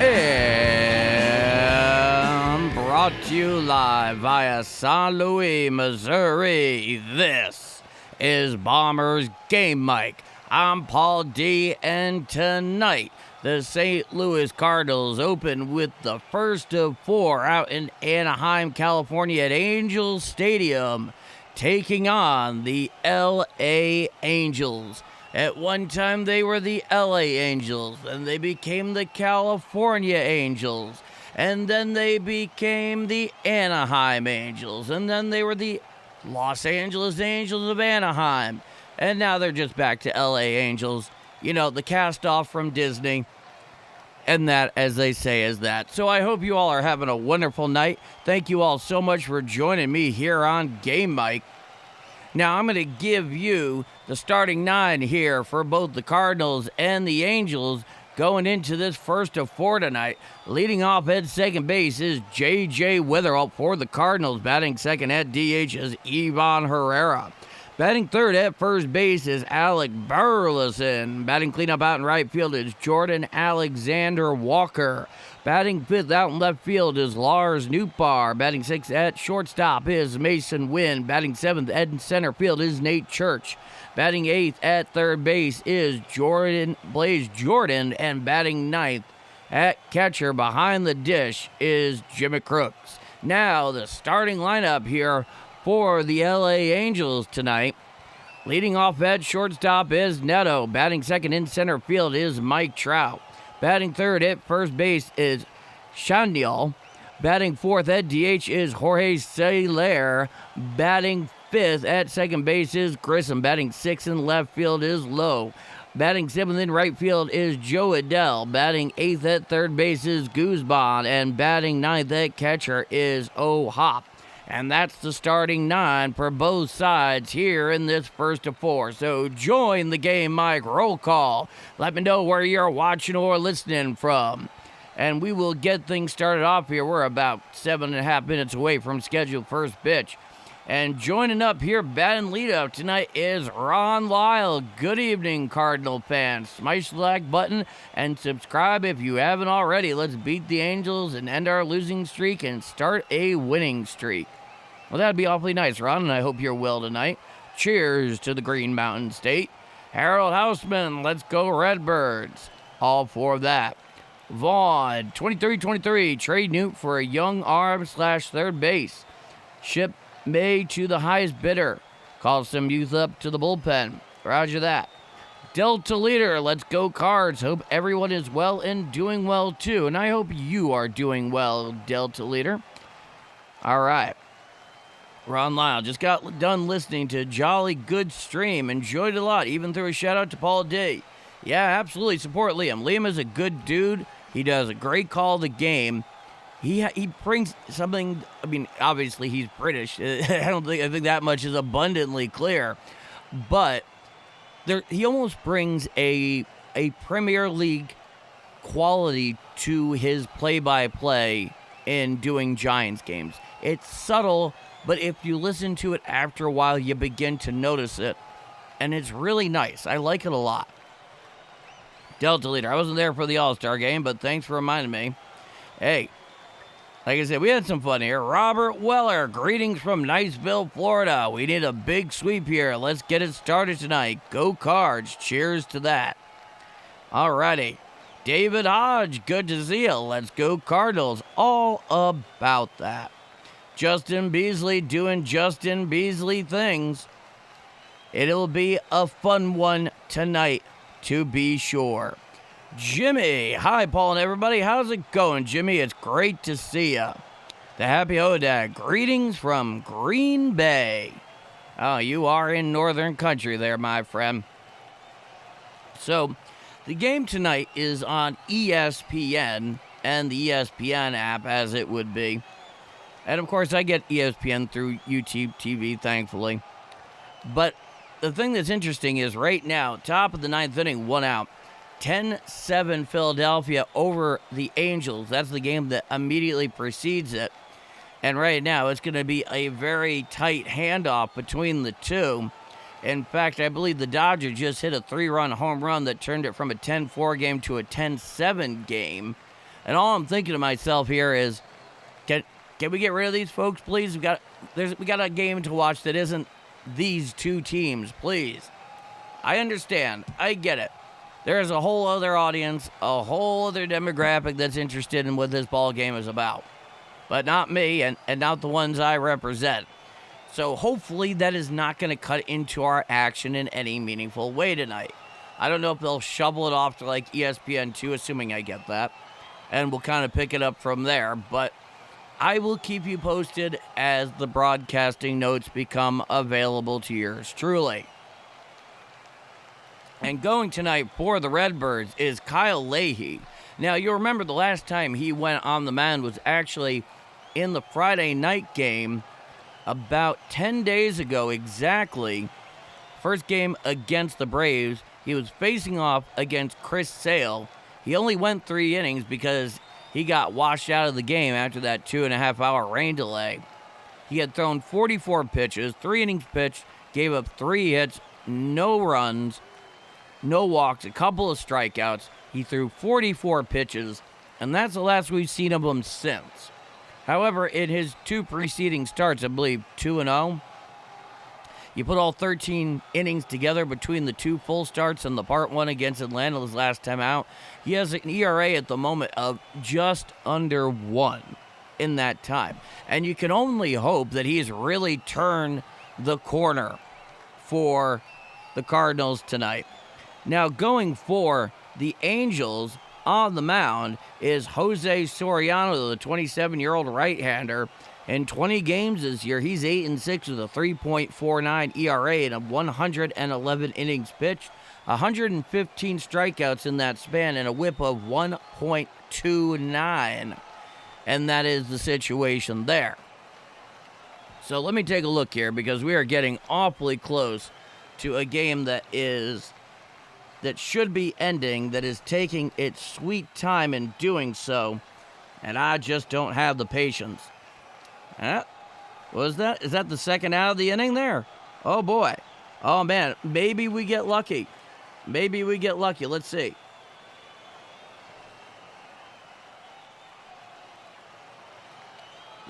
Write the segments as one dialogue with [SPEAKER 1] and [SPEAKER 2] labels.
[SPEAKER 1] And brought to you live via St. Louis, Missouri, this is Bombers Game Mic. I'm Paul D, and tonight the St. Louis Cardinals open with the first of four out in Anaheim, California at Angels Stadium, taking on the LA Angels. At one time, they were the LA Angels, and they became the California Angels, and then they became the Anaheim Angels, and then they were the Los Angeles Angels of Anaheim, and now they're just back to LA Angels. You know, the cast-off from Disney, and that, as they say, is that. So I hope you all are having a wonderful night. Thank you all so much for joining me here on Game Mic. Now, I'm going to give you the starting nine here for both the Cardinals and the Angels going into this first of four tonight. Leading off at second base is J.J. Witherell for the Cardinals. Batting second at DH is Ivan Herrera. Batting third at first base is Alec Burleson. Batting cleanup out in right field is Jordan Alexander Walker. Batting fifth out in left field is Lars Nootbaar. Batting sixth at shortstop is Mason Wynn. Batting seventh at center field is Nate Church. Batting eighth at third base is Blaze Jordan. And batting ninth at catcher behind the dish is Jimmy Crooks. Now the starting lineup here for the LA Angels tonight. Leading off at shortstop is Neto. Batting second in center field is Mike Trout. Batting third at first base is Shandial. Batting fourth at DH is Jorge Soler. Batting fifth at second base is Grissom. Batting sixth in left field is Lowe. Batting seventh in right field is Joe Adell. Batting eighth at third base is Guzman. And batting ninth at catcher is O-Hop. And that's the starting nine for both sides here in this first of four. So join the Game Mic roll call. Let me know where you're watching or listening from. And we will get things started off here. We're about 7.5 minutes away from scheduled first pitch. And joining up here, batting leadoff tonight is Ron Lyle. Good evening, Cardinal fans. Smash the like button and subscribe if you haven't already. Let's beat the Angels and end our losing streak and start a winning streak. Well, that'd be awfully nice, Ron, and I hope you're well tonight. Cheers to the Green Mountain State. Harold Houseman, let's go Redbirds. All for that. Vaughn, 23-23, trade Newt for a young arm / third base. Ship May to the highest bidder. Call some youth up to the bullpen. Roger that. Delta Leader, let's go Cards. Hope everyone is well and doing well too. And I hope you are doing well, Delta Leader. All right. Ron Lyle, just got done listening to Jolly Good Stream. Enjoyed it a lot. Even threw a shout out to Paul D. Yeah, absolutely. Support Liam. Liam is a good dude. He does a great call of the game. He brings something. I mean, obviously he's British. I think that much is abundantly clear. But he almost brings a Premier League quality to his play-by-play in doing Giants games. It's subtle, but if you listen to it after a while, you begin to notice it. And it's really nice. I like it a lot. Delta Leader, I wasn't there for the All-Star game, but thanks for reminding me. Hey, like I said, we had some fun here. Robert Weller, greetings from Niceville, Florida. We need a big sweep here. Let's get it started tonight. Go Cards. Cheers to that. Alrighty. David Hodge, good to see you. Let's go Cardinals. All about that. Justin Beasley doing Justin Beasley things. It'll be a fun one tonight, to be sure. Jimmy, hi Paul and everybody. How's it going, Jimmy? It's great to see ya. The Happy Hodag, greetings from Green Bay. Oh, you are in northern country there, my friend. So, the game tonight is on ESPN and the ESPN app, as it would be. And, of course, I get ESPN through YouTube TV, thankfully. But the thing that's interesting is right now, top of the ninth inning, 1 out. 10-7 Philadelphia over the Angels. That's the game that immediately precedes it. And right now, it's going to be a very tight handoff between the two. In fact, I believe the Dodgers just hit a 3-run home run that turned it from a 10-4 game to a 10-7 game. And all I'm thinking to myself here is, can we get rid of these folks, please? We got a game to watch that isn't these two teams, please. I understand. I get it. There's a whole other audience, a whole other demographic that's interested in what this ball game is about. But not me and not the ones I represent. So hopefully that is not going to cut into our action in any meaningful way tonight. I don't know if they'll shovel it off to like ESPN2, assuming I get that. And we'll kind of pick it up from there. But I will keep you posted as the broadcasting notes become available to yours truly. And going tonight for the Redbirds is Kyle Leahy. Now, you'll remember the last time he went on the mound was actually in the Friday night game about 10 days ago exactly. First game against the Braves, he was facing off against Chris Sale. He only went 3 innings because he got washed out of the game after that 2.5-hour rain delay. He had thrown 44 pitches, 3 innings pitched, gave up 3 hits, no runs, no walks, a couple of strikeouts. He threw 44 pitches, and that's the last we've seen of him since. However, in his 2 preceding starts, I believe 2-0, you put all 13 innings together between the 2 full starts and the part 1 against Atlanta his last time out, he has an ERA at the moment of just under 1 in that time. And you can only hope that he's really turned the corner for the Cardinals tonight. Now, going for the Angels on the mound is Jose Soriano, the 27-year-old right-hander. In 20 games this year, he's 8-6 with a 3.49 ERA and 111 innings pitched, 115 strikeouts in that span, and a whip of 1.29. And that is the situation there. So let me take a look here because we are getting awfully close to a game that should be ending, that is taking its sweet time in doing so, and I just don't have the patience. What was that? Is that the second out of the inning there? Oh, boy. Oh, man. Maybe we get lucky. Maybe we get lucky. Let's see.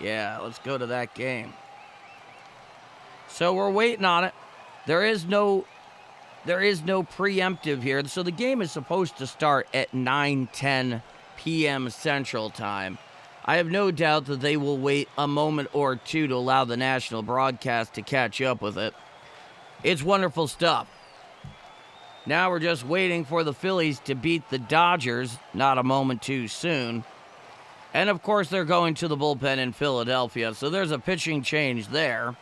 [SPEAKER 1] Yeah, let's go to that game. So we're waiting on it. There is no preemptive here. So the game is supposed to start at 9:10 p.m. Central Time. I have no doubt that they will wait a moment or two to allow the national broadcast to catch up with it. It's wonderful stuff. Now we're just waiting for the Phillies to beat the Dodgers, not a moment too soon. And of course they're going to the bullpen in Philadelphia, so there's a pitching change there.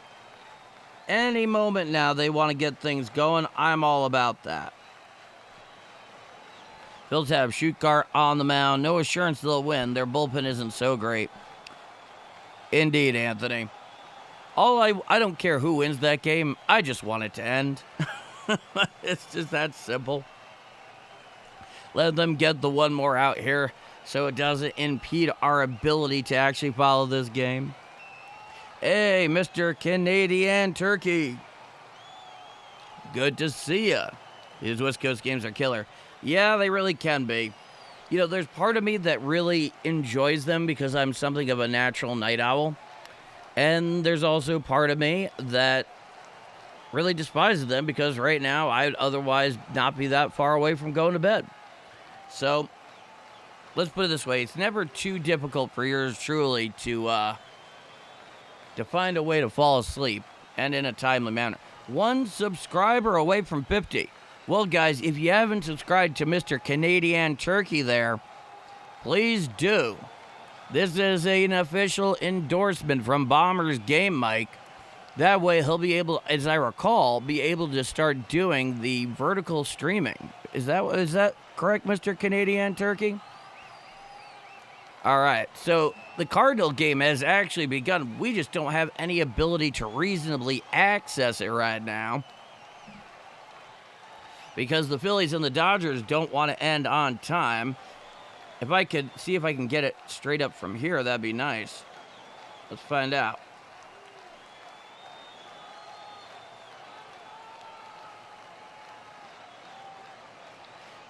[SPEAKER 1] Any moment now they want to get things going, I'm all about that. Phils have Schuchart on the mound. No assurance they'll win. Their bullpen isn't so great. Indeed, Anthony. I don't care who wins that game. I just want it to end. It's just that simple. Let them get the one more out here so it doesn't impede our ability to actually follow this game. Hey, Mr. Canadian Turkey. Good to see ya. These West Coast games are killer. Yeah, they really can be. You know, there's part of me that really enjoys them because I'm something of a natural night owl. And there's also part of me that really despises them because right now I'd otherwise not be that far away from going to bed. So, let's put it this way. It's never too difficult for yours truly to find a way to fall asleep and in a timely manner. 1 subscriber away from 50. Well, guys, if you haven't subscribed to Mr. Canadian Turkey there, please do. This is an official endorsement from Bombers Game Mike. That way he'll be able, as I recall, be able to start doing the vertical streaming. Is that correct, Mr. Canadian Turkey? All right, so the Cardinal game has actually begun. We just don't have any ability to reasonably access it right now because the Phillies and the Dodgers don't want to end on time. If I could see if I can get it straight up from here, that'd be nice. Let's find out.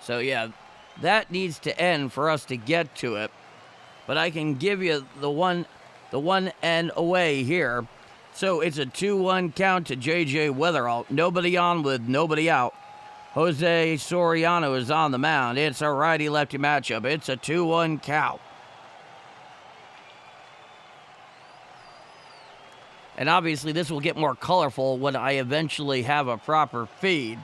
[SPEAKER 1] So yeah, that needs to end for us to get to it. But I can give you the one end away here. So it's a 2-1 count to J.J. Weatherall. Nobody on with nobody out. Jose Soriano is on the mound. It's a righty-lefty matchup. It's a 2-1 count. And obviously this will get more colorful when I eventually have a proper feed.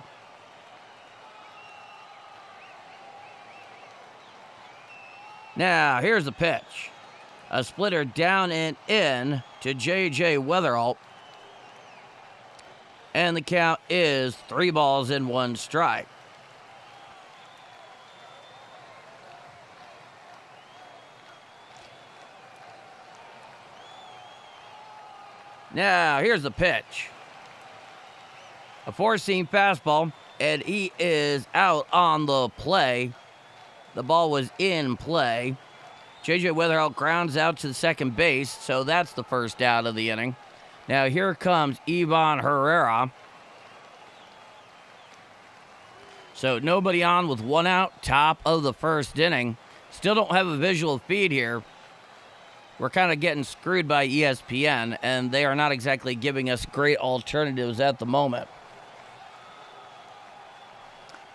[SPEAKER 1] Now, here's the pitch. A splitter down and in to J.J. Weatherall. And the count is 3 balls and 1 strike. Now, here's the pitch. A 4-seam fastball, and he is out on the play. The ball was in play. J.J. Weatherall grounds out to the second base, so that's the first out of the inning. Now here comes Ivan Herrera. So nobody on with 1 out, top of the first inning. Still don't have a visual feed here. We're kind of getting screwed by ESPN, and they are not exactly giving us great alternatives at the moment.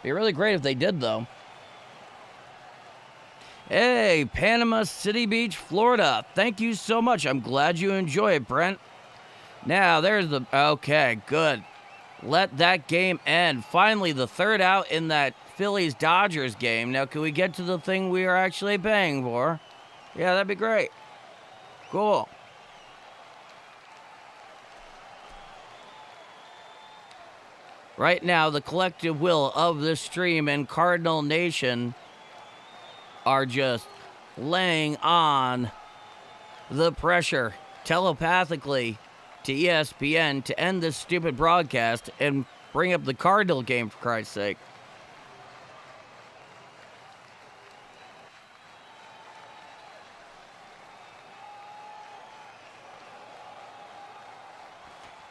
[SPEAKER 1] Be really great if they did, though. Hey, Panama City Beach, Florida. Thank you so much. I'm glad you enjoy it, Brent. Now, there's the... Okay, good. Let that game end. Finally, the third out in that Phillies-Dodgers game. Now, can we get to the thing we are actually paying for? Yeah, that'd be great. Cool. Right now, the collective will of this stream and Cardinal Nation are just laying on the pressure telepathically to ESPN to end this stupid broadcast and bring up the Cardinal game, for Christ's sake.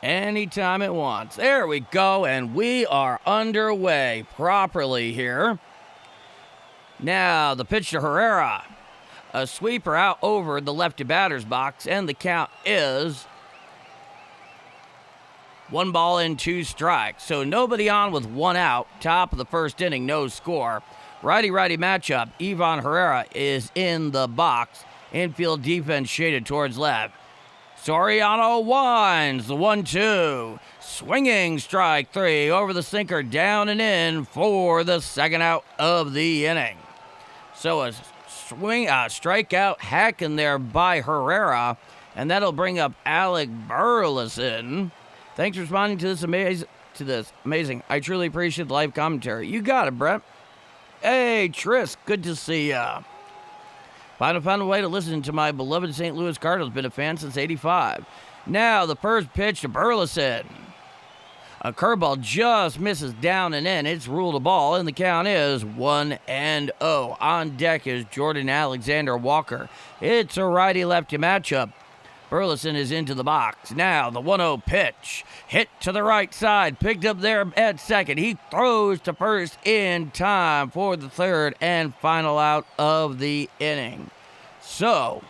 [SPEAKER 1] Anytime it wants. There we go, and we are underway properly here. Now, the pitch to Herrera. A sweeper out over the lefty batter's box, and the count is 1 ball and 2 strikes. So nobody on with 1 out. Top of the first inning, no score. Righty-righty matchup. Ivan Herrera is in the box. Infield defense shaded towards left. Soriano winds the 1-2. Swinging strike 3 over the sinker, down and in for the second out of the inning. So a strikeout hack in there by Herrera, and that'll bring up Alec Burleson. Thanks for responding to this amazing. I truly appreciate the live commentary. You got it, Brett. Hey, Tris, good to see ya. Found a way to listen to my beloved St. Louis Cardinals. Been a fan since '85. Now the first pitch to Burleson. A curveball just misses down and in. It's ruled a ball, and the count is 1-0. On deck is Jordan Alexander Walker. It's a righty-lefty matchup. Burleson is into the box. Now the 1-0 pitch. Hit to the right side. Picked up there at second. He throws to first in time for the third and final out of the inning. So,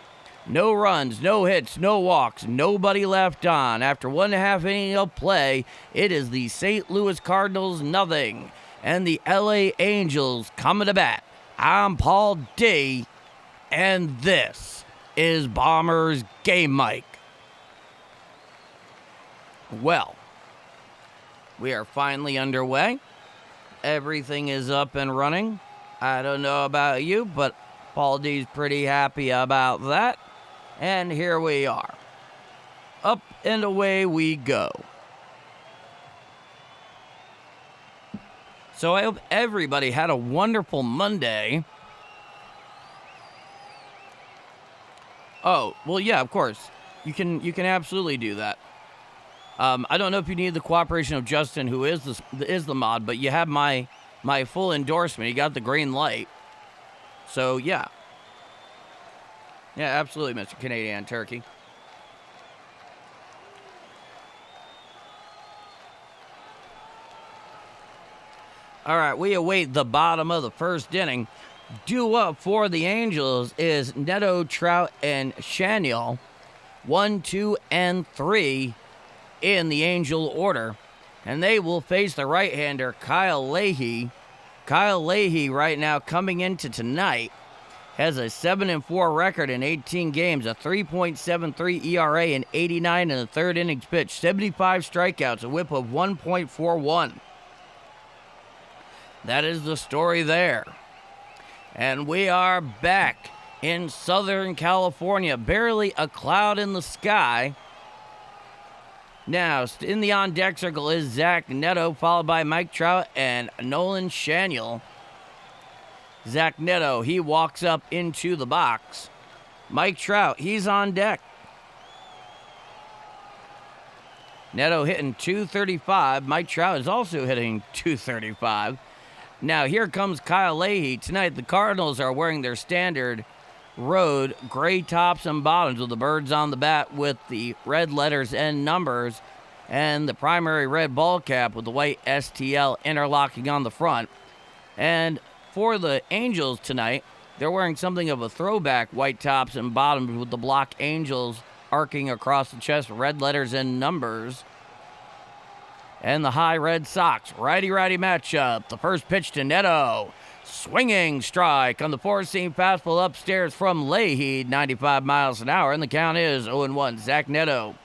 [SPEAKER 1] no runs, no hits, no walks, nobody left on. After 1.5 innings of play, it is the St. Louis Cardinals nothing and the LA Angels coming to bat. I'm Paul D, and this is Bombers Game Mike. Well, we are finally underway. Everything is up and running. I don't know about you, but Paul D's pretty happy about that. And here we are. Up and away we go. So I hope everybody had a wonderful Monday. Oh, well, yeah, of course. You can absolutely do that. I don't know if you need the cooperation of Justin, who is the mod, but you have my full endorsement. You got the green light. So, yeah. Yeah, absolutely, Mr. Canadian Turkey. All right, we await the bottom of the first inning. Due up for the Angels is Neto, Trout, and Shaniel. 1, 2, and 3 in the Angel order. And they will face the right-hander, Kyle Leahy. Kyle Leahy right now coming into tonight has a 7-4 record in 18 games, a 3.73 ERA in 89 in the third innings pitched, 75 strikeouts, a whip of 1.41. That is the story there. And we are back in Southern California. Barely a cloud in the sky. Now, in the on-deck circle is Zach Neto, followed by Mike Trout and Nolan Shaniel. Zach Neto, he walks up into the box. Mike Trout, he's on deck. Neto hitting .235. Mike Trout is also hitting .235. Now, here comes Kyle Leahy. Tonight, the Cardinals are wearing their standard road gray tops and bottoms with the birds on the bat with the red letters and numbers and the primary red ball cap with the white STL interlocking on the front. And for the Angels tonight, they're wearing something of a throwback white tops and bottoms with the block Angels arcing across the chest, red letters and numbers. And the high red socks. Righty-righty matchup. The first pitch to Neto. Swinging strike on the four-seam fastball upstairs from Leahy. 95 miles an hour. And the count is 0-1. Zach Neto.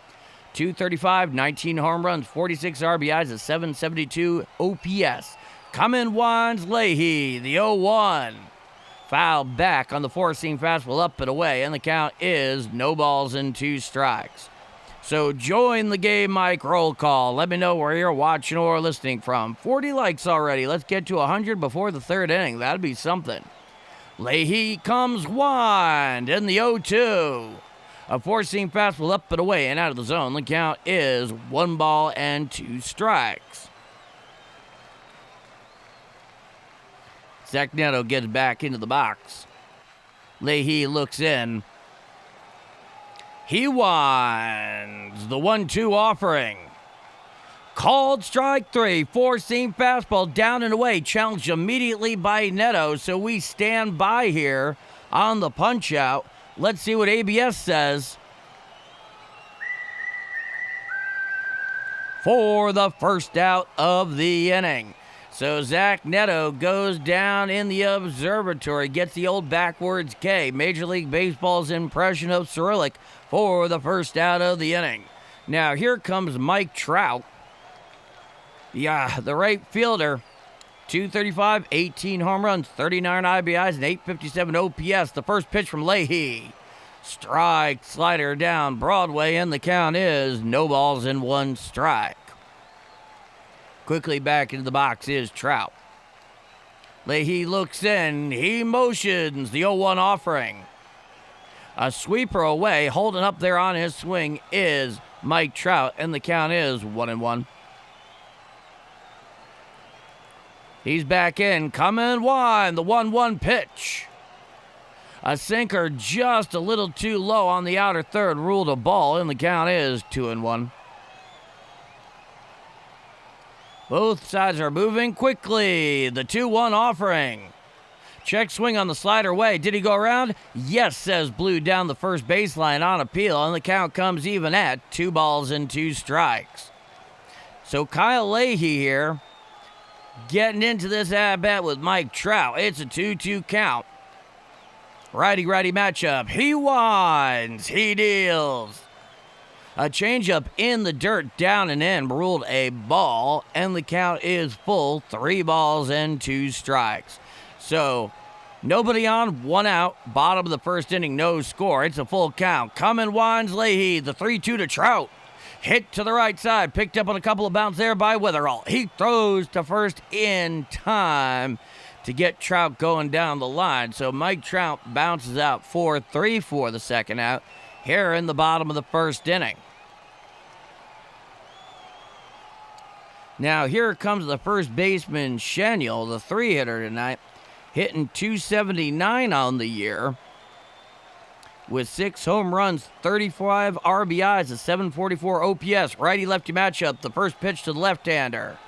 [SPEAKER 1] .235, 19 home runs, 46 RBIs, a 772 OPS. Coming winds Leahy. The 0-1. Foul back on the four-seam fastball up and away. And the count is no balls and 2 strikes. So join the game, Mike. Roll call. Let me know where you're watching or listening from. 40 likes already. Let's get to 100 before the third inning. That'd be something. Leahy comes wind in the 0-2. A four-seam fastball up and away and out of the zone. The count is 1 ball and 2 strikes. Zach Neto gets back into the box. Leahy looks in. He winds the 1-2 offering. Called strike 3. Four-seam fastball down and away. Challenged immediately by Neto. So we stand by here on the punch-out. Let's see what ABS says. For the first out of the inning. So Zach Neto goes down in the observatory, gets the old backwards K, Major League Baseball's impression of Cyrillic, for the first out of the inning. Now here comes Mike Trout. Yeah, the right fielder. .235, 18 home runs, 39 IBIs, and 857 OPS. The first pitch from Leahy. Strike, slider down Broadway, and the count is no balls and 1 strike. Quickly back into the box is Trout. Leahy looks in. He motions the 0-1 offering. A sweeper away. Holding up there on his swing is Mike Trout, and the count is 1-1. He's back in. Coming wide. The 1-1 pitch. A sinker just a little too low on the outer third. Ruled a ball, and the count is 2-1. Both sides are moving quickly. The 2-1 offering. Check swing on the slider away. Did he go around? Yes, says Blue down the first baseline on appeal, and the count comes even at 2 balls and 2 strikes. So Kyle Leahy here getting into this at-bat with Mike Trout. It's a 2-2 count. Righty-righty matchup. He winds. He deals. A changeup in the dirt, down and in, ruled a ball, and the count is full, 3 balls and 2 strikes. So, nobody on, 1 out, bottom of the first inning, no score. It's a full count. Coming winds Leahy, the 3-2 to Trout. Hit to the right side, picked up on a couple of bounces there by Weatherall. He throws to first in time. to get Trout going down the line. So Mike Trout bounces out 4-3 for the second out here in the bottom of the first inning. Now here comes the first baseman, Shaniel, the 3-hitter tonight, hitting .279 on the year with 6 home runs, 35 RBIs, a .744 OPS. Righty-lefty matchup, the first pitch to the left-hander.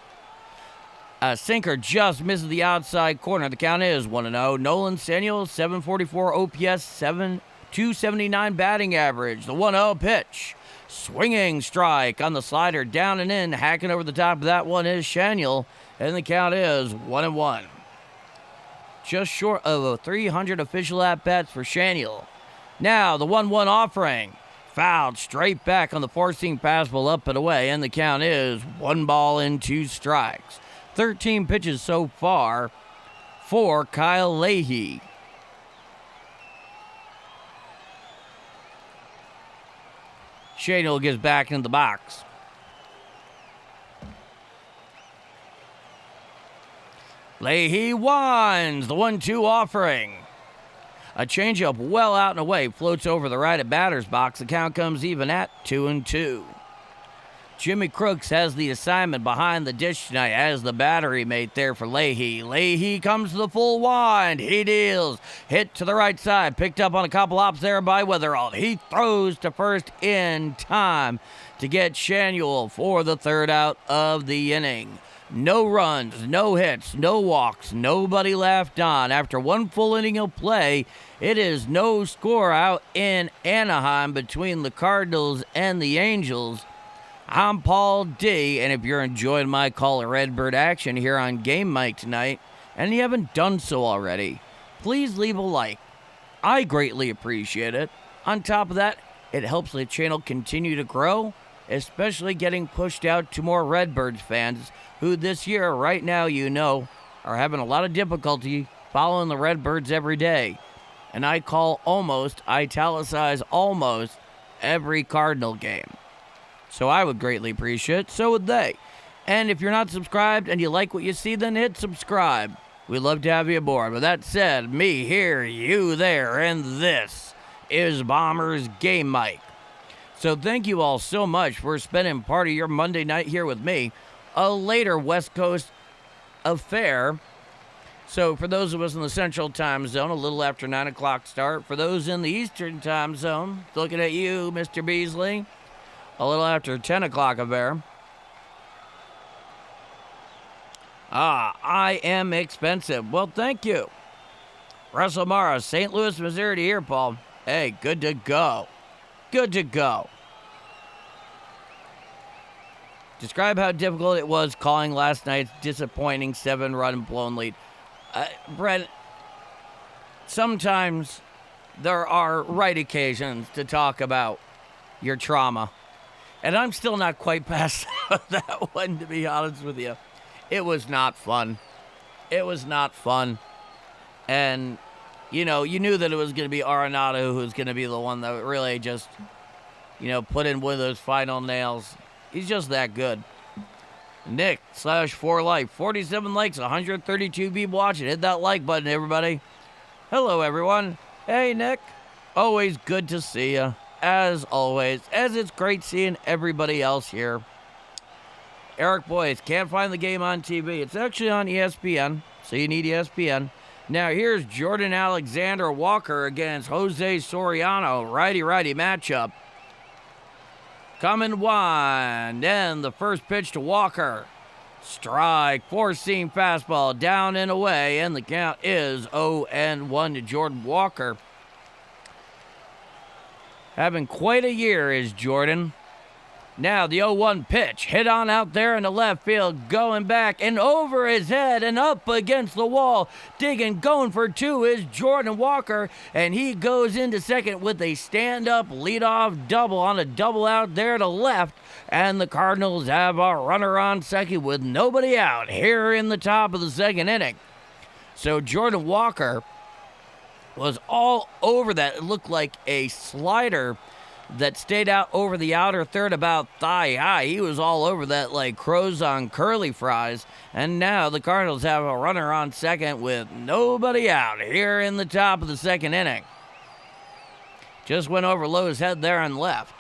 [SPEAKER 1] A sinker just misses the outside corner. The count is 1-0. Nolan Samuel, .744 OPS, .279 batting average. The 1-0 pitch. Swinging strike on the slider, down and in. Hacking over the top of that one is Shaniel, and the count is 1-1. Just short of 300 official at-bats for Shaniel. Now the 1-1 offering. Fouled straight back on the four-seam fastball, up and away, and the count is 1-2 strikes. 13 pitches so far for Kyle Leahy. Shaniel gets back into the box. Leahy winds the 1-2 offering. A changeup well out and away floats over the right at batter's box. The count comes even at 2-2. Jimmy Crooks has the assignment behind the dish tonight as the battery mate there for Leahy. Leahy comes to the full wind. He deals. Hit to the right side. Picked up on a couple hops there by Weatherall. He throws to first in time to get Shaniel for the third out of the inning. No runs, no hits, no walks, nobody left on. After one full inning of play, it is no score out in Anaheim between the Cardinals and the Angels. I'm Paul D, and if you're enjoying my call of Redbird action here on Game Mike tonight, and you haven't done so already, please leave a like. I greatly appreciate it. On top of that, it helps the channel continue to grow, especially getting pushed out to more Redbirds fans who this year, right now, you know, are having a lot of difficulty following the Redbirds every day. And I call almost, italicize almost, every Cardinal game. So I would greatly appreciate it. So would they. And if you're not subscribed and you like what you see, then hit subscribe. We'd love to have you aboard. With that said, me here, you there, and this is Bombers Game Mike. So thank you all so much for spending part of your Monday night here with me. A later West Coast affair. So for those of us in the Central Time Zone, a little after 9 o'clock start. For those in the Eastern Time Zone, looking at you, Mr. Beasley, a little after 10 o'clock affair. I am expensive. Well, thank you. Russell Mara, St. Louis, Missouri to here, Paul. Hey, good to go. Good to go. Describe how difficult it was calling last night's disappointing 7-run blown lead. Brent, sometimes there are right occasions to talk about your trauma. And I'm still not quite past that one, to be honest with you. It was not fun. It was not fun. And, you know, you knew that it was going to be Arenado who was going to be the one that really just, you know, put in one of those final nails. He's just that good. Nick /4Life, 47 likes, 132 people watching. Hit that like button, everybody. Hello, everyone. Hey, Nick. Always good to see you. As always, as it's great seeing everybody else here. Eric Boyce, can't find the game on TV. It's actually on ESPN, so you need ESPN. Now here's Jordan Alexander Walker against Jose Soriano. Righty-righty matchup. Coming wind, and the first pitch to Walker. Strike, four-seam fastball, down and away, and the count is 0-1 to Jordan Walker. Having quite a year is Jordan. Now the 0-1 pitch, hit on out there in the left field, going back and over his head and up against the wall. Digging, going for two is Jordan Walker, and he goes into second with a stand-up leadoff double on a double out there to left, and the Cardinals have a runner on second with nobody out here in the top of the second inning. So Jordan Walker was all over that. It looked like a slider that stayed out over the outer third about thigh high. He was all over that like crows on curly fries. And now the Cardinals have a runner on second with nobody out here in the top of the second inning. Just went over Lowe's head there and left.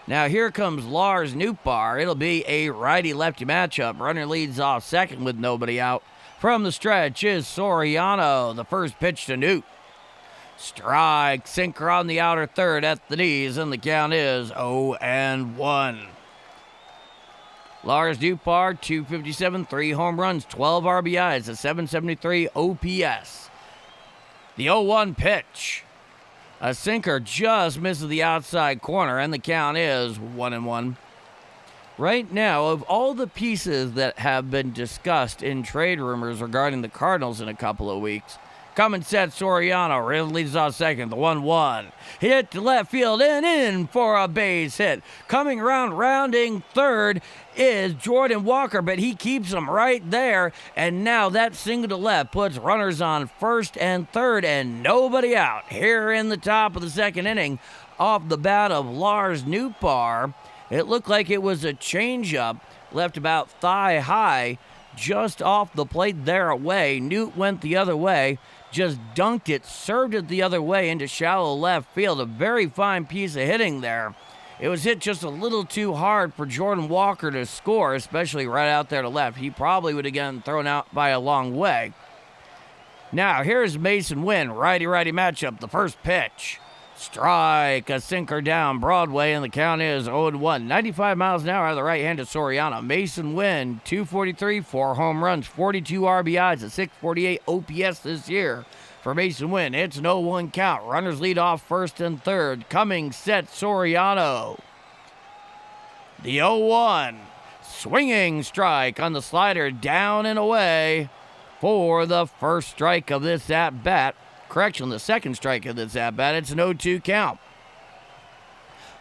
[SPEAKER 1] Now here comes Lars Nootbaar. It'll be a righty-lefty matchup. Runner leads off second with nobody out. From the stretch is Soriano. The first pitch to Newt. Strike, sinker on the outer third at the knees, and the count is 0-1. Lars Nootbaar, 257, 3 home runs, 12 RBIs, a 773 OPS. The 0-1 pitch. A sinker just misses the outside corner, and the count is 1-1. Right now, of all the pieces that have been discussed in trade rumors regarding the Cardinals in a couple of weeks, coming set Soriano really leads off second, the 1-1. Hit to left field and in for a base hit. Coming around, rounding third is Jordan Walker, but he keeps him right there. And now that single to left puts runners on first and third and nobody out here in the top of the second inning off the bat of Lars Nootbaar. It looked like it was a changeup left about thigh high just off the plate there away. Newt went the other way, just dunked it, served it the other way into shallow left field. A very fine piece of hitting there. It was hit just a little too hard for Jordan Walker to score, especially right out there to left. He probably would have gotten thrown out by a long way. Now, here's Mason Wynn, righty-righty matchup, the first pitch. Strike, a sinker down Broadway, and the count is 0-1. 95 miles an hour out of the right hand to Soriano. Mason Wynn, 243, 4 home runs, 42 RBIs, a 648 OPS this year. For Mason Wynn, it's an 0-1 count. Runners lead off first and third. Coming set Soriano. The 0-1. Swinging strike on the slider, down and away for the first strike of this at-bat. Correction, the second strike of this at-bat. It's an 0-2 count.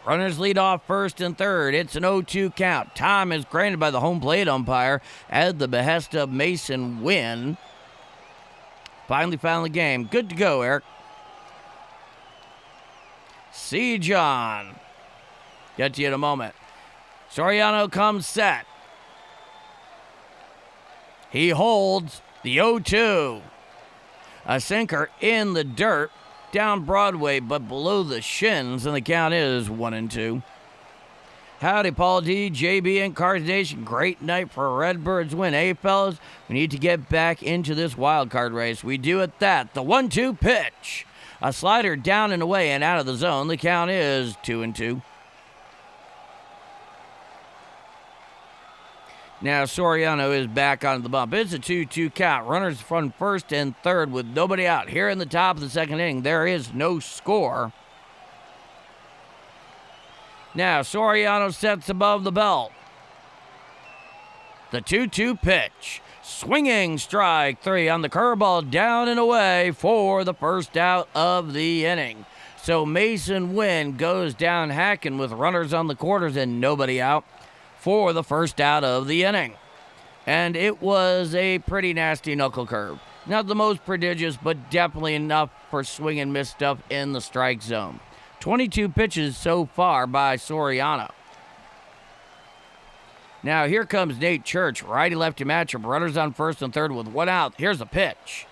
[SPEAKER 1] Runners lead off first and third. It's an 0-2 count. Time is granted by the home plate umpire at the behest of Mason Wynn. Finally found the game. Good to go, Eric. See John. Get to you in a moment. Soriano comes set. He holds the 0-2. A sinker in the dirt, down Broadway, but below the shins, and the count is 1-2. Howdy, Paul D, JB, and Cards Nation. Great night for a Redbirds win, eh, fellas? We need to get back into this wild card race. We do at that. The 1-2 pitch. A slider down and away and out of the zone. The count is 2-2. Now Soriano is back on the bump. It's a 2-2 count. Runners from first and third with nobody out. Here in the top of the second inning, there is no score. Now Soriano sets above the belt. The 2-2 pitch. Swinging strike 3 on the curveball, down and away for the first out of the inning. So Mason Wynn goes down hacking with runners on the quarters and nobody out for the first out of the inning. And it was a pretty nasty knuckle curve. Not the most prodigious, but definitely enough for swing and miss stuff in the strike zone. 22 pitches so far by Soriano. Now here comes Nate Church, righty-lefty matchup. Runners on first and third with one out. Here's a pitch.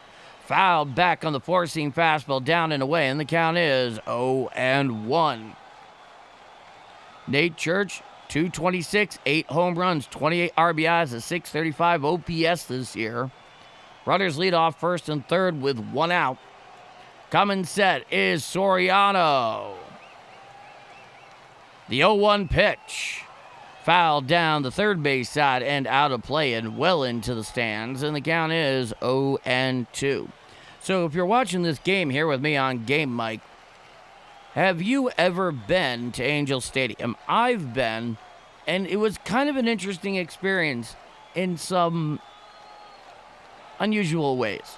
[SPEAKER 1] Fouled back on the four-seam fastball, down and away, and the count is 0-1. Nate Church, 226, 8 home runs, 28 RBIs, a 635 OPS this year. Runners lead off first and third with one out. Coming set is Soriano. The 0-1 pitch. Fouled down the third base side and out of play and well into the stands, and the count is 0-2. So if you're watching this game here with me on Game Mike, have you ever been to Angel Stadium? I've been, and it was kind of an interesting experience in some unusual ways.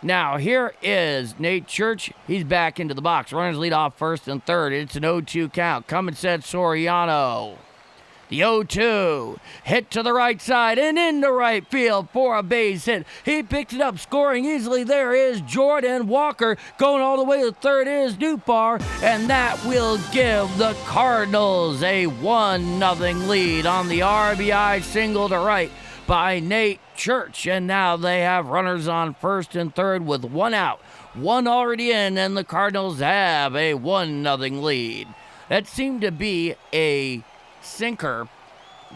[SPEAKER 1] Now, here is Nate Church. He's back into the box. Runners lead off first and third. It's an 0-2 count. Coming set Soriano. The 0-2, hit to the right side and into right field for a base hit. He picked it up, scoring easily. There is Jordan Walker. Going all the way to third is Newbar, and that will give the Cardinals a 1-0 lead on the RBI single to right by Nate Church. And now they have runners on first and third with one out. One already in, and the Cardinals have a 1-0 lead. That seemed to be a sinker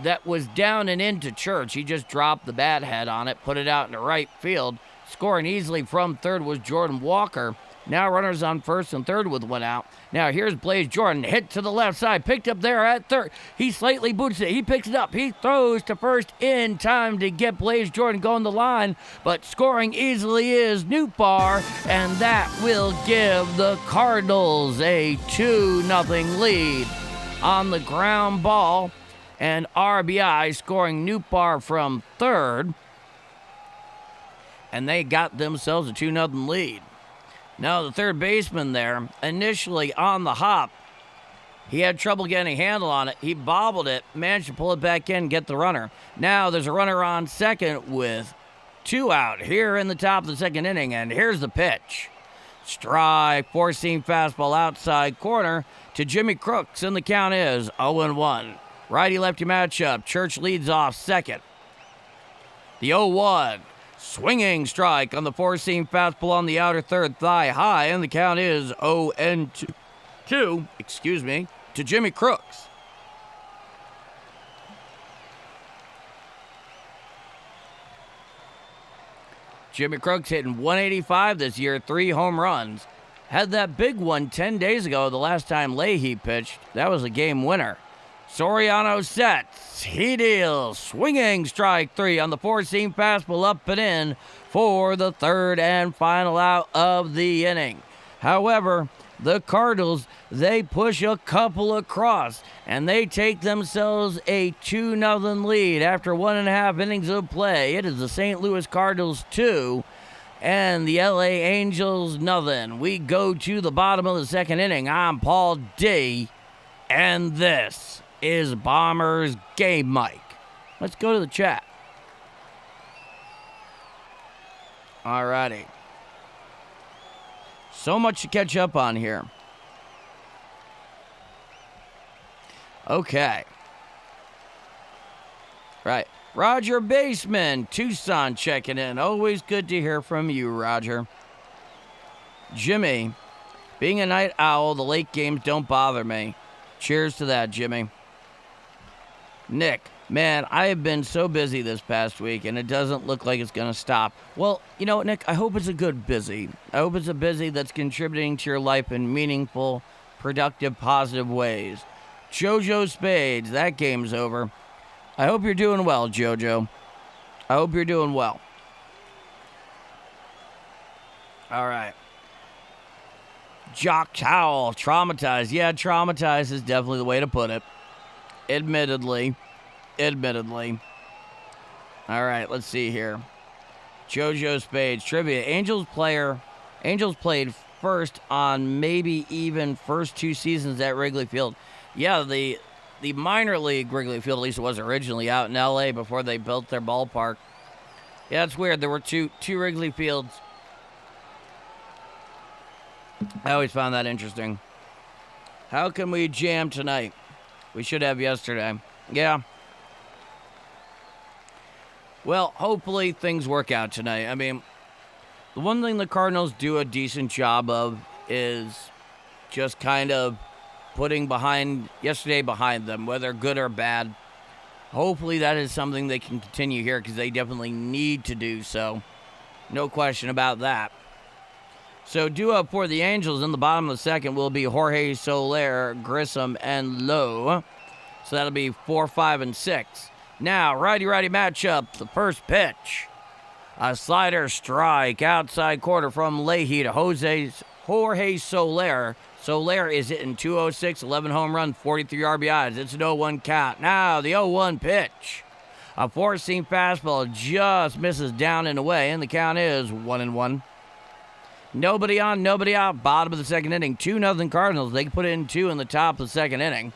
[SPEAKER 1] that was down and into Church. He just dropped the bat head on it, put it out into right field. Scoring easily from third was Jordan Walker. Now runners on first and third with one out. Now here's Blaze Jordan, hit to the left side, picked up there at third. He slightly boots it, he picks it up, he throws to first in time to get Blaze Jordan going the line, but scoring easily is Newbar, and that will give the Cardinals a 2-0 lead on the ground ball, and RBI scoring Newbar from third, and they got themselves a 2-0 lead. Now the third baseman there, initially on the hop, he had trouble getting a handle on it. He bobbled it, managed to pull it back in, get the runner. Now there's a runner on second with two out here in the top of the second inning, and here's the pitch. Strike, four-seam fastball outside corner to Jimmy Crooks, and the count is 0-1. Righty-lefty matchup. Church leads off second. The 0-1. Swinging strike on the four-seam fastball on the outer third thigh high, and the count is 0-2 to Jimmy Crooks. Jimmy Crooks hitting .185 this year, 3 home runs. Had that big one 10 days ago, the last time Leahy pitched. That was a game winner. Soriano sets. He deals. Swinging strike 3 on the four-seam fastball up and in for the third and final out of the inning. However, the Cardinals, they push a couple across, and they take themselves a 2-0 lead after 1.5 innings of play. It is the St. Louis Cardinals 2 and the LA Angels 0. We go to the bottom of the second inning. I'm Paul D, and this is Bombers Game Mike. Let's go to the chat. Alrighty. So much to catch up on here. Okay. Right. Roger Baseman, Tucson checking in. Always good to hear from you, Roger. Jimmy, being a night owl, the late games don't bother me. Cheers to that, Jimmy. Nick, man, I have been so busy this past week, and it doesn't look like it's going to stop. Well, you know what, Nick? I hope it's a good busy. I hope it's a busy that's contributing to your life in meaningful, productive, positive ways. JoJo Spades, that game's over. I hope you're doing well, JoJo. I hope you're doing well. All right. Jock Towel, traumatized. Yeah, traumatized is definitely the way to put it. Admittedly. All right, let's see here. JoJo Spades, trivia. Angels played first on maybe even first 2 seasons at Wrigley Field. Yeah, the minor league Wrigley Field, at least it was originally, out in L.A. before they built their ballpark. Yeah, it's weird. There were two Wrigley Fields. I always found that interesting. How can we jam tonight? We should have yesterday. Yeah. Well, hopefully things work out tonight. I mean, the one thing the Cardinals do a decent job of is just kind of putting yesterday behind them, whether good or bad. Hopefully that is something they can continue here, because they definitely need to do so. No question about that. So due up for the Angels in the bottom of the second will be Jorge Soler, Grissom, and Lowe. So that'll be 4, 5, and 6. Now, righty-righty matchup, the first pitch. A slider strike outside corner from Leahy to Jorge Soler. Soler is hitting .206, 11 home runs, 43 RBIs. It's an 0-1 count. Now, the 0-1 pitch. A four-seam fastball just misses down and away, and the count is 1-1. Nobody on, nobody out. Bottom of the second inning. 2-0 Cardinals. They put in 2 in the top of the second inning.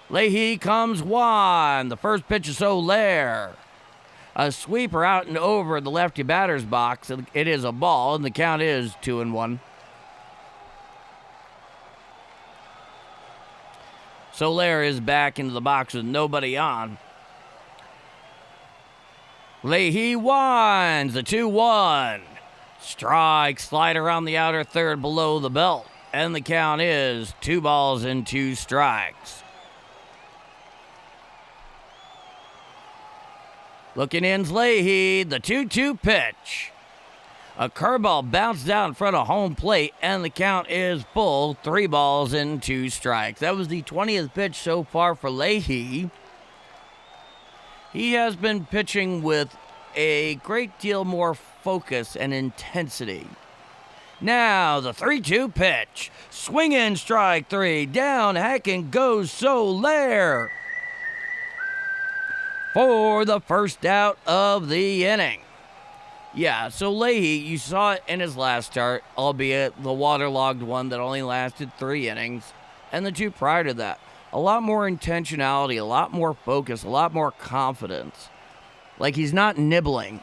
[SPEAKER 1] Leahy comes one. The first pitch is Soler. A sweeper out and over the lefty batter's box. It is a ball, and the count is 2-1. Soler is back into the box with nobody on. Leahy winds the 2-1. Strike, slide around the outer third below the belt. And the count is 2 balls and 2 strikes. Looking in's Leahy, the 2-2 pitch. A curveball bounced down in front of home plate, and the count is full, 3 balls and 2 strikes. That was the 20th pitch so far for Leahy. He has been pitching with a great deal more focus and intensity. Now, the 3-2 pitch. Swinging strike 3. Down, hacking goes Soler for the first out of the inning. Yeah, so Leahy, you saw it in his last start, albeit the waterlogged one that only lasted 3 innings, and the 2 prior to that. A lot more intentionality, a lot more focus, a lot more confidence. Like, he's not nibbling.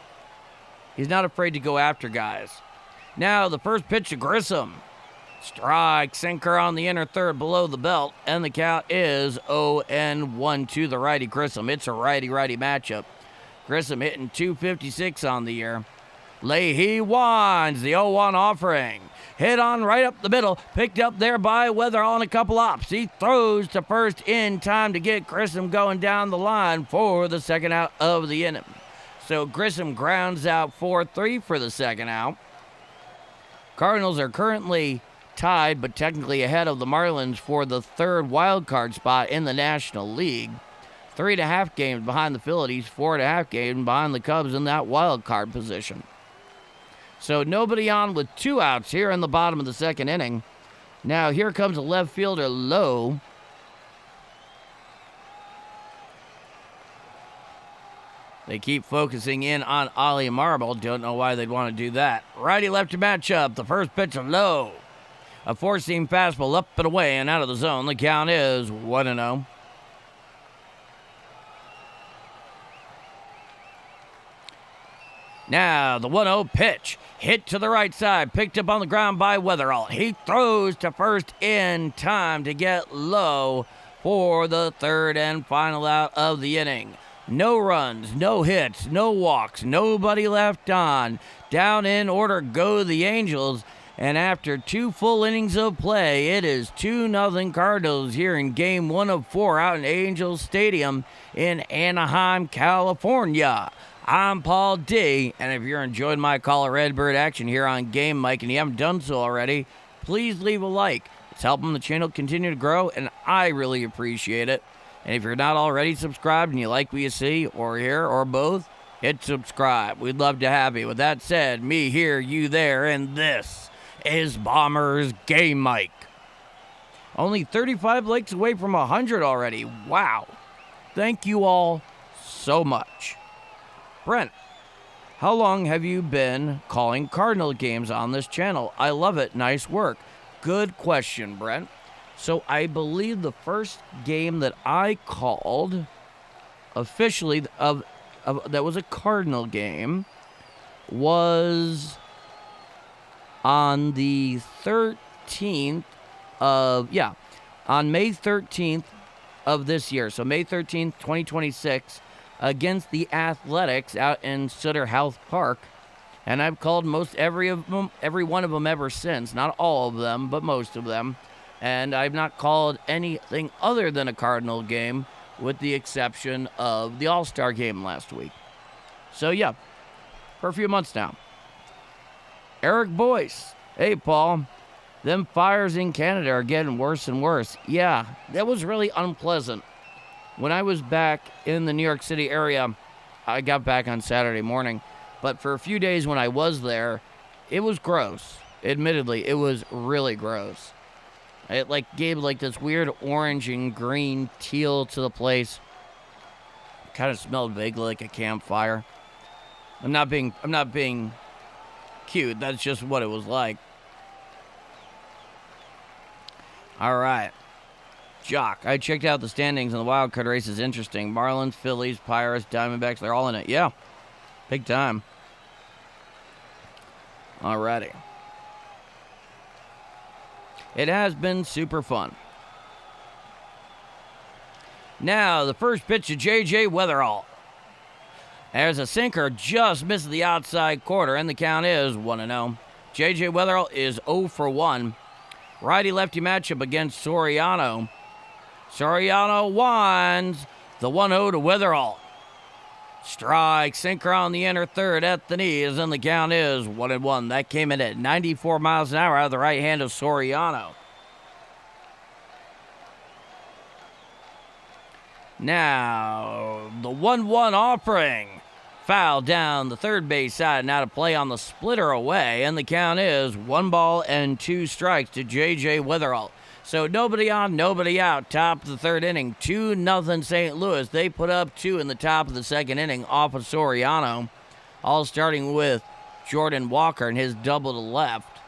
[SPEAKER 1] He's not afraid to go after guys. Now, the first pitch to Grissom. Strike, sinker on the inner third below the belt, and the count is 0-1 to the righty Grissom. It's a righty-righty matchup. Grissom hitting .256 on the year. Leahy winds the 0-1 offering. Hit on right up the middle. Picked up there by Weather on a couple ops. He throws to first in time to get Grissom going down the line for the second out of the inning. So Grissom grounds out 4-3 for the second out. Cardinals are currently tied, but technically ahead of the Marlins for the 3rd wild card spot in the National League. 3.5 games behind the Phillies, 4.5 games behind the Cubs in that wild card position. So nobody on with 2 outs here in the bottom of the second inning. Now here comes a left fielder Lowe. They keep focusing in on Ollie Marble. Don't know why they'd want to do that. Righty-lefty matchup. The first pitch of Lowe. A 4-seam fastball up and away and out of the zone. The count is 1-0. Now, the 1-0 pitch. Hit to the right side. Picked up on the ground by Weatherall. He throws to first in time to get Lowe for the 3rd and final out of the inning. No runs, no hits, no walks, nobody left on. Down in order go the Angels. And after 2 full innings of play, it is 2-0 Cardinals here in Game 1 of 4 out in Angels Stadium in Anaheim, California. I'm Paul D, and if you're enjoying my call of Redbird action here on Game Mike and you haven't done so already, please leave a like. It's helping the channel continue to grow, and I really appreciate it. And if you're not already subscribed and you like what you see or hear or both, hit subscribe. We'd love to have you. With that said, me here, you there, and this is Bombers Game Mike. Only 35 likes away from 100 already. Wow. Thank you all so much. Brent, how long have you been calling Cardinal games on this channel? I love it. Nice work. Good question, Brent. So I believe the first game that I called officially that was a Cardinal game was on the 13th of, on May 13th of this year. So May 13th, 2026, against the Athletics out in Sutter Health Park. And I've called most every one of them ever since. Not all of them, but most of them. And I've not called anything other than a Cardinal game, with the exception of the All-Star game last week. So, yeah, for a few months now. Eric Boyce. Hey, Paul. Them fires in Canada are getting worse and worse. Yeah, that was really unpleasant. When I was back in the New York City area, I got back on Saturday morning. But for a few days when I was there, it was gross. Admittedly, it was really gross. It gave this weird orange and green teal to the place. Kind of smelled vaguely like a campfire. I'm not being cute. That's just what it was like. All right. Jock, I checked out the standings and the wild card race is interesting. Marlins, Phillies, Pirates, Diamondbacks, they're all in it. Yeah, big time. Alrighty. It has been super fun. Now, the first pitch to J.J. Weatherall. There's a sinker, just misses the outside corner, and the count is 1-0. J.J. Weatherall is 0 for 1. Righty-lefty matchup against Soriano. Soriano winds the 1-0 to Weatherall. Strike, sinker on the inner third at the knees, and the count is 1-1. That came in at 94 miles an hour out of the right hand of Soriano. Now, the 1-1 offering. Foul down the third base side, now to play on the splitter away, and the count is 1-2 strikes to J.J. Weatherall. So nobody on, nobody out, top of the third inning, 2-0 St. Louis. They put up 2 in the top of the second inning off of Soriano, all starting with Jordan Walker and his double to left.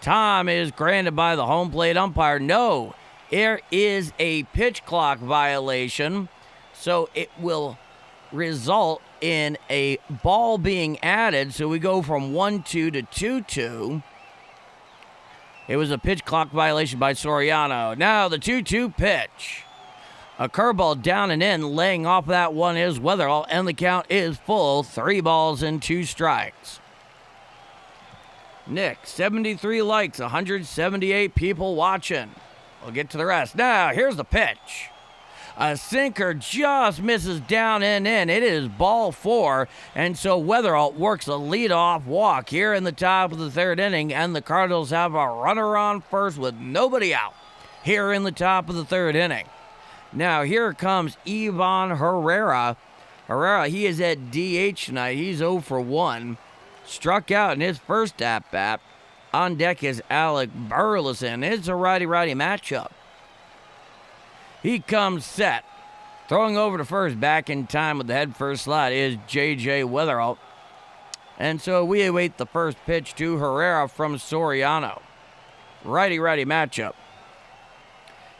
[SPEAKER 1] Time is granted by the home plate umpire. No, there is a pitch clock violation, so it will result in a ball being added, so we go from 1-2 to 2-2. It was a pitch clock violation by Soriano. Now the 2-2 pitch. A curveball down and in, laying off that one is Weatherall, and the count is full, 3-2 strikes. Nick, 73 likes, 178 people watching. We'll get to the rest. Now, here's the pitch. A sinker just misses down and in. It is ball 4, and so Weatherall works a leadoff walk here in the top of the third inning, and the Cardinals have a runner on first with nobody out here in the top of the third inning. Now, here comes Ivan Herrera. Herrera, he is at DH tonight. He's 0 for 1. Struck out in his first at-bat. On deck is Alec Burleson. It's a righty-righty matchup. He comes set. Throwing over to first, back in time with the head first slide is J.J. Weatherall. And so we await the first pitch to Herrera from Soriano. Righty-righty matchup.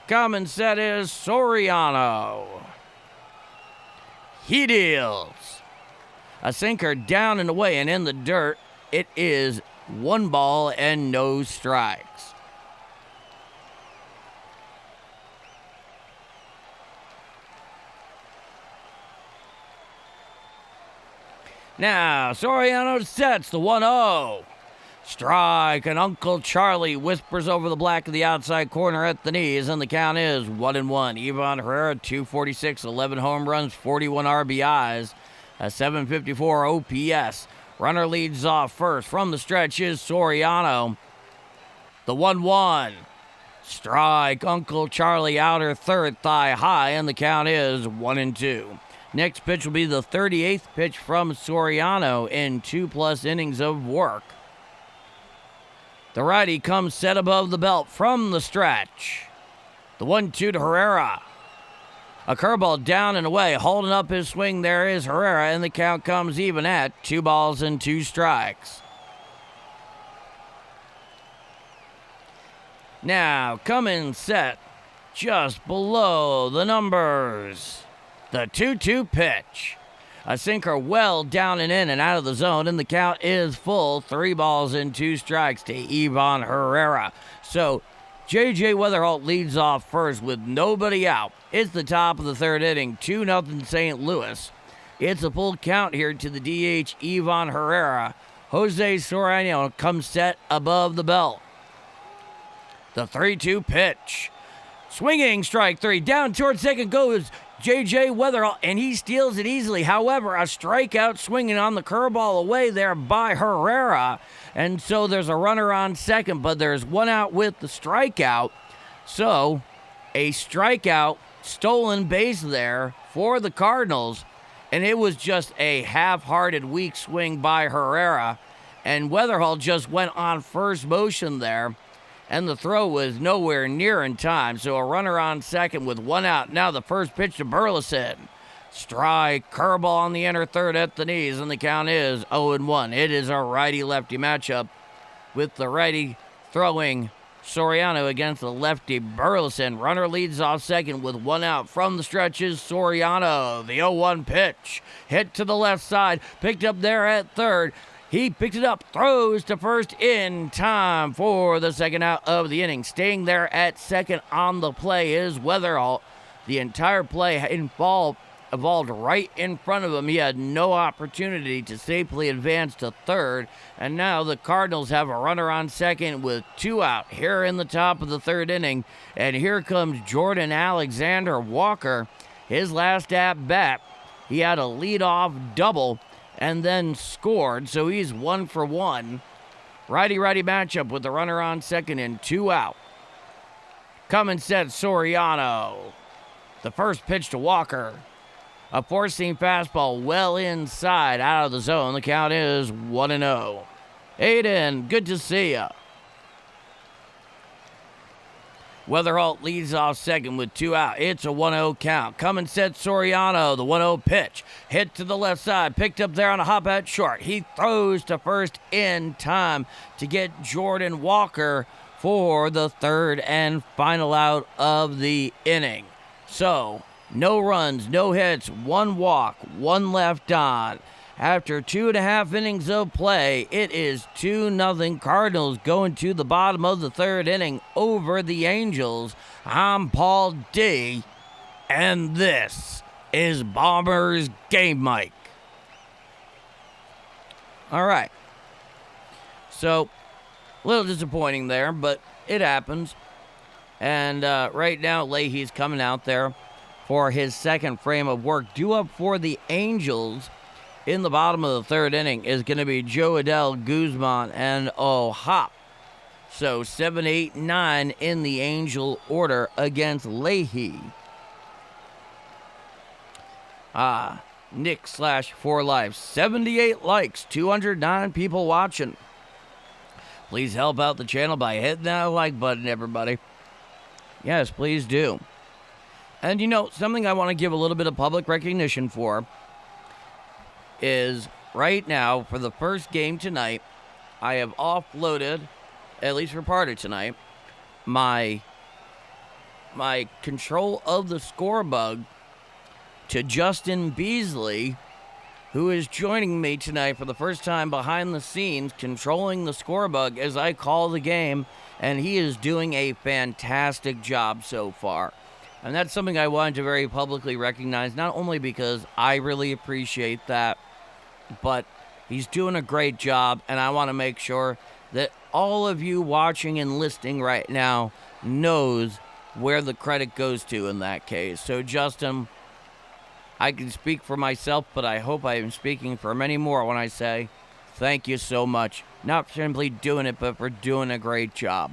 [SPEAKER 1] Coming set is Soriano. He deals. A sinker down and away and in the dirt. It is 1-0 strikes. Now, Soriano sets the 1-0. Strike, and Uncle Charlie whispers over the black of the outside corner at the knees, and the count is 1-1. Ivan Herrera, 246, 11 home runs, 41 RBIs, a 754 OPS. Runner leads off first. From the stretch is Soriano. The 1-1. Strike, Uncle Charlie outer third, thigh high, and the count is 1-2. Next pitch will be the 38th pitch from Soriano in 2+ innings of work. The righty comes set above the belt from the stretch. The 1-2 to Herrera. A curveball down and away, holding up his swing. There is Herrera, and the count comes even at 2 strikes. Now, coming set just below the numbers. The 2-2 pitch. A sinker well down and in and out of the zone, and the count is full. 3 strikes to Ivan Herrera. So, J.J. Weatherall leads off first with nobody out. It's the top of the third inning, 2-0 St. Louis. It's a full count here to the DH, Ivan Herrera. Jose Soriano comes set above the belt. The 3-2 pitch. Swinging strike 3. Down towards second goes J.J. Weatherall, and he steals it easily. However, a strikeout swinging on the curveball away there by Herrera. And so there's a runner on second, but there's one out with the strikeout. So a strikeout, stolen base there for the Cardinals. And it was just a half-hearted, weak swing by Herrera. And Weatherall just went on first motion there. And the throw was nowhere near in time. So a runner on second with one out. Now the first pitch to Burleson. Strike, curveball on the inner third at the knees, and the count is 0-1. It is a righty-lefty matchup with the righty throwing Soriano against the lefty Burleson. Runner leads off second with one out. From the stretches, Soriano. The 0-1 pitch. Hit to the left side. Picked up there at third. He picked it up, throws to first in time for the second out of the inning. Staying there at second on the play is Weatherall. The entire play evolved right in front of him. He had no opportunity to safely advance to third. And now the Cardinals have a runner on second with two out here in the top of the third inning. And here comes Jordan Alexander Walker. His last at bat, he had a leadoff double and then scored, so he's 1 for 1. Righty-righty matchup with the runner on second and two out. Coming set, Soriano. The first pitch to Walker. A four-seam fastball well inside, out of the zone. The count is 1-0. Aiden, good to see ya. Weatherholt leads off second with two out. It's a 1-0 count. Coming set, Soriano, the 1-0 pitch. Hit to the left side, picked up there on a hop at short. He throws to first in time to get Jordan Walker for the third and final out of the inning. So, no runs, no hits, one walk, one left on. After 2.5 innings of play, it is 2-0 Cardinals going to the bottom of the third inning over the Angels. I'm Paul D, and this is Bombers Game Mic. All right. So, a little disappointing there, but it happens. And right now, Leahy's coming out there for his second frame of work. Due up for the Angels in the bottom of the third inning is going to be Joedel, Guzman, and O'Hop. So 7, 8, 9 in the Angel order against Leahy. Nick / 4Life, 78 likes, 209 people watching. Please help out the channel by hitting that like button, everybody. Yes, please do. And you know, something I want to give a little bit of public recognition for is right now, for the first game tonight, I have offloaded, at least for part of tonight, my control of the score bug to Justin Beasley, who is joining me tonight for the first time behind the scenes, controlling the score bug as I call the game, and he is doing a fantastic job so far. And that's something I wanted to very publicly recognize, not only because I really appreciate that, but he's doing a great job, and I want to make sure that all of you watching and listening right now knows where the credit goes to in that case. So, Justin, I can speak for myself, but I hope I am speaking for many more when I say thank you so much. Not simply doing it, but for doing a great job.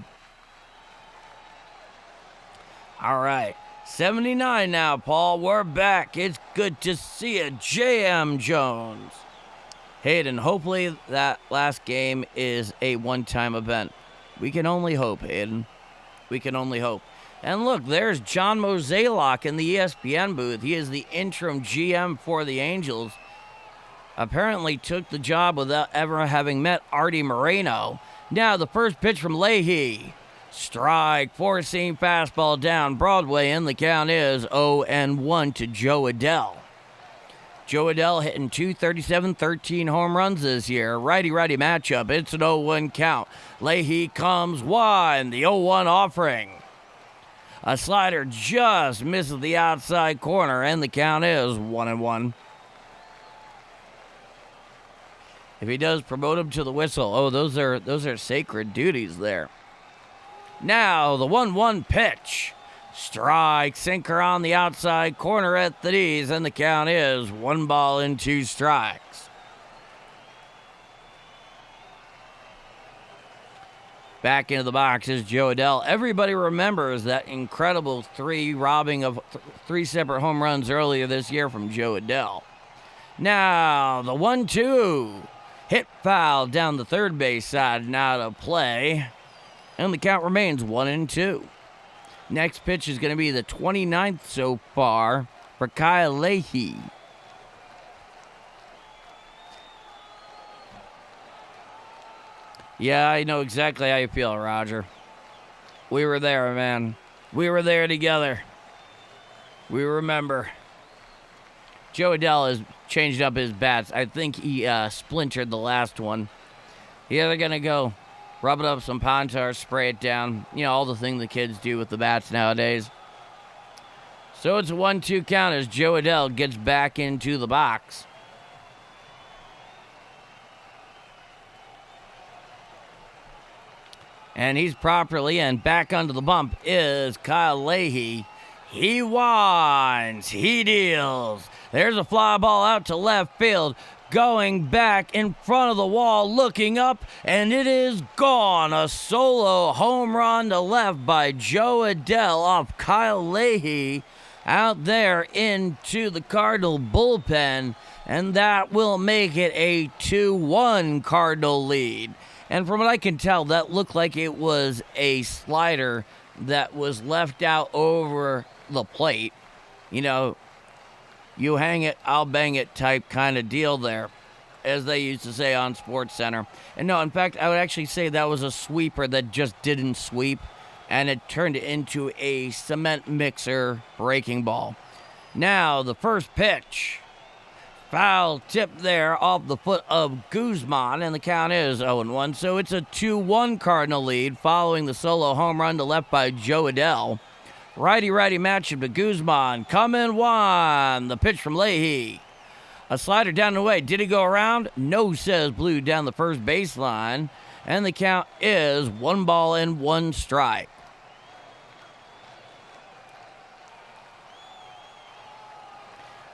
[SPEAKER 1] All right. 79 now, Paul. We're back. It's good to see you, J.M. Jones. Hayden, hopefully that last game is a one-time event. We can only hope, Hayden. We can only hope. And look, there's John Mozeliak in the ESPN booth. He is the interim GM for the Angels. Apparently took the job without ever having met Artie Moreno. Now the first pitch from Leahy. Strike, four-seam fastball down Broadway, and the count is 0-1 to Joedel. Joedel hitting .237, 13 home runs this year. Righty-righty matchup. It's an 0-1 count. Leahy comes wide. The 0-1 offering. A slider just misses the outside corner, and the count is 1-1. If he does promote him to the whistle, oh, those are sacred duties there. Now the 1-1 pitch. Strike, sinker on the outside corner at the knees, and the count is 1-2 strikes. Back into the box is Joedel. Everybody remembers that incredible robbing of three separate home runs earlier this year from Joedel. Now the 1-2. Hit foul down the third base side and out of play. And the count remains 1-2. Next pitch is going to be the 29th so far for Kyle Leahy. Yeah, I know exactly how you feel, Roger. We were there, man. We were there together. We remember. Joe Adell has changed up his bats. I think he splintered the last one. He's either going to go rub it up some pond tar, spray it down. You know, all the things the kids do with the bats nowadays. So it's a 1-2 count as Joe Adell gets back into the box. And he's properly in. Back under the bump is Kyle Leahy. He winds. He deals. There's a fly ball out to left field. Going back in front of the wall, looking up, and it is gone. A solo home run to left by Joe Adell off Kyle Leahy out there into the Cardinal bullpen, and that will make it a 2-1 Cardinal lead. And from what I can tell, that looked like it was a slider that was left out over the plate. You know, you hang it, I'll bang it type kind of deal there, as they used to say on SportsCenter. And no, in fact, I would actually say that was a sweeper that just didn't sweep, and it turned into a cement mixer breaking ball. Now, the first pitch. Foul tip there off the foot of Guzman, and the count is 0-1. So it's a 2-1 Cardinal lead following the solo home run to left by Joe Adell. Righty-righty matchup to Guzman. Come in one. The pitch from Leahy. A slider down the way. Did he go around? No, says Blue down the first baseline. And the count is 1-1 strike.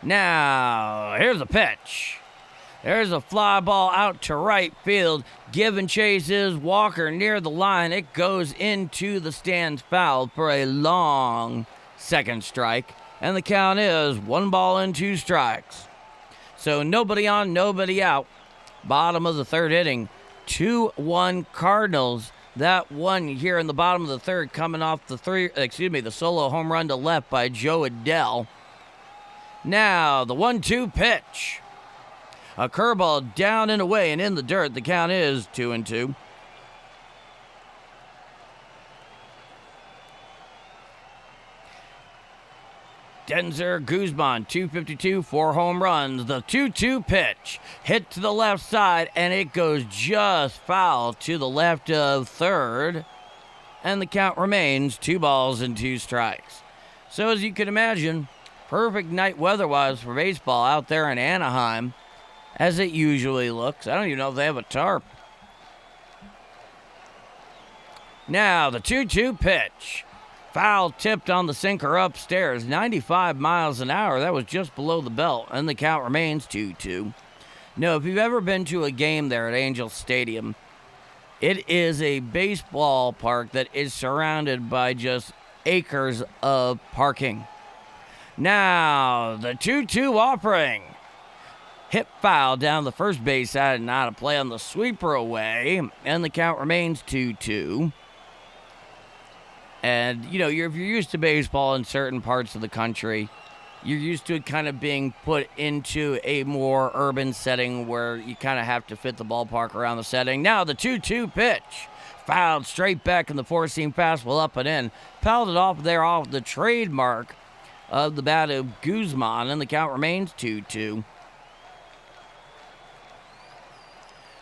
[SPEAKER 1] Now, here's a pitch. There's a fly ball out to right field. Give and chase is Walker near the line. It goes into the stands foul for a long second strike. And the count is 1-2 strikes. So nobody on, nobody out. Bottom of the third inning. 2-1 Cardinals. That one here in the bottom of the third coming off the solo home run to left by Joe Adell. Now, the 1-2 pitch. A curveball down and away and in the dirt. The count is 2-2. Denzer Guzman, 252, 4 home runs. The 2-2 pitch hit to the left side, and it goes just foul to the left of third. And the count remains 2-2 strikes. So as you can imagine, perfect night weather-wise for baseball out there in Anaheim, as it usually looks. I don't even know if they have a tarp. Now, the 2-2 pitch. Foul tipped on the sinker upstairs. 95 miles an hour. That was just below the belt, and the count remains 2-2. No, if you've ever been to a game there at Angel Stadium, it is a baseball park that is surrounded by just acres of parking. Now, the 2-2 offering. Hit foul down the first base side and not a play on the sweeper away. And the count remains 2-2. And, you know, if you're used to baseball in certain parts of the country, you're used to it kind of being put into a more urban setting where you kind of have to fit the ballpark around the setting. Now, the 2-2 pitch. Fouled straight back in the four-seam fastball up and in. Pelted off there off the trademark of the bat of Guzman, and the count remains 2-2.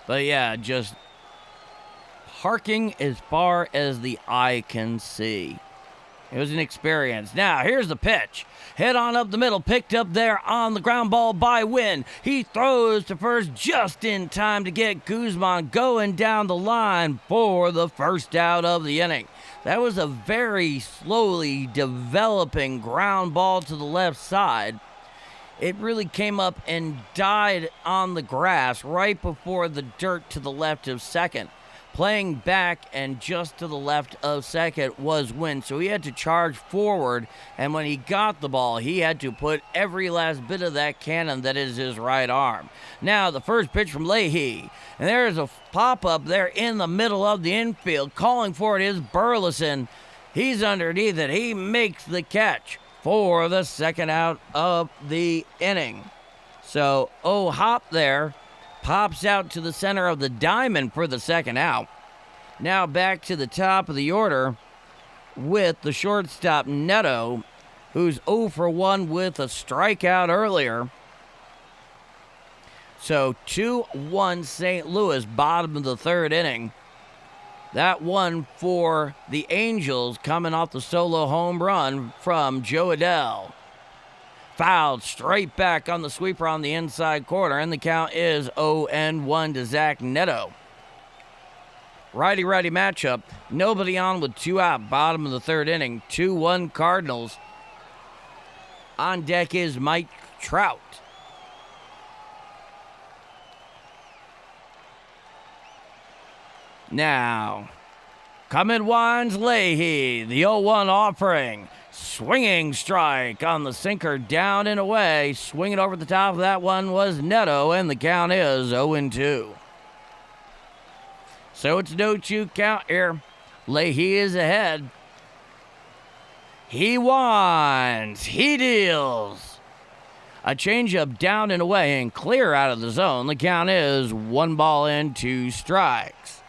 [SPEAKER 1] But yeah, just parking as far as the eye can see. It was an experience. Now, here's the pitch. Hit on up the middle, picked up there on the ground ball by Wynn. He throws to first just in time to get Guzman going down the line for the first out of the inning. That was a very slowly developing ground ball to the left side. It really came up and died on the grass right before the dirt to the left of second. Playing back and just to the left of second was Wynn, so he had to charge forward, and when he got the ball, he had to put every last bit of that cannon that is his right arm. Now, the first pitch from Leahy, and there's a pop-up there in the middle of the infield. Calling for it is Burleson. He's underneath it. He makes the catch for the second out of the inning. So, Hop there pops out to the center of the diamond for the second out. Now back to the top of the order with the shortstop Neto, who's 0 for 1 with a strikeout earlier. So 2-1 St. Louis, bottom of the third inning. That one for the Angels coming off the solo home run from Joe Adell. Fouled straight back on the sweeper on the inside corner, and the count is 0-1 to Zach Neto. Righty-righty matchup. Nobody on with 2 out, bottom of the third inning. 2-1 Cardinals. On deck is Mike Trout. Now, coming winds Leahy, the 0-1 offering. Swinging strike on the sinker, down and away. Swinging over the top of that one was Neto, and the count is 0-2. So it's no 2 count here. Leahy is ahead. He winds. He deals. A changeup down and away and clear out of the zone. The count is 1 ball and 2 strikes.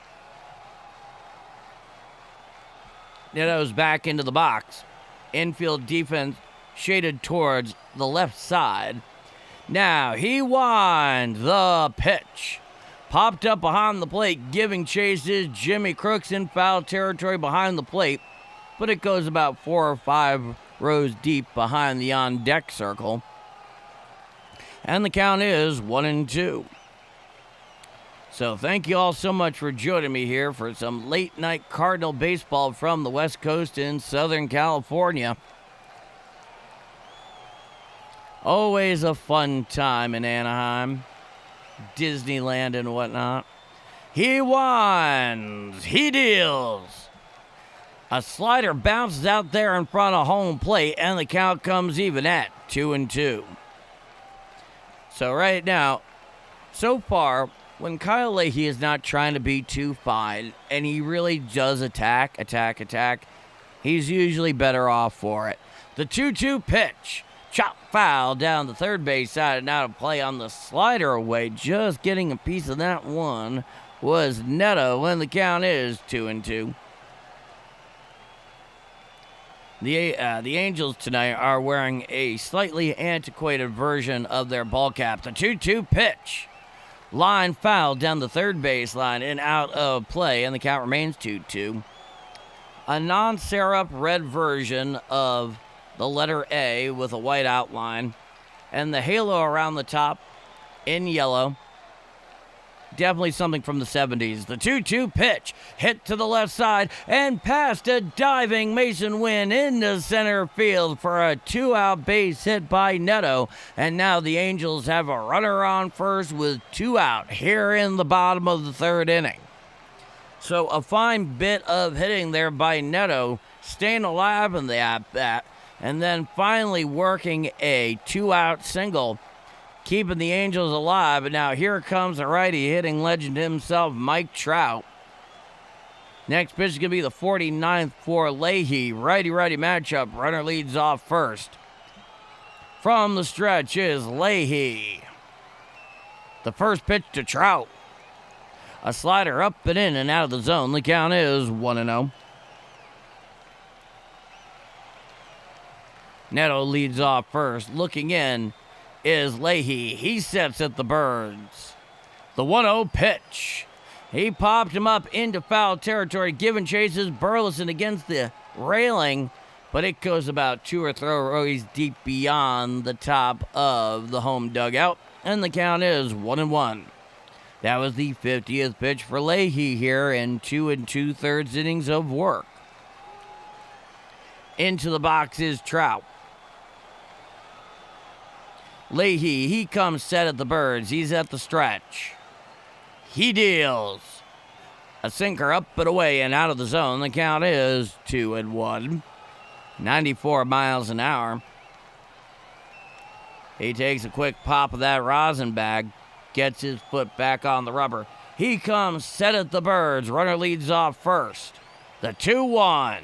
[SPEAKER 1] Neto's back into the box. Infield defense shaded towards the left side. Now he winds the pitch. Popped up behind the plate, giving chase is Jimmy Crooks in foul territory behind the plate, but it goes about 4 or 5 rows deep behind the on-deck circle. And the count is 1-2. So thank you all so much for joining me here for some late-night Cardinal baseball from the West Coast in Southern California. Always a fun time in Anaheim, Disneyland and whatnot. He winds. He deals. A slider bounces out there in front of home plate, and the count comes even at 2-2. So right now, so far, when Kyle Leahy is not trying to be too fine, and he really does attack, he's usually better off for it. The 2-2 pitch. Chop foul down the third base side and out of play on the slider away. Just getting a piece of that one was Neto, and the count is 2-2. The Angels tonight are wearing a slightly antiquated version of their ball cap. The 2-2 pitch. Line foul down the third baseline and out of play, and the count remains 2-2. A non-syrup red version of the letter A with a white outline, and the halo around the top in yellow. Definitely something from the 70s. The 2-2 pitch hit to the left side and past a diving Mason Wynn into center field for a 2-out base hit by Neto. And now the Angels have a runner on first with 2 out here in the bottom of the third inning. So a fine bit of hitting there by Neto, staying alive in the at-bat, and then finally working a 2-out single, keeping the Angels alive. And now here comes the righty hitting legend himself, Mike Trout. Next pitch is going to be the 49th for Leahy. Righty-righty matchup. Runner leads off first. From the stretch is Leahy. The first pitch to Trout. A slider up and in and out of the zone. The count is 1-0. Neto leads off first. Looking in is Leahy. He sets at the Birds. The 1-0 pitch. He popped him up into foul territory, giving chases Burleson against the railing, but it goes about 2 or 3 rows deep beyond the top of the home dugout, and the count is 1-1. That was the 50th pitch for Leahy here in 2 2/3 innings of work. Into the box is Trout. Leahy, he comes set at the Birds. He's at the stretch. He deals. A sinker up and away and out of the zone. The count is 2-1. 94 miles an hour. He takes a quick pop of that rosin bag. Gets his foot back on the rubber. He comes set at the Birds. Runner leads off first. The 2-1.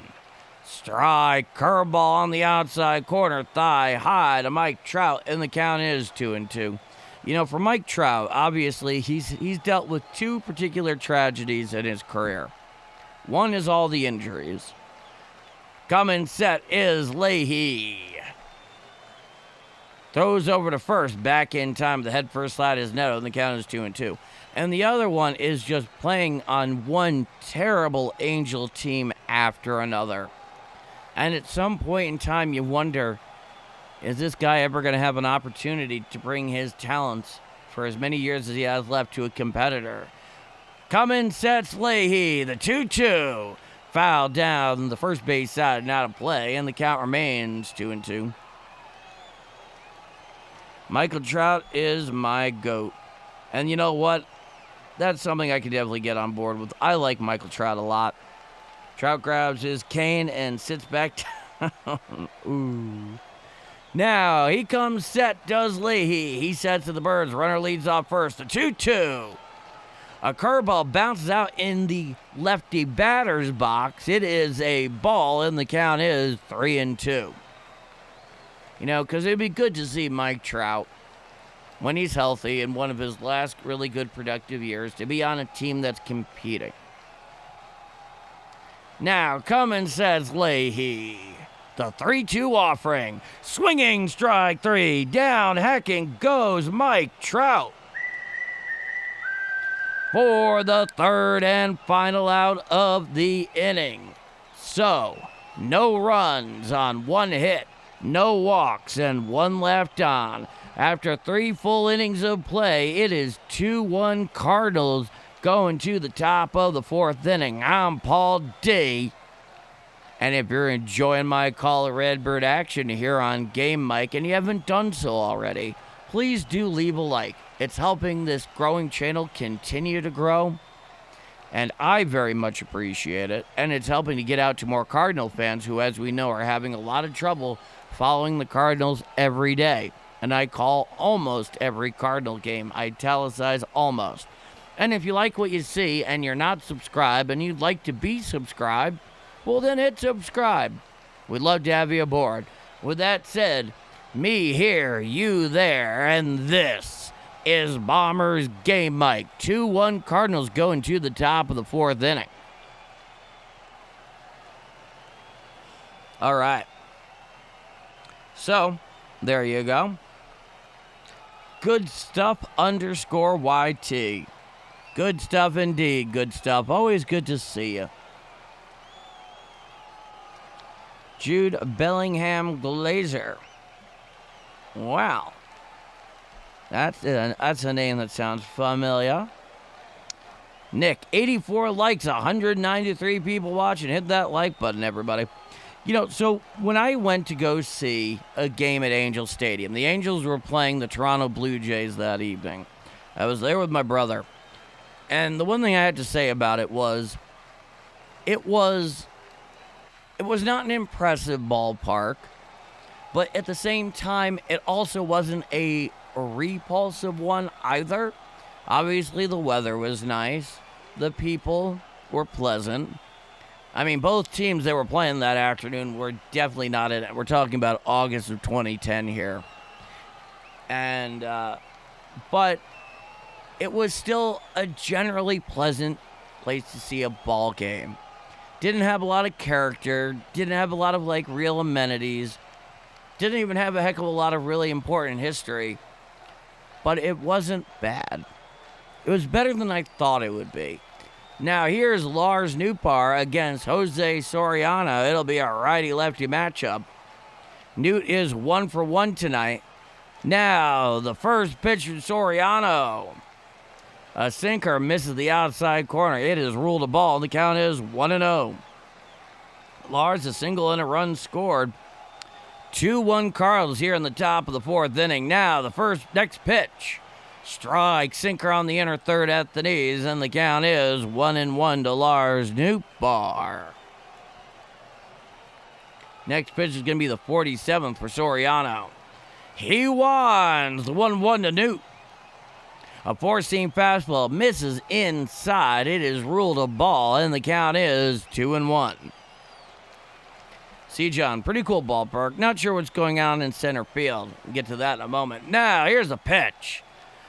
[SPEAKER 1] Strike, curveball on the outside corner, thigh high to Mike Trout, and the count is 2-2. You know, for Mike Trout, obviously, he's dealt with 2 particular tragedies in his career. One is all the injuries. Coming set is Leahy. Throws over to first, back in time. The head first slide is Neto, and the count is 2-2. And the other one is just playing on one terrible Angel team after another. And at some point in time, you wonder, is this guy ever going to have an opportunity to bring his talents for as many years as he has left to a competitor? Coming sets Leahy, the 2-2. Foul down the first base side, not a play, and the count remains 2-2. Michael Trout is my GOAT. And you know what? That's something I could definitely get on board with. I like Michael Trout a lot. Trout grabs his cane and sits back down. Ooh. Now, he comes set, does Leahy. He sets to the Birds. Runner leads off first. The 2-2. A curveball bounces out in the lefty batter's box. It is a ball, and the count is 3-2. You know, because it'd be good to see Mike Trout, when he's healthy in one of his last really good productive years, to be on a team that's competing. Now, Cummins says Leahy. The 3-2 offering. Swinging strike three. Down hacking goes Mike Trout. For the third and final out of the inning. So, no runs on one hit. No walks and one left on. After 3 full innings of play, it is 2-1 Cardinals going to the top of the 4th inning. I'm Paul D. And if you're enjoying my call of Redbird action here on Game Mike and you haven't done so already, please do leave a like. It's helping this growing channel continue to grow. And I very much appreciate it. And it's helping to get out to more Cardinal fans who, as we know, are having a lot of trouble following the Cardinals every day. And I call almost every Cardinal game. I italicize almost. And if you like what you see and you're not subscribed and you'd like to be subscribed, well then hit subscribe. We'd love to have you aboard. With that said, me here, you there, and this is Bombers Game Mike. 2-1 Cardinals going to the top of the 4th inning. All right. So, there you go. Good stuff _YT. Good stuff indeed. Good stuff. Always good to see you. Jude Bellingham Glazer. Wow. That's a name that sounds familiar. Nick, 84 likes, 193 people watching. Hit that like button, everybody. You know, so when I went to go see a game at Angel Stadium, the Angels were playing the Toronto Blue Jays that evening. I was there with my brother. And the one thing I had to say about it was not an impressive ballpark, but at the same time, it also wasn't a repulsive one either. Obviously, the weather was nice. The people were pleasant. I mean, both teams that were playing that afternoon were definitely not in it. We're talking about August of 2010 here. And, but it was still a generally pleasant place to see a ball game. Didn't have a lot of character. Didn't have a lot of, like, real amenities. Didn't even have a heck of a lot of really important history. But it wasn't bad. It was better than I thought it would be. Now, here's Lars Nootbaar against Jose Soriano. It'll be a righty-lefty matchup. Newt is 1 for 1 tonight. Now, the first pitch from Soriano. A sinker misses the outside corner. It is ruled a ball, and the count is 1-0. Lars, a single and a run scored. 2-1 Cardinals here in the top of the 4th inning. Now, the next pitch. Strike, sinker on the inner third at the knees, and the count is 1-1 to Lars Nootbaar. Next pitch is going to be the 47th for Soriano. He wants 1-1 to Newt. A four-seam fastball misses inside. It is ruled a ball, and the count is 2-1. See, John, pretty cool ballpark. Not sure what's going on in center field. We'll get to that in a moment. Now, here's a pitch.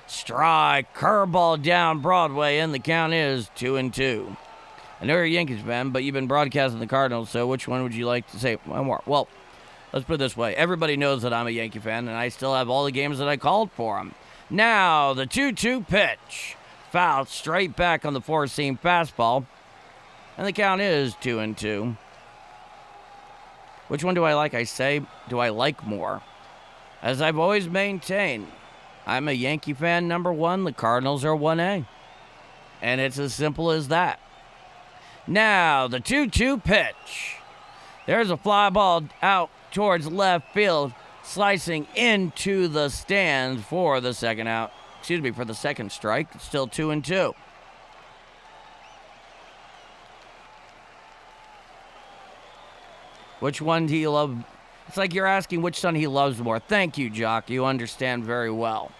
[SPEAKER 1] Strike, curveball down Broadway, and the count is 2-2. I know you're a Yankees fan, but you've been broadcasting the Cardinals, so which one would you like to say more? Well, let's put it this way. Everybody knows that I'm a Yankee fan, and I still have all the games that I called for them. Now, the 2-2 pitch. Fouled straight back on the four-seam fastball, and the count is 2-2. Which one do I like? Do I like more? As I've always maintained, I'm a Yankee fan, number one. The Cardinals are 1A. And it's as simple as that. Now, the 2-2 pitch. There's a fly ball out towards left field, slicing into the stands for the second out. For the second strike. It's still 2-2. Which one do you love? It's like you're asking which son he loves more. Thank you, Jock. You understand very well.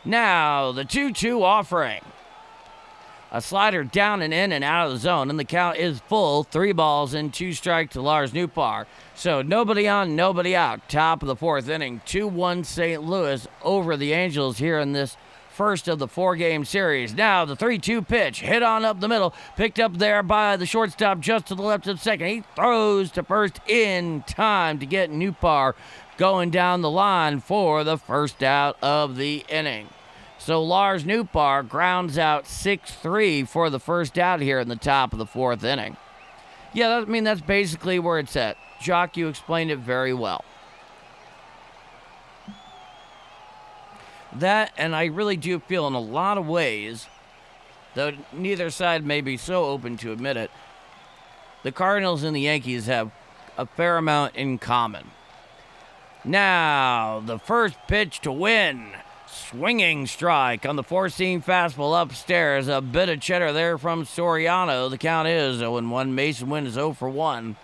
[SPEAKER 1] Now, the 2-2 offering. A slider down and in and out of the zone, and the count is full. 3 balls and 2 strikes to Lars Nootbaar. So nobody on, nobody out. Top of the 4th inning. 2-1 St. Louis over the Angels here in this first of the 4-game series. Now the 3-2 pitch, hit on up the middle, picked up there by the shortstop just to the left of second. He throws to first in time to get Nootbaar going down the line for the first out of the inning. So Lars Nootbaar grounds out 6-3 for the first out here in the top of the 4th inning. Yeah, that's basically where it's at. Jock, you explained it very well. That, and I really do feel in a lot of ways, though neither side may be so open to admit it, the Cardinals and the Yankees have a fair amount in common. Now, the first pitch to win. Swinging strike on the four-seam fastball upstairs. A bit of cheddar there from Soriano. The count is 0-1. Mason Wynn is 0-1.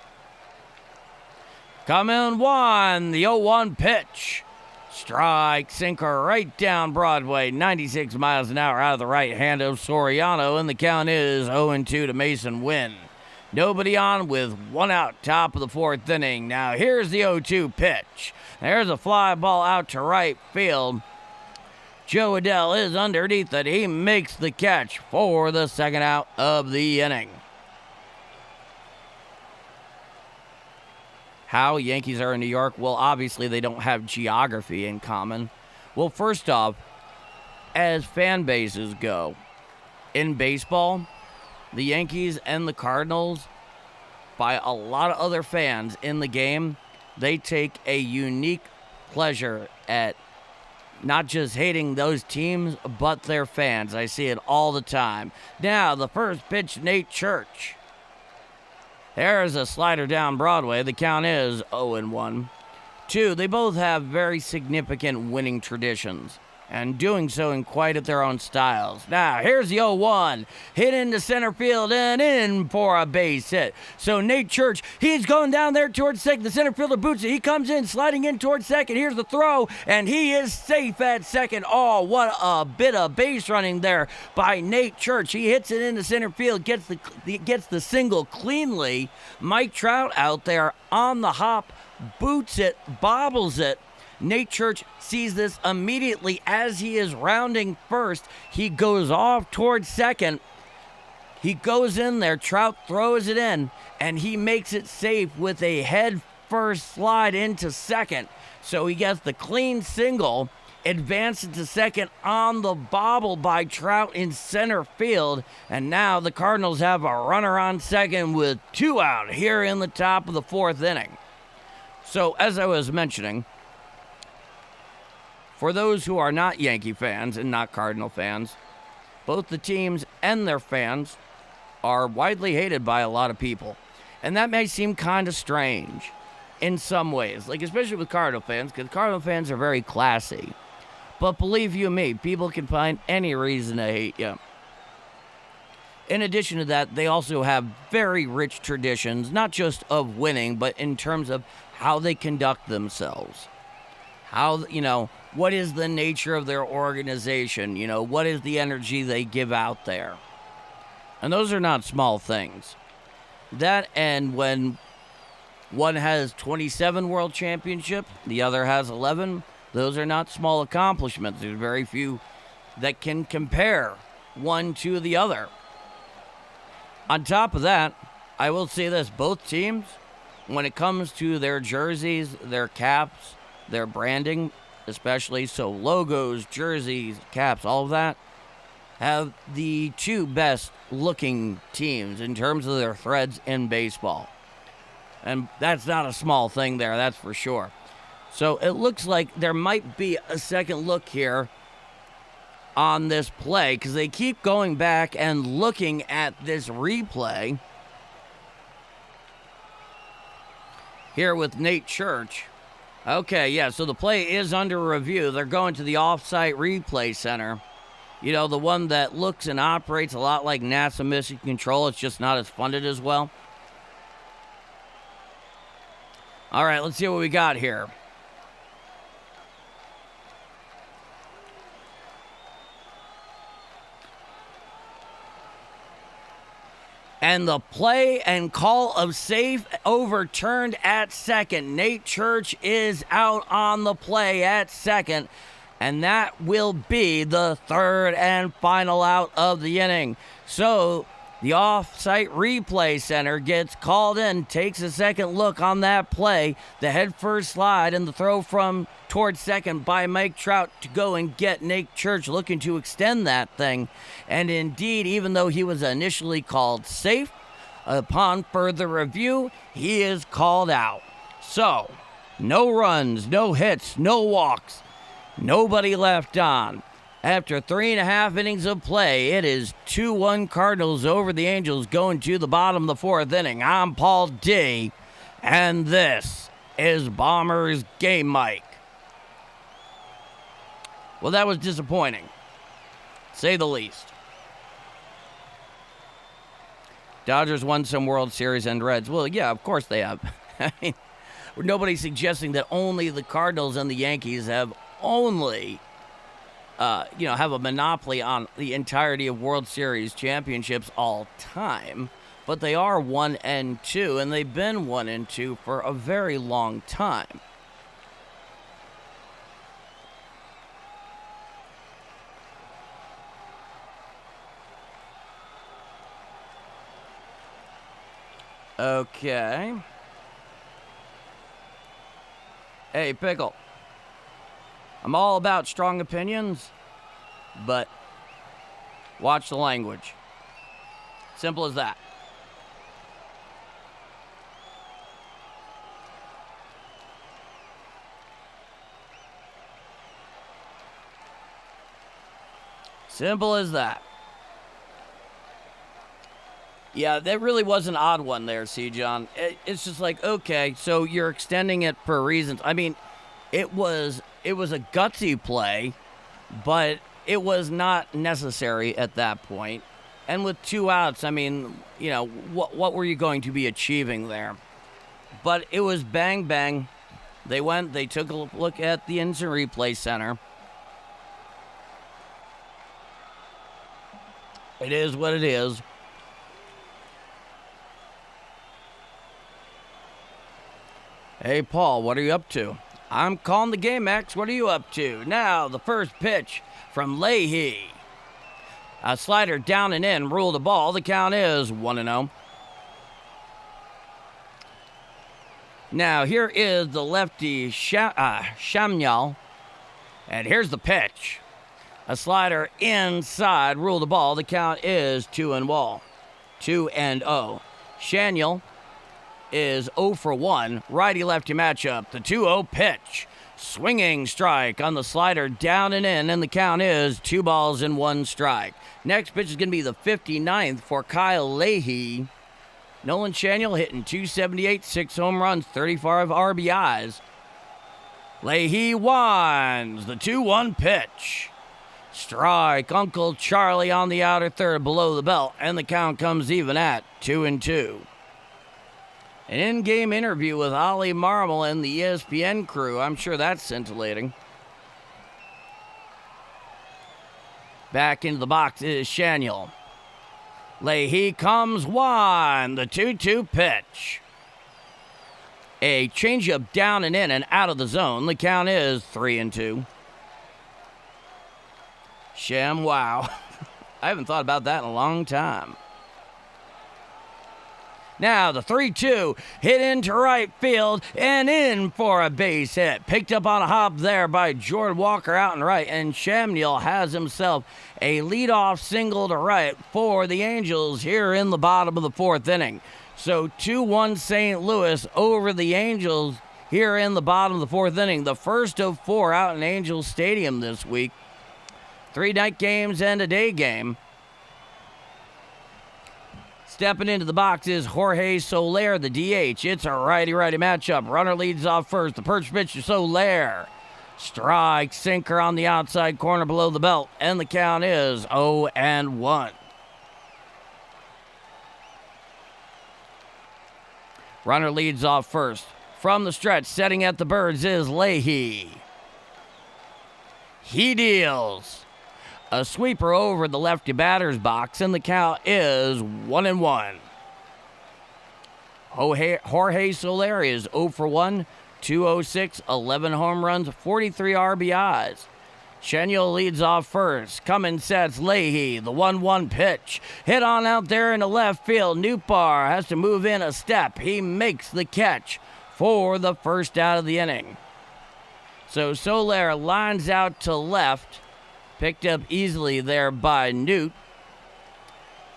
[SPEAKER 1] Coming 1, the 0-1 pitch. Strike, sinker right down Broadway, 96 miles an hour out of the right hand of Soriano, and the count is 0-2 to Mason Wynn. Nobody on with 1 out, top of the 4th inning. Now here's the 0-2 pitch. There's a fly ball out to right field. Joe Adell is underneath it. He makes the catch for the second out of the inning. How Yankees are in New York? Well, obviously they don't have geography in common. Well, first off, as fan bases go, in baseball, the Yankees and the Cardinals, by a lot of other fans in the game, they take a unique pleasure at not just hating those teams, but their fans. I see it all the time. Now, the first pitch, Nate Church. There's a slider down Broadway. The count is 0-1. 2, they both have very significant winning traditions, and doing so in quite at their own styles. Now, here's the 0-1. Hit into center field and in for a base hit. So Nate Church, he's going down there towards second. The center fielder boots it. He comes in, sliding in towards second. Here's the throw, and he is safe at second. Oh, what a bit of base running there by Nate Church. He hits it into center field, gets the single cleanly. Mike Trout out there on the hop, boots it, bobbles it. Nate Church sees this immediately as he is rounding first. He goes off towards second. He goes in there. Trout throws it in, and he makes it safe with a head first slide into second. So he gets the clean single, advances to second on the bobble by Trout in center field. And now the Cardinals have a runner on second with 2 out here in the top of the 4th inning. So as I was mentioning, for those who are not Yankee fans and not Cardinal fans, both the teams and their fans are widely hated by a lot of people. And that may seem kind of strange in some ways, like especially with Cardinal fans, because Cardinal fans are very classy. But believe you me, people can find any reason to hate you. In addition to that, they also have very rich traditions, not just of winning, but in terms of how they conduct themselves. How, what is the nature of their organization? What is the energy they give out there? And those are not small things. That, and when one has 27 world championships, the other has 11, those are not small accomplishments. There's very few that can compare one to the other. On top of that, I will say this. Both teams, when it comes to their jerseys, their caps, their branding, especially, so logos, jerseys, caps, all of that, have the two best looking teams in terms of their threads in baseball. And that's not a small thing there, that's for sure. So it looks like there might be a second look here on this play because they keep going back and looking at this replay here with Nate Church. Okay, yeah, so the play is under review. They're going to the off-site replay center. You know, the one that looks and operates a lot like NASA Mission Control. It's just not as funded as well. All right, let's see what we got here. And the play and call of safe overturned at second. Nate Church is out on the play at second. And that will be the third and final out of the inning. So the off-site replay center gets called in, takes a second look on that play. The head-first slide and the throw from towards second by Mike Trout to go and get Nate Church, looking to extend that thing. And indeed, even though he was initially called safe, upon further review, he is called out. So, no runs, no hits, no walks, nobody left on. After 3.5 innings of play, it is 2-1 Cardinals over the Angels going to the bottom of the fourth inning. I'm Paul D, and this is Bombers Game Mic. Well, that was disappointing, say the least. Dodgers won some World Series and Reds. Well, yeah, of course they have. I mean, nobody's suggesting that only the Cardinals and the Yankees have only have a monopoly on the entirety of World Series championships all time. But they are 1 and 2, and they've been 1 and 2 for a very long time. Okay. Hey, Pickle. I'm all about strong opinions, but watch the language. Simple as that. Simple as that. Yeah, that really was an odd one there, C. John. It's just like, okay, so you're extending it for reasons. I mean, it was a gutsy play, but it was not necessary at that point. And with 2 outs, I mean, what were you going to be achieving there? But it was bang, bang. They took a look at the instant replay center. It is what it is. Hey, Paul, what are you up to? I'm calling the game, Max. What are you up to? Now, the first pitch from Leahy. A slider down and in, ruled the ball. The count is 1-0. Now, here is the lefty Shamyal. And here's the pitch. A slider inside, ruled the ball. The count is 2-0. Shaniel is 0 for 1. Righty-lefty matchup. The 2-0 pitch. Swinging strike on the slider down and in, and the count is 2-1 strike. Next pitch is going to be the 59th for Kyle Leahy. Nolan Shaniel hitting .278, 6 home runs, 35 RBIs. Leahy winds the 2-1 pitch. Strike, Uncle Charlie on the outer third below the belt, and the count comes even at 2-2. An in-game interview with Ollie Marmol and the ESPN crew. I'm sure that's scintillating. Back into the box is Shaniel. Leahy comes one. The 2-2 pitch. A changeup down and in and out of the zone. The count is 3-2. Sham, wow. I haven't thought about that in a long time. Now the 3-2 hit into right field and in for a base hit. Picked up on a hop there by Jordan Walker out and right, and Shamniel has himself a leadoff single to right for the Angels here in the bottom of the fourth inning. So 2-1 St. Louis over the Angels here in the bottom of the fourth inning. The first of 4 out in Angels Stadium this week. 3 night games and a day game. Stepping into the box is Jorge Soler, the DH. It's a righty-righty matchup. Runner leads off first. The perch pitch to Soler. Strike, sinker on the outside corner below the belt. And the count is 0-1. Runner leads off first. From the stretch, setting at the birds is Leahy. He deals a sweeper over the lefty batter's box, and the count is 1-1. Jorge Soler is 0 for 1, 206, 11 home runs, 43 RBIs. Shenyo leads off first. Cummins sets Leahy. The 1-1 pitch. Hit on out there in the left field. Newpar has to move in a step. He makes the catch for the first out of the inning. So Soler lines out to left. Picked up easily there by Newt.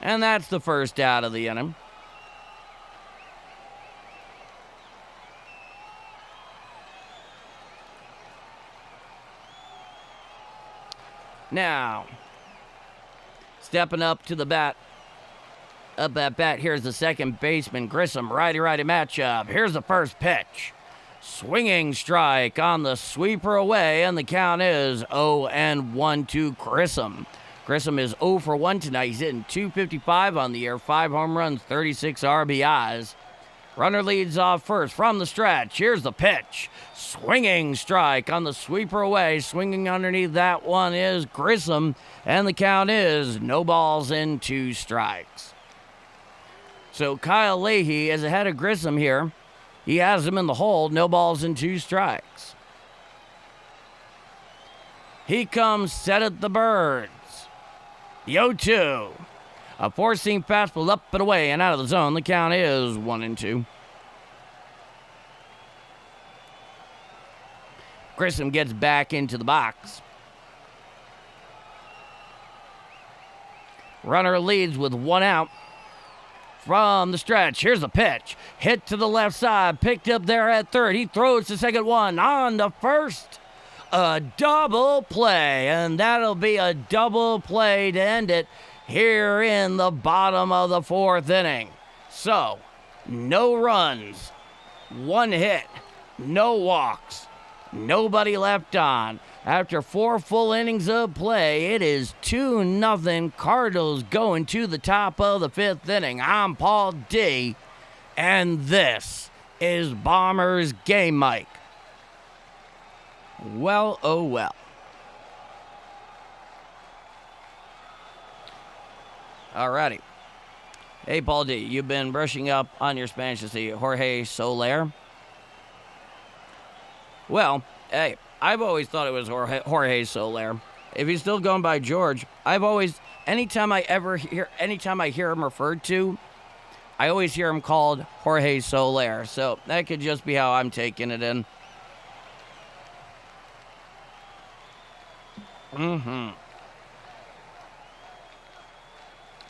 [SPEAKER 1] And that's the first out of the inning. Now, stepping up to the bat. Up at bat, here's the second baseman, Grissom. Righty-righty matchup. Here's the first pitch. Swinging strike on the sweeper away, and the count is 0-1 to Grissom. Grissom is 0 for 1 tonight. He's hitting .255 on the year, 5 home runs, 36 RBIs. Runner leads off first from the stretch. Here's the pitch. Swinging strike on the sweeper away. Swinging underneath that one is Grissom, and the count is no balls and 2 strikes. So Kyle Leahy is ahead of Grissom here. He has him in the hold, no balls and 2 strikes. He comes set at the birds. The 0-2. A 4-seam fastball up and away and out of the zone. The count is 1-2. Grissom gets back into the box. Runner leads with 1 out. From the stretch, here's the pitch. Hit to the left side, picked up there at third. He throws the second one on to first. A double play, and that'll be a double play to end it here in the bottom of the fourth inning. So, no runs, 1 hit, no walks, nobody left on. After 4 full innings of play, it is 2-0 Cardinals going to the top of the 5th inning. I'm Paul D, and this is Bombers Game Mike. Well, oh well. Alrighty. Hey, Paul D, you've been brushing up on your Spanish to see Jorge Soler? Well, hey, I've always thought it was Jorge Soler. If he's still going by George, anytime I hear him referred to, I always hear him called Jorge Soler. So that could just be how I'm taking it in.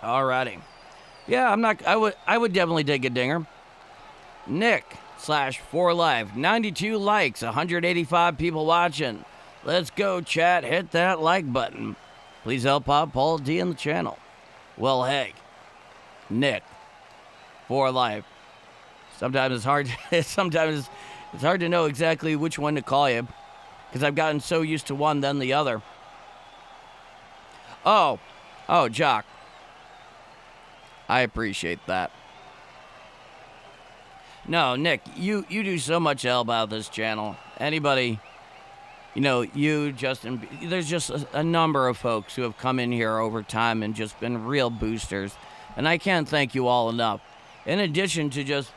[SPEAKER 1] Alrighty. Yeah, I would definitely take a dinger. Nick/4Life, 92 likes, 185 people watching. Let's go, chat. Hit that like button. Please help out Paul D in the channel. Well, hey, Nick/4Life. Sometimes it's hard. Sometimes it's hard to know exactly which one to call you, because I've gotten so used to one then the other. Oh, Jock. I appreciate that. No, Nick, you do so much help out this channel. Anybody, you, Justin, there's just a number of folks who have come in here over time and just been real boosters. And I can't thank you all enough. In addition to just,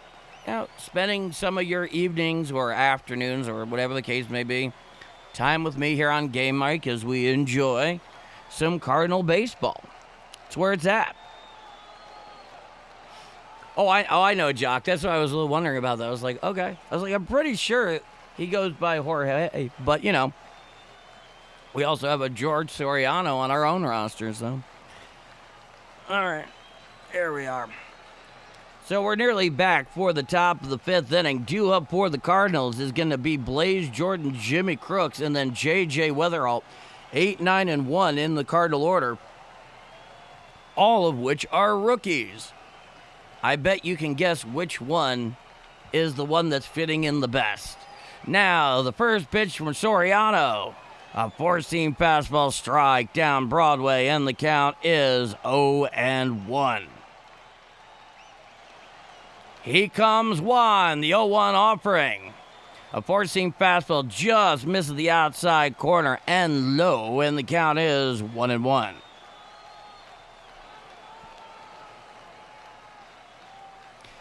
[SPEAKER 1] spending some of your evenings or afternoons or whatever the case may be, time with me here on Game Mike as we enjoy some Cardinal baseball. It's where it's at. I know, Jock. That's what I was a little wondering about that. I was like, okay. I was like, I'm pretty sure he goes by Jorge, but we also have a George Soriano on our own roster, so. All right, here we are. So we're nearly back for the top of the fifth inning. Due up for the Cardinals is going to be Blaze Jordan, Jimmy Crooks, and then J.J. Weatherall. 8, 9, and 1 in the Cardinal order, all of which are rookies. I bet you can guess which one is the one that's fitting in the best. Now, the first pitch from Soriano. A four-seam fastball strike down Broadway, and the count is 0-1. He comes one, the 0-1 offering. A four-seam fastball just misses the outside corner and low, and the count is 1-1.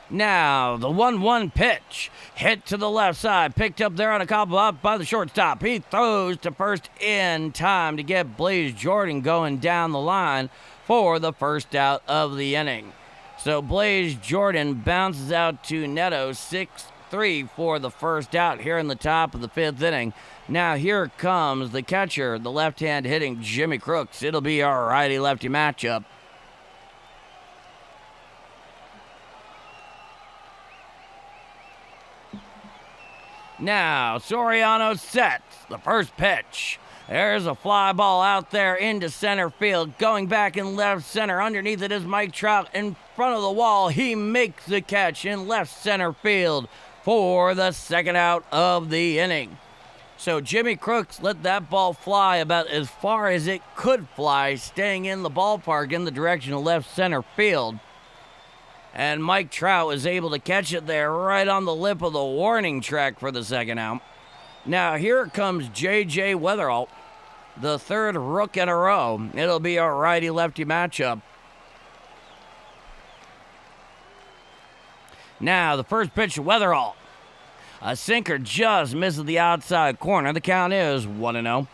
[SPEAKER 1] Now, the 1-1 pitch, hit to the left side, picked up there on a couple up by the shortstop. He throws to first in time to get Blaze Jordan going down the line for the first out of the inning. So Blaze Jordan bounces out to Neto, 6-3 for the first out here in the top of the fifth inning. Now here comes the catcher, the left-hand hitting Jimmy Crooks. It'll be a righty-lefty matchup. Now, Soriano sets the first pitch. There's a fly ball out there into center field. Going back in left center. Underneath it is Mike Trout in front of the wall. He makes the catch in left center field for the second out of the inning. So Jimmy Crooks let that ball fly about as far as it could fly, staying in the ballpark in the direction of left center field. And Mike Trout was able to catch it there right on the lip of the warning track for the second out. Now here comes J.J. Weatherall, the third rook in a row. It'll be a righty-lefty matchup. Now the first pitch to Weatherall. A sinker just misses the outside corner. The count is 1-0.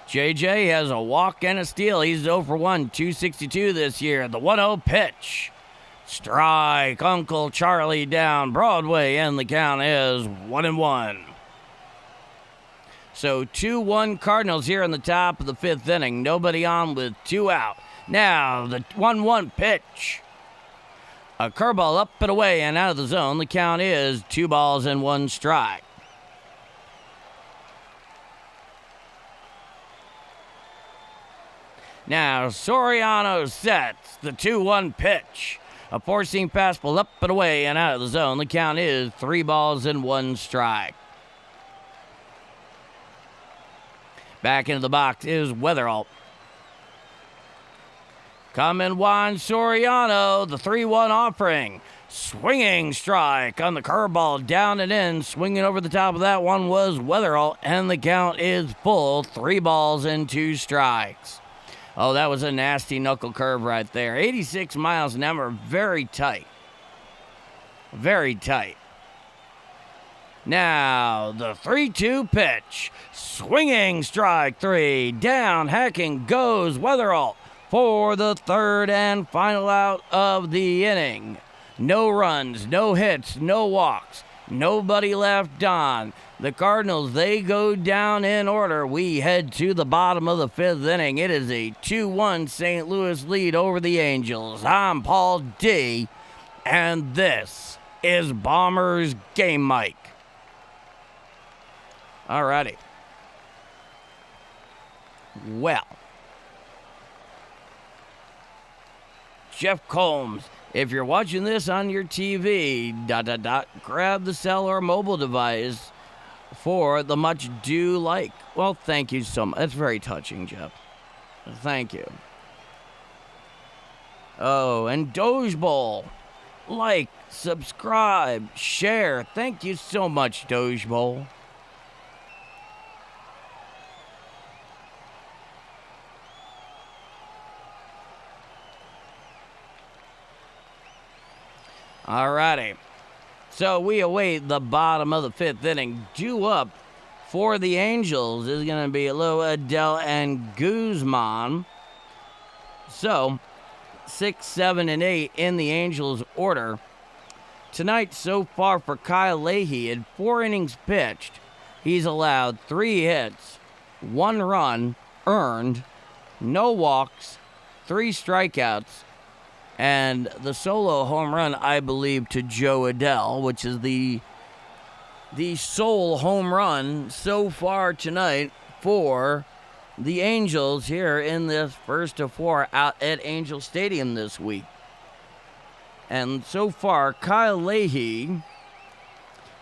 [SPEAKER 1] JJ has a walk and a steal. He's 0 for 1, 262 this year. The 1-0 pitch. Strike, Uncle Charlie down Broadway, and the count is 1-1. So 2-1 Cardinals here in the top of the fifth inning. Nobody on with 2 out. Now the 1-1 pitch. A curveball up and away and out of the zone. The count is 2 balls and 1 strike. Now, Soriano sets the 2-1 pitch. A four-seam fastball up and away and out of the zone. The count is 3 balls and 1 strike. Back into the box is Weatherall. Coming one, Soriano, the 3-1 offering. Swinging strike on the curveball, down and in. Swinging over the top of that one was Weatherall, and the count is full. 3 balls and 2 strikes. Oh, that was a nasty knuckle curve right there. 86 miles an hour, very tight. Very tight. Now, the 3-2 pitch. Swinging strike 3. Down, hacking goes Weatherall for the third and final out of the inning. No runs, no hits, no walks. Nobody left on. The Cardinals, they go down in order. We head to the bottom of the fifth inning. It is a 2-1 St. Louis lead over the Angels. I'm Paul D, and this is Bombers Game Mike. Alrighty. Well, Jeff Combs, if you're watching this on your TV, grab the cell or mobile device for the much do like. Well, thank you so much. That's very touching, Jeff. Thank you. Oh, and Doge Bowl. Like, subscribe, share. Thank you so much, Doge Bowl. Alrighty. So we await the bottom of the fifth inning. Due up for the Angels is going to be Lo Adele and Guzman. So 6, 7, and 8 in the Angels' order. Tonight, so far for Kyle Leahy, in 4 innings pitched, he's allowed 3 hits, 1 run earned, no walks, 3 strikeouts, and the solo home run, I believe, to Joe Adell, which is the sole home run so far tonight for the Angels here in this first of 4 out at Angel Stadium this week. And so far, Kyle Leahy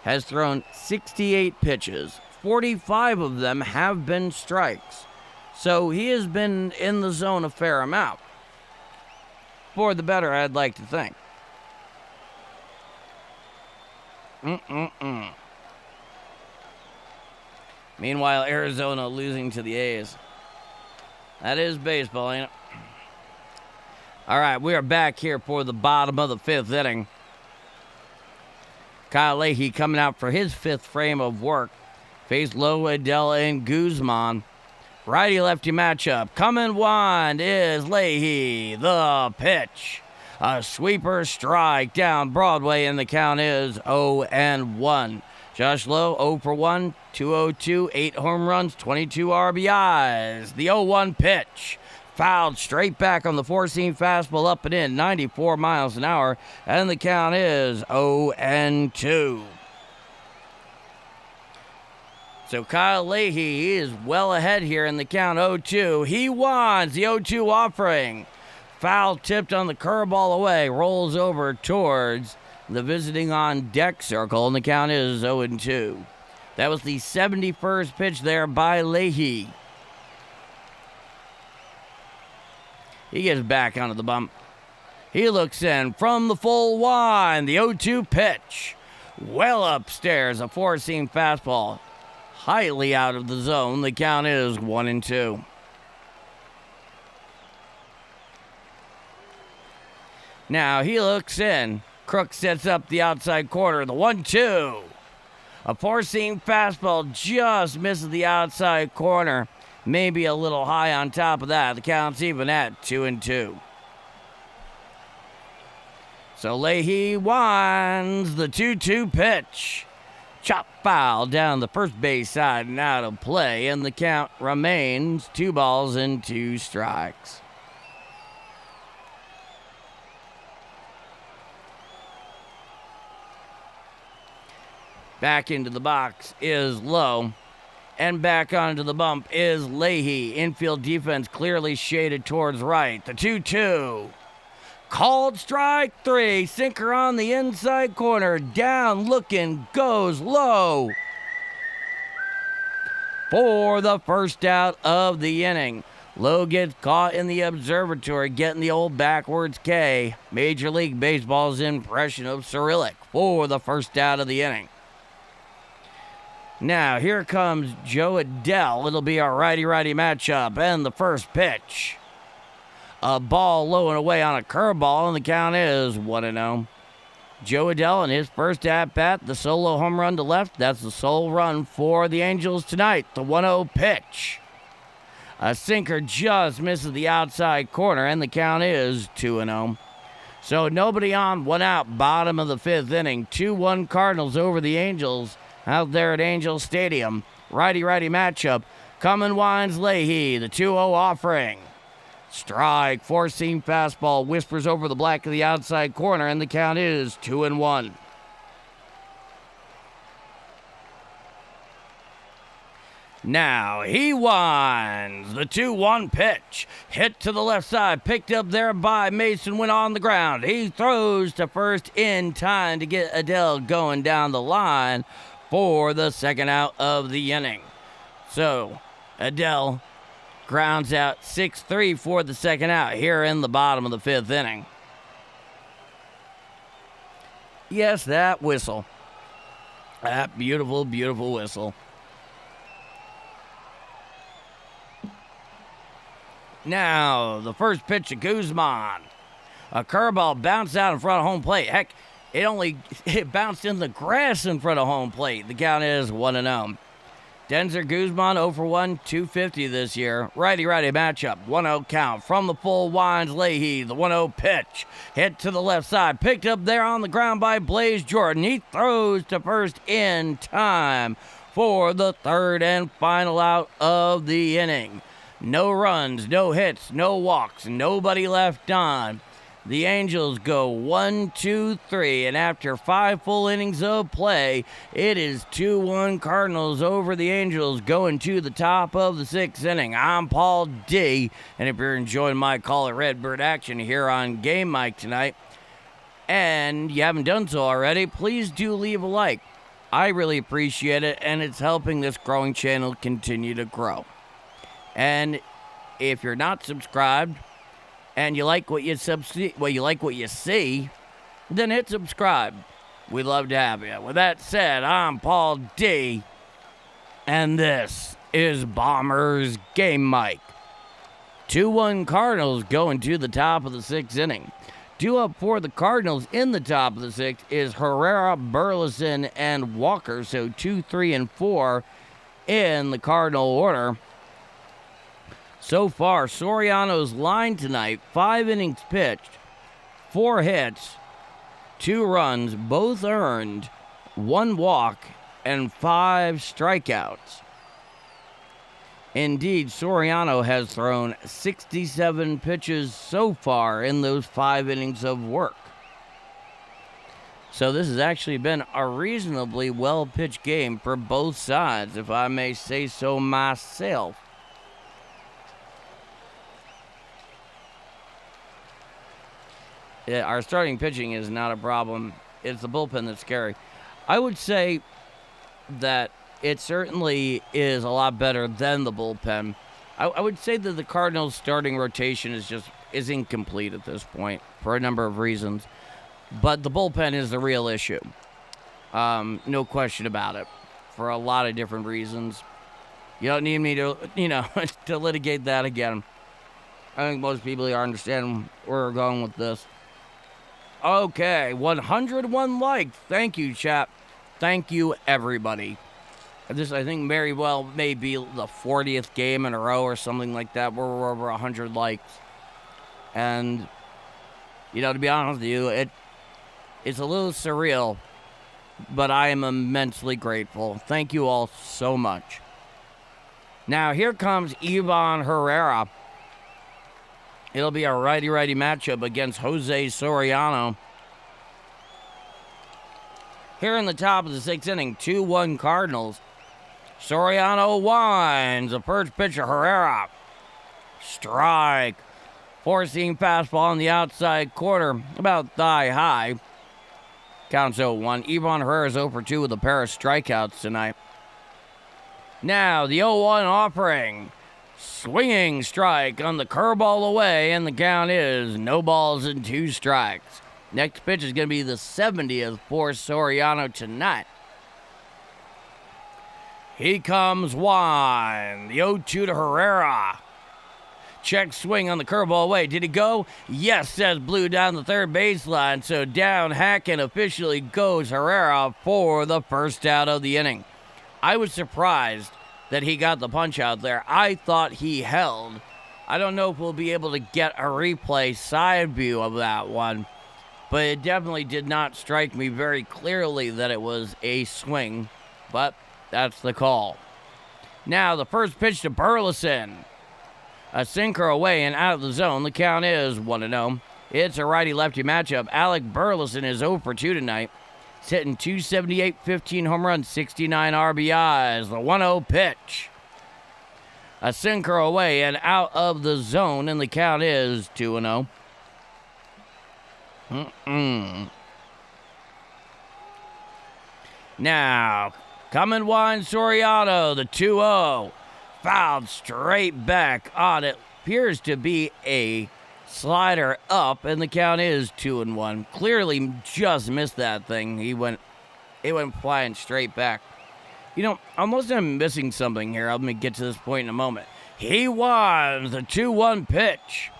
[SPEAKER 1] has thrown 68 pitches. 45 of them have been strikes. So he has been in the zone a fair amount. For the better, I'd like to think. Meanwhile, Arizona losing to the A's. That is baseball, ain't it? All right, we are back here for the bottom of the 5th inning. Kyle Leahy coming out for his 5th frame of work. Faced Lowe, Adell, and Guzman. Righty-lefty matchup. Coming one is Leahy. The pitch. A sweeper strike down Broadway, and the count is 0-1. Josh Lowe, 0 for 1, 202, 8 home runs, 22 RBIs. The 0-1 pitch. Fouled straight back on the four-seam fastball, up and in, 94 miles an hour, and the count is 0-2. So Kyle Leahy is well ahead here in the count, 0-2. He wants the 0-2 offering. Foul tipped on the curveball away, rolls over towards the visiting on deck circle, and the count is 0-2. That was the 71st pitch there by Leahy. He gets back onto the bump. He looks in from the full one. The 0-2 pitch. Well upstairs, a four-seam fastball. Highly out of the zone. The count is 1-2. Now he looks in. Crook sets up the outside corner. The 1-2. A four-seam fastball just misses the outside corner. Maybe a little high on top of that. The count's even at 2-2. So Leahy wants the 2-2 pitch. Chop foul down the first base side and out of play, and the count remains 2 balls and 2 strikes. Back into the box is Lowe. And back onto the bump is Leahy. Infield defense clearly shaded towards right. The 2-2. Called strike 3. Sinker on the inside corner. Down looking. Goes Lowe. For the first out of the inning. Lowe gets caught in the observatory getting the old backwards K. Major League Baseball's impression of Cyrillic for the first out of the inning. Now, here comes Joe Adell. It'll be our righty-righty matchup. And the first pitch. A ball low and away on a curveball, and the count is 1-0. Joe Adell in his first at-bat, the solo home run to left. That's the sole run for the Angels tonight. The 1-0 pitch. A sinker just misses the outside corner, and the count is 2-0. So nobody on, 1 out, bottom of the 5th inning. 2-1 Cardinals over the Angels out there at Angel Stadium. Righty-righty matchup. Coming winds Leahy, the 2-0 offering. Strike, four-seam fastball, whispers over the black of the outside corner, and the count is 2-1. Now he winds the 2-1 pitch. Hit to the left side, picked up there by Mason, went on the ground. He throws to first in time to get Adell going down the line for the second out of the inning. So, Adell grounds out 6-3 for the second out here in the bottom of the 5th inning. Yes, that whistle. That beautiful, beautiful whistle. Now, the first pitch of Guzman. A curveball bounced out in front of home plate. Heck, it bounced in the grass in front of home plate. The count is 1-0. Denzer Guzman 0 for 1, 250 this year. Righty-righty matchup. 1-0 count from the full winds. Leahy, the 1-0 pitch. Hit to the left side. Picked up there on the ground by Blaze Jordan. He throws to first in time for the third and final out of the inning. No runs, no hits, no walks, nobody left on. The Angels go 1, 2, 3, and after 5 full innings of play, it is 2-1 Cardinals over the Angels going to the top of the 6th inning. I'm Paul D, and if you're enjoying my call at Redbird action here on Game Mike tonight, and you haven't done so already, please do leave a like. I really appreciate it, and it's helping this growing channel continue to grow. And if you're not subscribed, and you like what you see, then hit subscribe. We'd love to have you. With that said, I'm Paul D, and this is Bombers Game Mike. 2-1 Cardinals going to the top of the 6th inning. Due up for the Cardinals in the top of the 6th is Herrera, Burleson, and Walker. So 2, 3, and 4 in the Cardinal order. So far, Soriano's line tonight, 5 innings pitched, 4 hits, 2 runs, both earned, 1 walk, and 5 strikeouts. Indeed, Soriano has thrown 67 pitches so far in those 5 innings of work. So this has actually been a reasonably well-pitched game for both sides, if I may say so myself. Our starting pitching is not a problem. It's the bullpen that's scary. I would say that it certainly is a lot better than the bullpen. I would say that the Cardinals' starting rotation is incomplete at this point for a number of reasons. But the bullpen is the real issue. No question about it. For a lot of different reasons. You don't need me to, to litigate that again. I think most people here understand where we're going with this. Okay, 101 likes. Thank you, chat. Thank you, everybody. This, I think, very well may be the 40th game in a row or something like that where we're over 100 likes. And, to be honest with you, it's a little surreal, but I am immensely grateful. Thank you all so much. Now, here comes Ivan Herrera. It'll be a righty-righty matchup against Jose Soriano. Here in the top of the 6th inning, 2-1 Cardinals. Soriano winds. The first pitcher, Herrera. Strike. Four-seam fastball on the outside corner, about thigh high. Counts 0-1. Ivan Herrera is 0 for 2 with a pair of strikeouts tonight. Now, the 0-1 offering. Swinging strike on the curveball away, and the count is no balls and 2 strikes. Next pitch is going to be the 70th for Soriano tonight. He comes wine. The 0-2 to Herrera. Check swing on the curveball away. Did it go? Yes, says Blue down the third baseline. So down Hacken officially goes Herrera for the first out of the inning. I was surprised that he got the punch out there. I thought he held. I don't know if we'll be able to get a replay side view of that one, but it definitely did not strike me very clearly that it was a swing, but that's the call. Now the first pitch to Burleson. A sinker away and out of the zone. The count is 1-0. It's a righty-lefty matchup. Alec Burleson is 0 for 2 tonight. He's hitting 278, 15 home runs, 69 RBIs. The 1-0 pitch. A sinker away and out of the zone, and the count is 2-0. Now, coming wine Soriano, the 2-0. Fouled straight back on it. Appears to be a slider up, and the count is 2-1. Clearly just missed that thing. It went flying straight back. Almost I'm missing something here. Let me get to this point in a moment. He won the 2-1 pitch.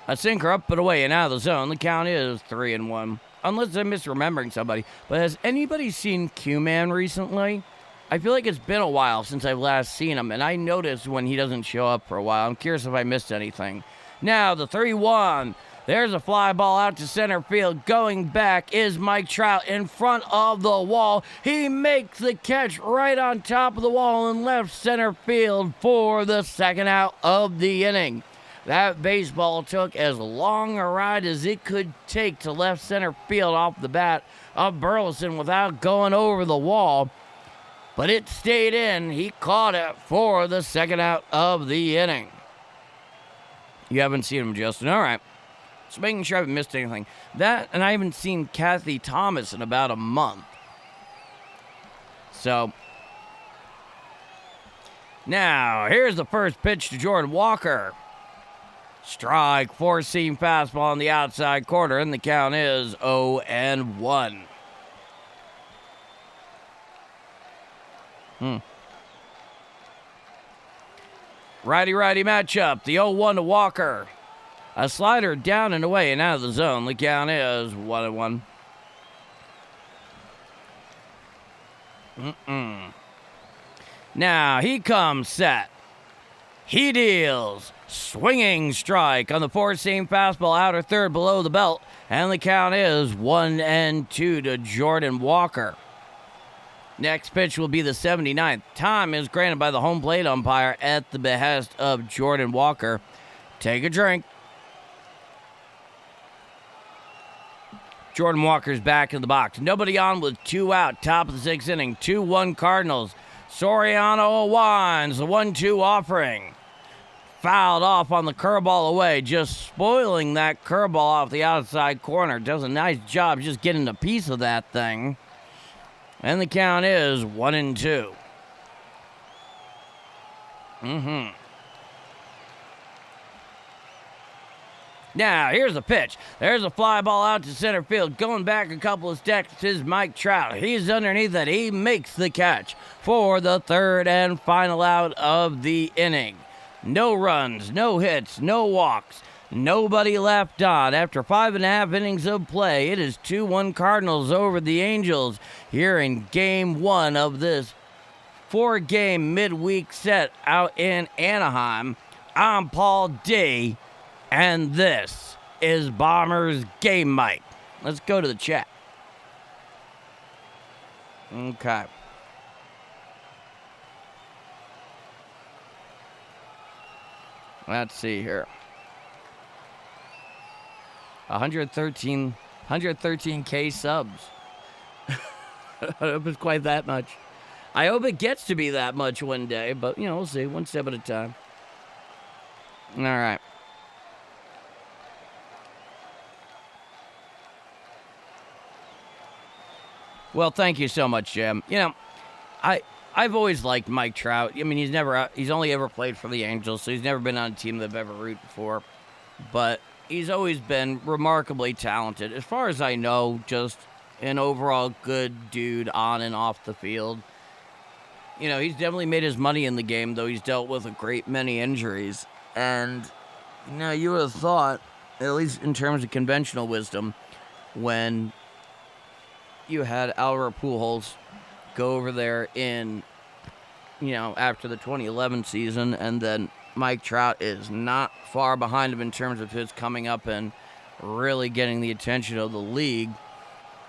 [SPEAKER 1] A sinker up and away and out of the zone. The count is 3-1. Unless I'm misremembering somebody. But has anybody seen Q-Man recently? I feel like it's been a while since I've last seen him, and I notice when he doesn't show up for a while. I'm curious if I missed anything. Now, the 3-1. There's a fly ball out to center field. Going back is Mike Trout in front of the wall. He makes the catch right on top of the wall in left center field for the second out of the inning. That baseball took as long a ride as it could take to left center field off the bat of Burleson without going over the wall. But it stayed in. He caught it for the second out of the inning. You haven't seen him, Justin. All right. Just making sure I haven't missed anything. That, and I haven't seen Kathy Thomas in about a month. So, now, here's the first pitch to Jordan Walker. Strike, four-seam fastball on the outside corner, and the count is 0-1. Righty-righty matchup, the 0-1 to Walker. A slider down and away and out of the zone. The count is 1-1. Now, he comes set. He deals. Swinging strike on the four-seam fastball, outer third below the belt. And the count is 1-2 to Jordan Walker. Next pitch will be the 79th. Time is granted by the home plate umpire at the behest of Jordan Walker. Take a drink. Jordan Walker's back in the box. Nobody on with 2 out. Top of the 6th inning. 2-1 Cardinals. Soriano winds the 1-2 offering. Fouled off on the curveball away. Just spoiling that curveball off the outside corner. Does a nice job just getting a piece of that thing. And the count is 1-2. Now, here's the pitch. There's a fly ball out to center field. Going back a couple of steps is Mike Trout. He's underneath it. He makes the catch for the third and final out of the inning. No runs, no hits, no walks. Nobody left on. After 5.5 innings of play, it is 2-1 Cardinals over the Angels here in Game 1 of this 4-game midweek set out in Anaheim. I'm Paul D. And this is Bombers Game Mike. Let's go to the chat. Okay. Let's see here. 113K subs. I hope it's quite that much. I hope it gets to be that much one day, but, we'll see. One step at a time. All right. Well, thank you so much, Jim. I've always liked Mike Trout. I mean, he's only ever played for the Angels, so he's never been on a team that I've ever rooted for. But he's always been remarkably talented. As far as I know, just an overall good dude on and off the field. He's definitely made his money in the game, though he's dealt with a great many injuries. And, you would have thought, at least in terms of conventional wisdom, when you had Albert Pujols go over there in, after the 2011 season, and then Mike Trout is not far behind him in terms of his coming up and really getting the attention of the league,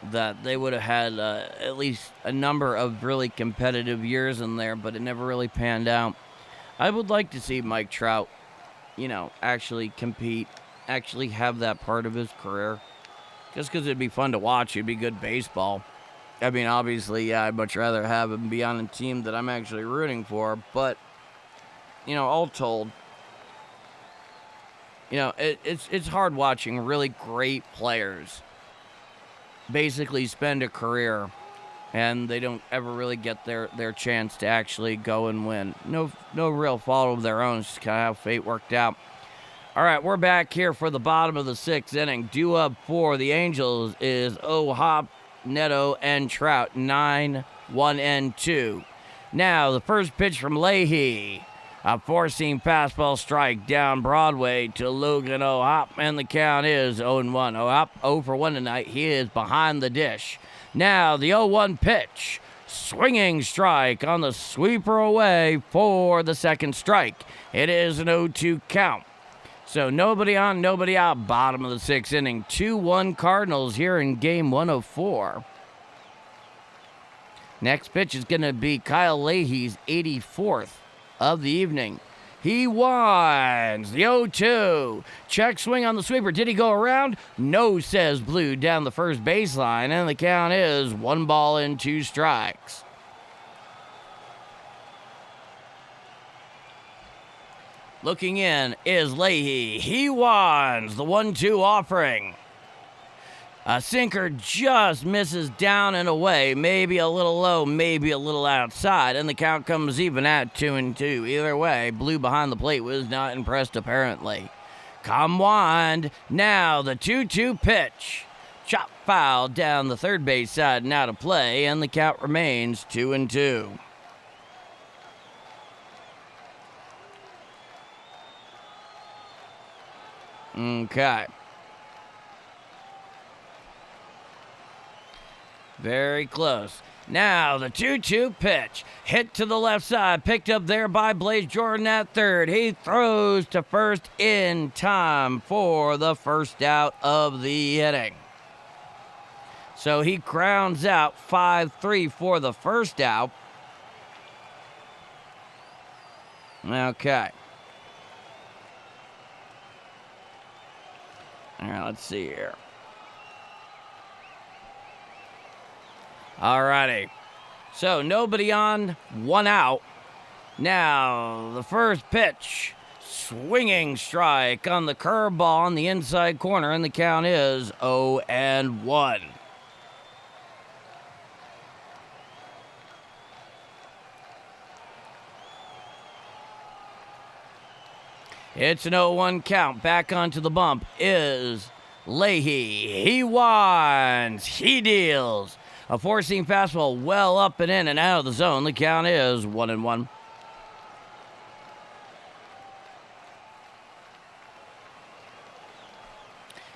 [SPEAKER 1] that they would have had at least a number of really competitive years in there, but it never really panned out. I would like to see Mike Trout, actually compete, actually have that part of his career. Just because it'd be fun to watch. It'd be good baseball. I mean, obviously, yeah, I'd much rather have him be on a team that I'm actually rooting for. But, all told, it's hard watching really great players basically spend a career and they don't ever really get their chance to actually go and win. No real fault of their own. It's just kind of how fate worked out. All right, we're back here for the bottom of the 6th inning. Due up for the Angels is O'Hop, Neto, and Trout. 9-1-2. Now, the first pitch from Leahy. A four-seam fastball strike down Broadway to Logan O'Hop, and the count is 0-1. O'Hop 0 for 1 tonight. He is behind the dish. Now, the 0-1 pitch Swinging strike on the sweeper away for the second strike. It is an 0-2 count. So nobody on, nobody out. Bottom of the sixth inning. 2-1 Cardinals here in game 104. Next pitch is going to be Kyle Leahy's 84th of the evening. He winds the 0-2. Check swing on the sweeper. Did he go around? No, says Blue down the first baseline. And the count is 1 ball and 2 strikes. Looking in is Leahy. He winds the 1-2 offering. A sinker just misses down and away, maybe a little low, maybe a little outside, and the count comes even at 2-2. Either way, Blue behind the plate was not impressed apparently. Come wind. Now the 2-2 pitch. Chop foul down the third base side and out of play, and the count remains 2-2. Okay. Very close. Now the 2-2 pitch. Hit to the left side. Picked up there by Blaze Jordan at third. He throws to first in time for the first out of the inning. So he grounds out 5-3 for the first out. Okay. All right, let's see here. Alrighty. So nobody on, 1 out. Now the first pitch. Swinging strike on the curveball on the inside corner, and the count is 0-1. It's an 0-1 count. Back onto the bump is Leahy. He winds. He deals. A four-seam fastball well up and in and out of the zone. The count is 1-1.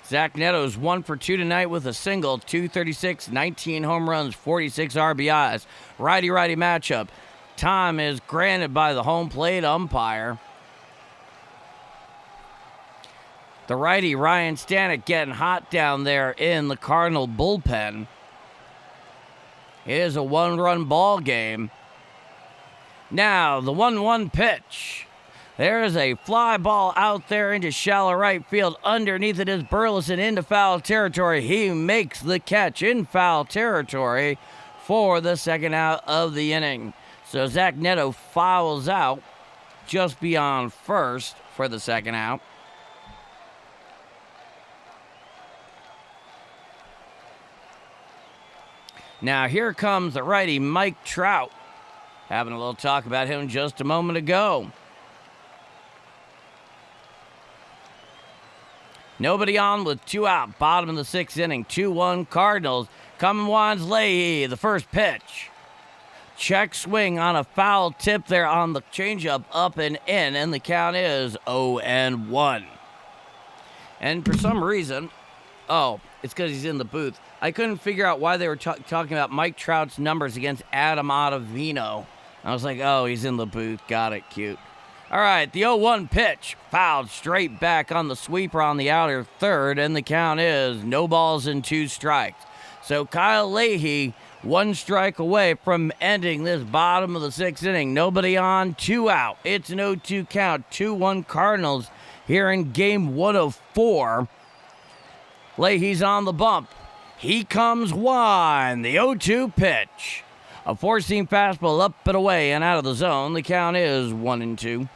[SPEAKER 1] Zach Neto's 1 for 2 tonight with a single, 236, 19 home runs, 46 RBIs. Righty-righty matchup. Time is granted by the home plate umpire. The righty, Ryan Stanek, getting hot down there in the Cardinal bullpen. It is a 1-run ball game. Now, the 1-1 pitch. There is a fly ball out there into shallow right field. Underneath it is Burleson into foul territory. He makes the catch in foul territory for the second out of the inning. So Zach Neto fouls out just beyond first for the second out. Now here comes the righty, Mike Trout. Having a little talk about him just a moment ago. Nobody on with 2 out. Bottom of the sixth inning. 2-1 Cardinals. Coming winds Leahy. The first pitch. Check swing on a foul tip there on the changeup up and in. And the count is 0-1. And for some reason, it's because he's in the booth. I couldn't figure out why they were talking about Mike Trout's numbers against Adam Ottavino. I was like, oh, he's in the booth. Got it. Cute. All right, the 0-1 pitch. Fouled straight back on the sweeper on the outer third, and the count is no balls and 2 strikes. So Kyle Leahy, 1 strike away from ending this bottom of the sixth inning. Nobody on, 2 out. It's an 0-2 count. 2-1 Cardinals here in game 104. Leahy's on the bump. He comes wide. The 0-2 pitch. A four-seam fastball up and away and out of the zone. The count is 1-2.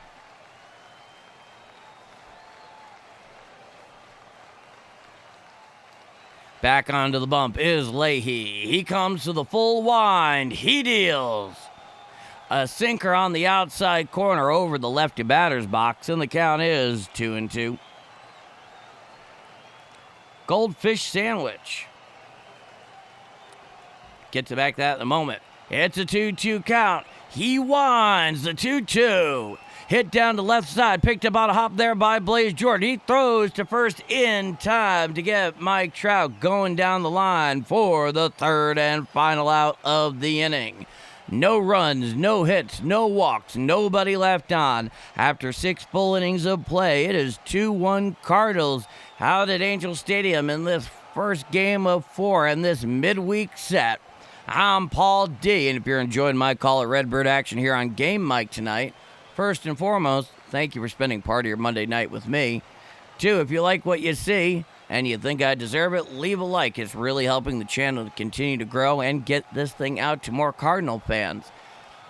[SPEAKER 1] Back onto the bump is Leahy. He comes to the full wind. He deals. A sinker on the outside corner over the lefty batter's box, and the count is 2-2. Goldfish sandwich. Get to back that in a moment. It's a 2-2 count. He winds the 2-2. Hit down the left side. Picked up on a hop there by Blaze Jordan. He throws to first in time to get Mike Trout going down the line for the third and final out of the inning. No runs, no hits, no walks, nobody left on. After 6 full innings of play, it is 2-1 Cardinals out at Angel Stadium in this first game of 4 in this midweek set. I'm Paul D, and if you're enjoying my call at Redbird action here on Game Mike tonight, first and foremost, thank you for spending part of your Monday night with me. 2, if you like what you see and you think I deserve it, leave a like. It's really helping the channel to continue to grow and get this thing out to more Cardinal fans.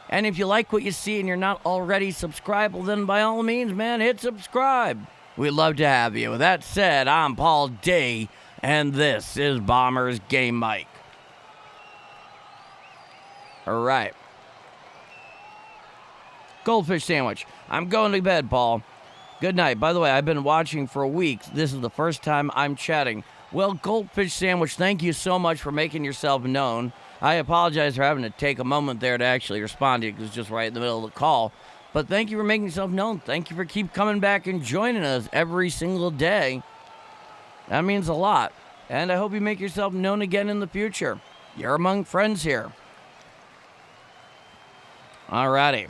[SPEAKER 1] And if you like what you see and you're not already subscribed, well then by all means, man, hit subscribe. We'd love to have you. With that said, I'm Paul D, and this is Bombers Game Mike. All right. Goldfish sandwich. I'm going to bed, Paul. Good night. By the way, I've been watching for weeks. This is the first time I'm chatting. Well, Goldfish Sandwich, thank you so much for making yourself known. I apologize for having to take a moment there to actually respond to you because it's just right in the middle of the call. But thank you for making yourself known. Thank you for keep coming back and joining us every single day. That means a lot. And I hope you make yourself known again in the future. You're among friends here. Alrighty.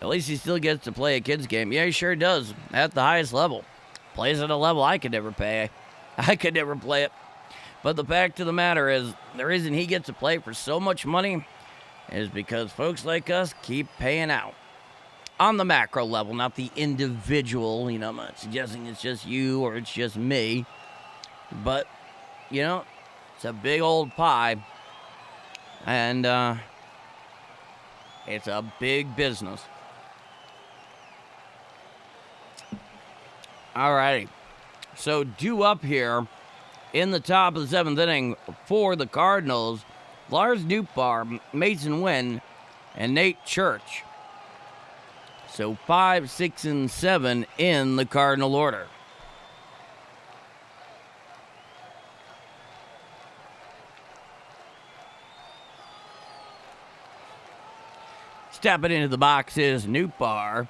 [SPEAKER 1] At least he still gets to play a kid's game. Yeah, he sure does. At the highest level. Plays at a level I could never play. I could never play it. But the fact of the matter is, the reason he gets to play for so much money is because folks like us keep paying out. On the macro level, not the individual. I'm not suggesting it's just you or it's just me. But, it's a big old pie. And, it's a big business. Alrighty, so due up here in the top of the 7th inning for the Cardinals, Lars Nootbaar, Mason Wynn, and Nate Church. So 5, 6, and 7 in the Cardinal order. Stepping into the box is Nootbaar.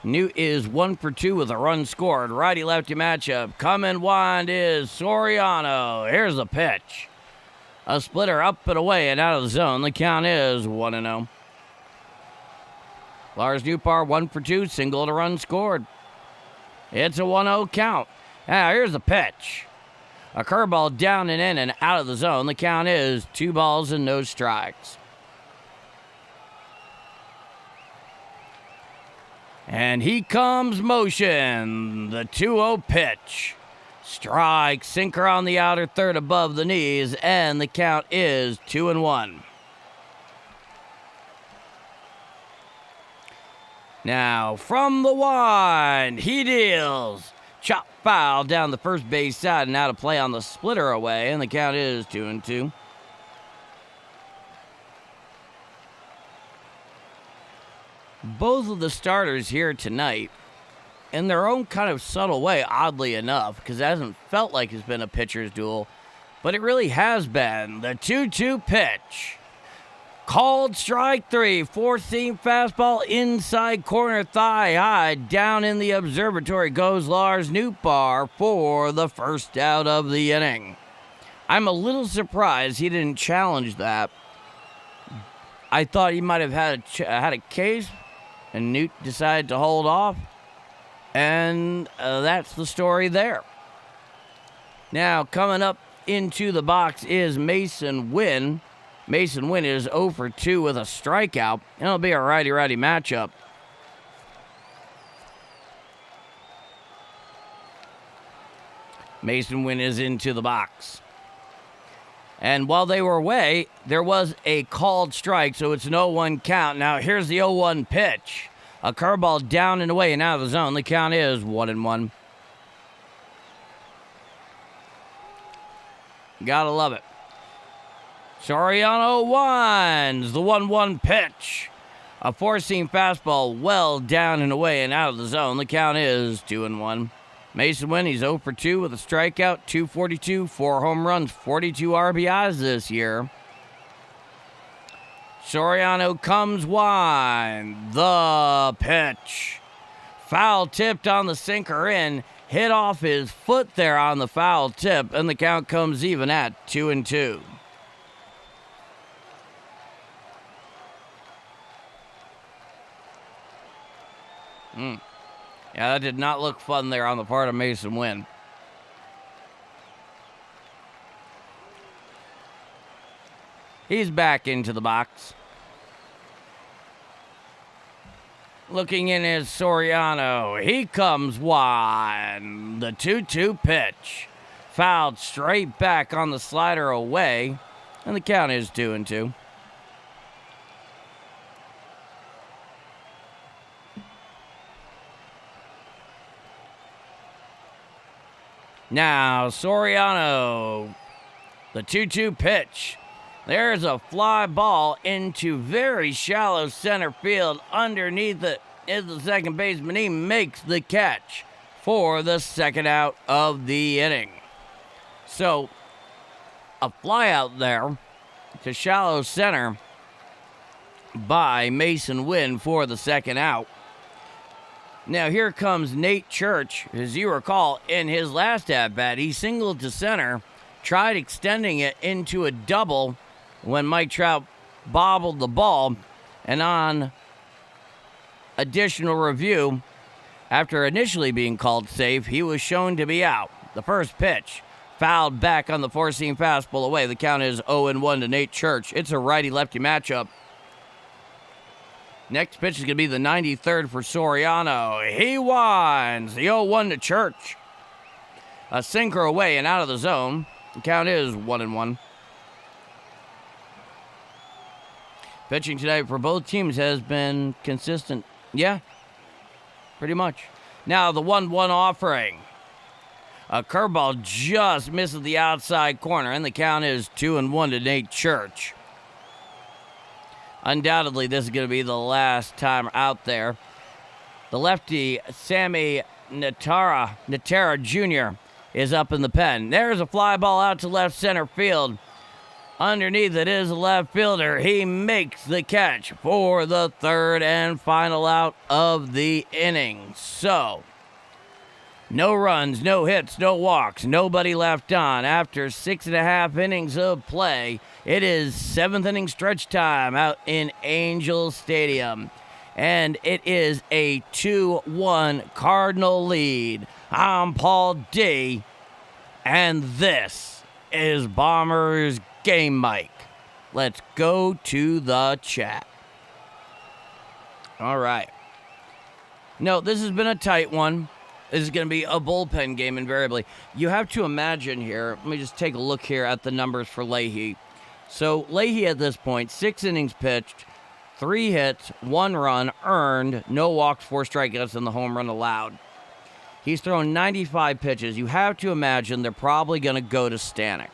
[SPEAKER 1] Newt is 1 for 2 with a run scored. Righty-lefty matchup. Come and wind is Soriano. Here's the pitch. A splitter up and away and out of the zone. The count is 1-0. Lars Nootbaar 1 for 2, single and a run scored. It's a 1-0 count. Now here's the pitch. A curveball down and in and out of the zone. The count is 2 balls and no strikes. And he comes motion. The 2-0 pitch. Strike, sinker on the outer third above the knees, and the count is 2-1. Now, from the wind, he deals. Chop foul down the first base side and out of play on the splitter away, and the count is 2-2. Both of the starters here tonight, in their own kind of subtle way, oddly enough, because it hasn't felt like it's been a pitcher's duel, but it really has been. The 2-2 pitch. Called strike 3, 4-seam fastball inside corner thigh high. Down in the observatory goes Lars Nootbaar for the first out of the inning. I'm a little surprised he didn't challenge that. I thought he might have had a case, and Newt decided to hold off, and that's the story there. Now, coming up into the box is Mason Wynn. Mason Wynn is 0 for 2 with a strikeout. It'll be a righty-righty matchup. Mason Wynn is into the box. And while they were away, there was a called strike, so it's an 0-1 count. Now, here's the 0-1 pitch. A curveball down and away and out of the zone. The count is 1-1. Gotta love it. Soriano winds the 1-1 pitch. A 4-seam fastball well down and away and out of the zone. The count is 2-1. Mason Wynn, he's 0 for 2 with a strikeout, 242, 4 home runs, 42 RBIs this year. Soriano comes wide. The pitch. Foul tipped on the sinker in. Hit off his foot there on the foul tip, and the count comes even at 2-2. Yeah, that did not look fun there on the part of Mason Wynn. He's back into the box. Looking in is Soriano. He comes wide. The 2-2 pitch. Fouled straight back on the slider away. And the count is 2-2. Now, Soriano. The 2-2 pitch. There's a fly ball into very shallow center field underneath it is the second baseman. He makes the catch for the second out of the inning. So, a fly out there to shallow center by Mason Wynn for the second out. Now here comes Nate Church. As you recall, in his last at-bat, he singled to center, tried extending it into a double when Mike Trout bobbled the ball, and on additional review, after initially being called safe, he was shown to be out. The first pitch, fouled back on the four-seam fastball away. The count is 0-1 to Nate Church. It's a righty-lefty matchup. Next pitch is going to be the 93rd for Soriano. He winds the 0-1 to Church. A sinker away and out of the zone. The count is 1-1. Pitching today for both teams has been consistent. Yeah, pretty much. Now the 1-1 offering. A curveball just misses the outside corner, and the count is 2-1 to Nate Church. Undoubtedly, this is going to be the last time out there. The lefty, Sammy Natara Jr., is up in the pen. There's a fly ball out to left center field. Underneath it is a left fielder. He makes the catch for the third and final out of the inning. So, no runs, no hits, no walks, nobody left on. After 6.5 innings of play, it is 7th inning stretch time out in Angel Stadium. And it is a 2-1 Cardinal lead. I'm Paul D. And this is Bombers Game Mike. Let's go to the chat. All right. No, this has been a tight one. This is going to be a bullpen game invariably. You have to imagine here, let me just take a look here at the numbers for Leahy. So Leahy at this point, 6 innings pitched, 3 hits, 1 run earned, no walks, 4 strikeouts, and the home run allowed. He's thrown 95 pitches. You have to imagine they're probably going to go to Stanek.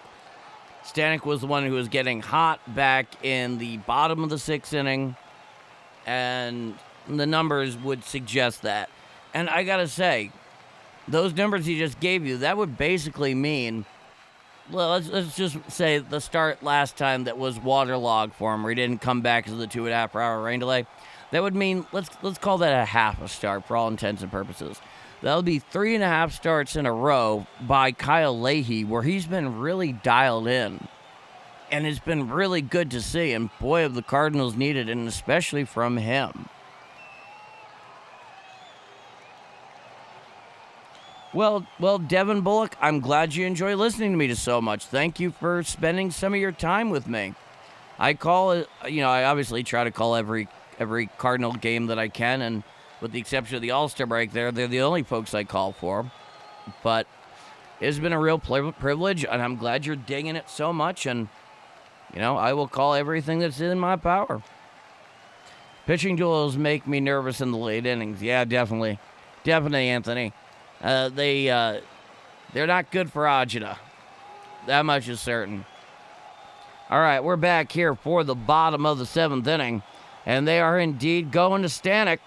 [SPEAKER 1] Stanek was the one who was getting hot back in the bottom of the 6th inning, and the numbers would suggest that. And I got to say, those numbers he just gave you, that would basically mean, well, let's just say the start last time that was waterlogged for him, where he didn't come back because of the 2.5-hour rain delay. That would mean, let's call that a half a start for all intents and purposes. That'll be 3.5 starts in a row by Kyle Leahy, where he's been really dialed in. And it's been really good to see, and boy, have the Cardinals needed it, and especially from him. Well, Devin Bullock, I'm glad you enjoy listening to me so much. Thank you for spending some of your time with me. I call it, I obviously try to call every Cardinal game that I can, and with the exception of the All-Star break they're the only folks I call for. But it's been a real privilege, and I'm glad you're digging it so much, and, I will call everything that's in my power. Pitching duels make me nervous in the late innings. Yeah, definitely. Definitely, Anthony. They're not good for Ajita. That much is certain. All right, we're back here for the bottom of the 7th inning, and they are indeed going to Stanek,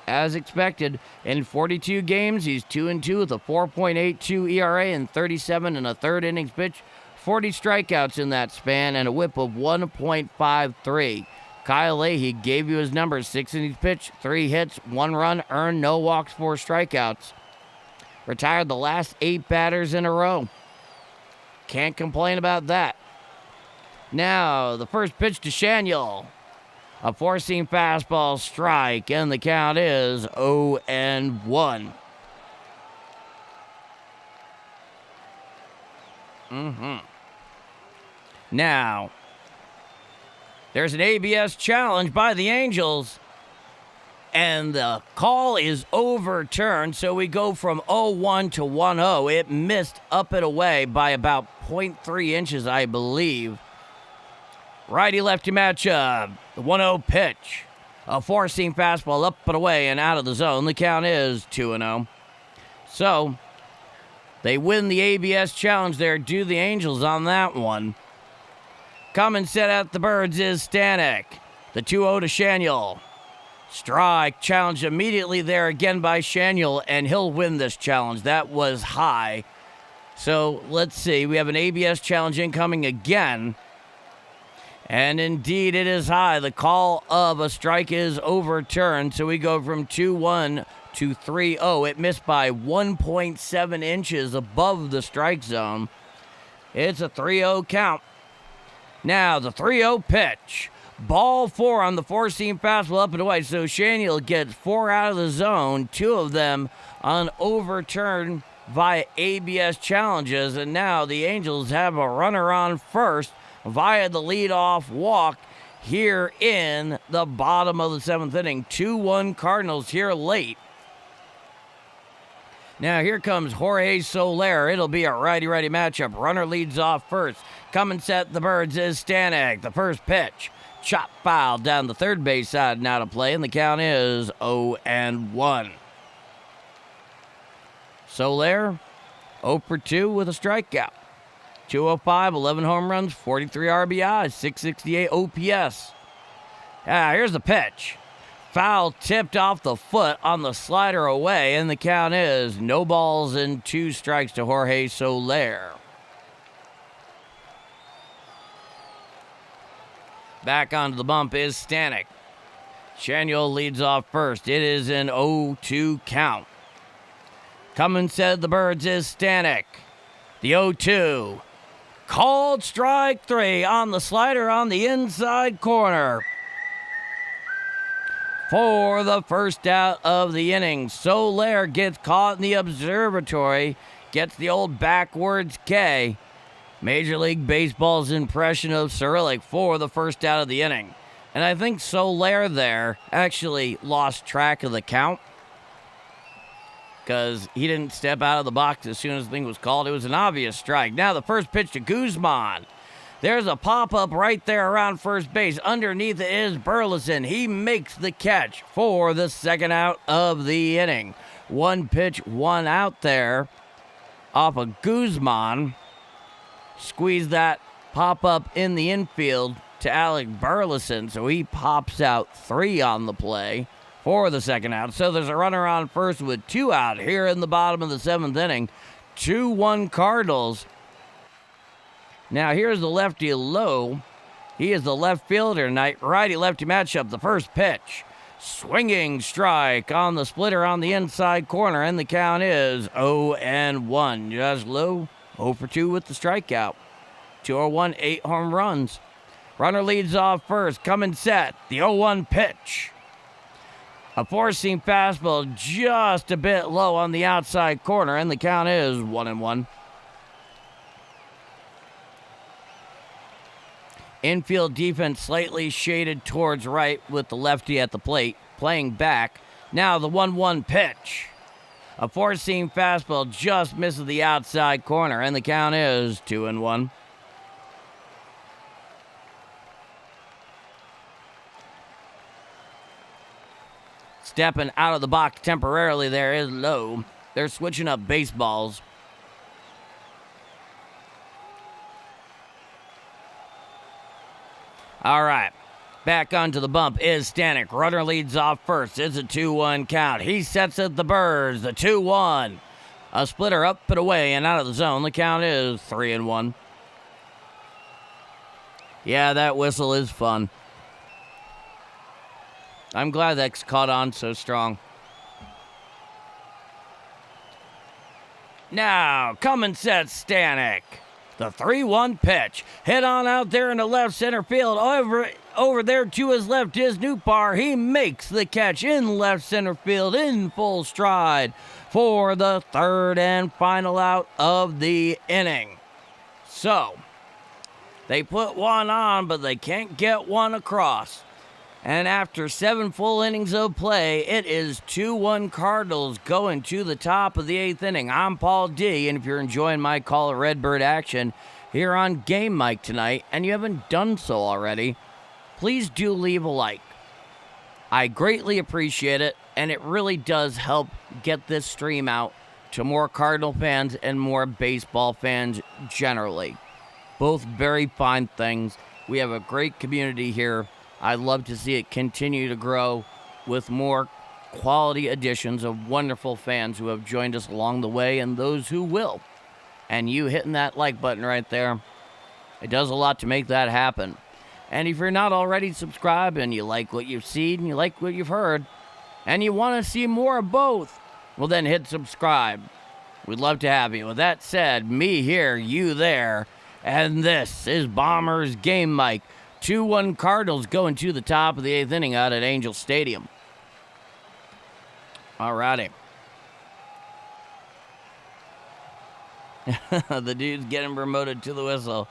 [SPEAKER 1] as expected. In 42 games, he's 2-2 with a 4.82 ERA and 37 1/3 innings pitched, 40 strikeouts in that span, and a whip of 1.53. Kyle Leahy gave you his numbers. 6 innings pitched, 3 hits, 1 run earned, no walks, 4 strikeouts. Retired the last 8 batters in a row. Can't complain about that. Now, the first pitch to Shaniel. A 4-seam fastball strike, and the count is 0-1. Now, there's an ABS challenge by the Angels, and the call is overturned, so we go from 0-1 to 1-0. It missed up and away by about 0.3 inches, I believe. Righty-lefty matchup, the 1-0 pitch. A 4-seam fastball up and away and out of the zone. The count is 2-0. So, they win the ABS challenge there. Do the Angels on that one. Coming set at the Birds is Stanek. The 2-0 to Shaniel. Strike challenge immediately there again by Shaniel, and he'll win this challenge. That was high. So, let's see. We have an ABS challenge incoming again. And indeed, it is high. The call of a strike is overturned. So we go from 2-1 to 3-0. It missed by 1.7 inches above the strike zone. It's a 3-0 count. Now, the 3-0 pitch. Ball 4 on the 4-seam fastball up and away. So Shaniel gets 4 out of the zone, 2 of them on overturned via ABS challenges. And now the Angels have a runner on first via the leadoff walk here in the bottom of the 7th inning. 2-1 Cardinals here late. Now here comes Jorge Soler. It'll be a righty-righty matchup. Runner leads off first. Coming set the Birds is Stanek. The first pitch. Chop foul down the third base side, now to play, and the count is 0-1. Soler, 0 for 2 with a strikeout. 205, 11 home runs, 43 RBIs, 668 OPS. Here's the pitch. Foul tipped off the foot on the slider away, and the count is no balls and 2 strikes to Jorge Soler. Back onto the bump is Stanek. Shaniel leads off first. It is an 0-2 count. Coming set the Birds is Stanek. The 0-2. Called strike 3 on the slider on the inside corner. For the first out of the inning, Soler gets caught in the observatory, gets the old backwards K. Major League Baseball's impression of Cyrillic for the first out of the inning. And I think Soler there actually lost track of the count because he didn't step out of the box as soon as the thing was called. It was an obvious strike. Now the first pitch to Guzman. There's a pop-up right there around first base. Underneath it is Burleson. He makes the catch for the second out of the inning. 1 pitch, 1 out there off of Guzman. Squeeze that pop-up in the infield to Alec Burleson, so he pops out 3 on the play for the second out. So there's a runner on first with 2 out here in the bottom of the 7th inning. 2-1 Cardinals. Now here's the lefty Lowe. He is the left fielder tonight. Righty-lefty matchup. The first pitch. Swinging strike on the splitter on the inside corner, and the count is 0-1. Just Lowe, 0 for 2 with the strikeout. 201, 8 home runs. Runner leads off first. Coming set. The 0-1 pitch. A 4-seam fastball just a bit low on the outside corner, and the count is 1-1. Infield defense slightly shaded towards right with the lefty at the plate, playing back. Now the 1-1 pitch. A 4-seam fastball just misses the outside corner, and the count is 2-1. Stepping out of the box temporarily there is Lowe. They're switching up baseballs. All right, back onto the bump is Stanek. Runner leads off first. It's a 2-1 count. He sets at the Birds, the 2-1. A splitter up and away and out of the zone. The count is 3-1. Yeah, that whistle is fun. I'm glad that's caught on so strong. Now, come and set Stanek. The 3-1 pitch. Hit on out there in the left center field. Over there to his left is Newpar. He makes the catch in left center field in full stride for the third and final out of the inning. So, they put one on, but they can't get one across. And after 7 full innings of play, it is 2-1 Cardinals going to the top of the 8th inning. I'm Paul D, and if you're enjoying my call of Redbird action here on Game Mike tonight, and you haven't done so already, please do leave a like. I greatly appreciate it, and it really does help get this stream out to more Cardinal fans and more baseball fans generally. Both very fine things. We have a great community here. I'd love to see it continue to grow with more quality additions of wonderful fans who have joined us along the way and those who will. And you hitting that like button right there, it does a lot to make that happen. And if you're not already subscribed and you like what you've seen, you like what you've heard, and you want to see more of both, well then hit subscribe. We'd love to have you. With that said, me here, you there, and this is Bombers Game Mike. 2-1 Cardinals going to the top of the 8th inning out at Angel Stadium. Alrighty. The dude's getting promoted to the whistle.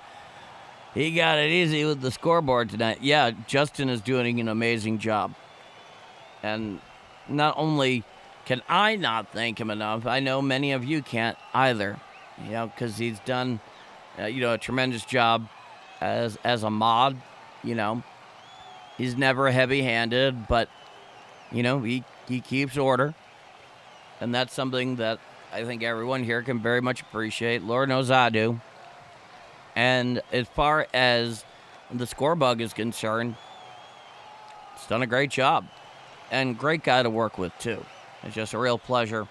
[SPEAKER 1] He got it easy with the scoreboard tonight. Yeah, Justin is doing an amazing job. And not only can I not thank him enough, I know many of you can't either. You know, because he's done, a tremendous job as a mod. You know, he's never heavy-handed, but, he keeps order. And that's something that I think everyone here can very much appreciate. Lord knows I do. And as far as the score bug is concerned, it's done a great job. And great guy to work with, too. It's just a real pleasure.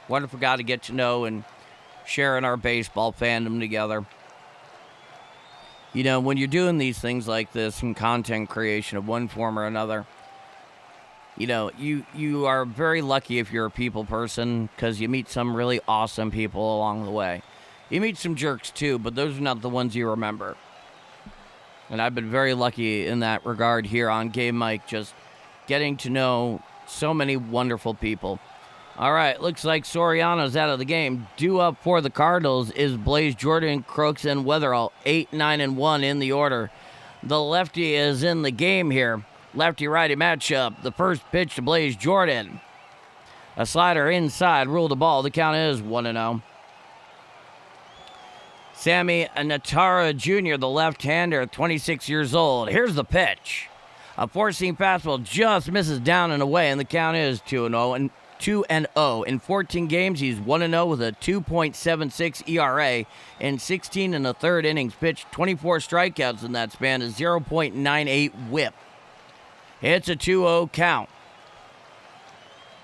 [SPEAKER 1] Wonderful guy to get to know and share in our baseball fandom together. When you're doing these things like this and content creation of one form or another, you are very lucky if you're a people person because you meet some really awesome people along the way. You meet some jerks too, but those are not the ones you remember. And I've been very lucky in that regard here on Game Mike, just getting to know so many wonderful people. All right, looks like Soriano's out of the game. Due up for the Cardinals is Blaze Jordan, Crooks, and Weatherall. 8, 9, and 1 in the order. The lefty is in the game here. Lefty-righty matchup. The first pitch to Blaze Jordan. A slider inside, ruled the ball. The count is 1-0. Sammy Natara Jr., the left-hander, 26 years old. Here's the pitch. A four-seam fastball just misses down and away, and the count is 2-0. 2-0. In 14 games, he's 1-0 with a 2.76 ERA in 16 and a third innings pitched, 24 strikeouts in that span, a 0.98 whip. It's a 2-0 count.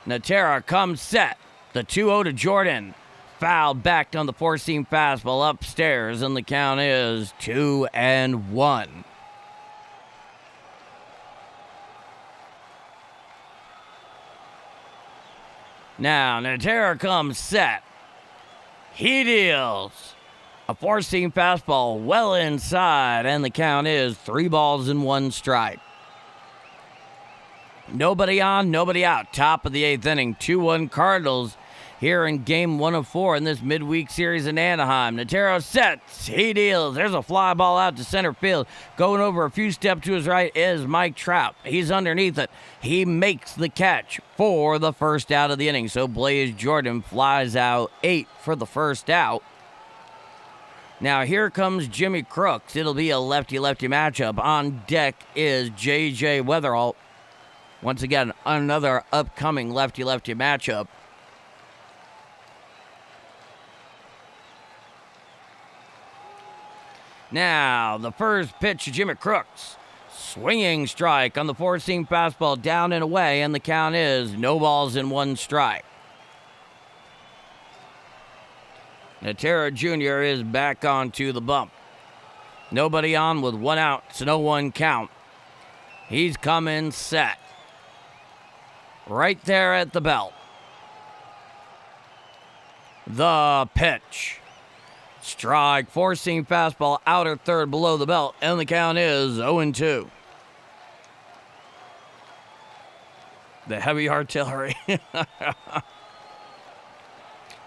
[SPEAKER 1] Natera comes set. The 2-0 to Jordan. Fouled back on the four-seam fastball upstairs, and the count is 2-1. Now, Natera comes set. He deals a four-seam fastball well inside, and the count is 3-1 strike. Nobody on, nobody out. Top of the 8th inning. 2-1 Cardinals here in game 1 of 4 in this midweek series in Anaheim. Natera sets. He deals. There's a fly ball out to center field. Going over a few steps to his right is Mike Trout. He's underneath it. He makes the catch for the first out of the inning. So Blaze Jordan flies out 8 for the first out. Now here comes Jimmy Crooks. It'll be a lefty-lefty matchup. On deck is J.J. Weatherall. Once again, another upcoming lefty-lefty matchup. Now, the first pitch to Jimmy Crooks. Swinging strike on the four-seam fastball down and away, and the count is 0-1 strike. Natera Jr. is back onto the bump. Nobody on with 1 out. It's an 0-1 count. He's coming set. right there at the belt. The pitch. Strike, four-seam fastball, outer third below the belt, and the count is 0-2. The heavy artillery.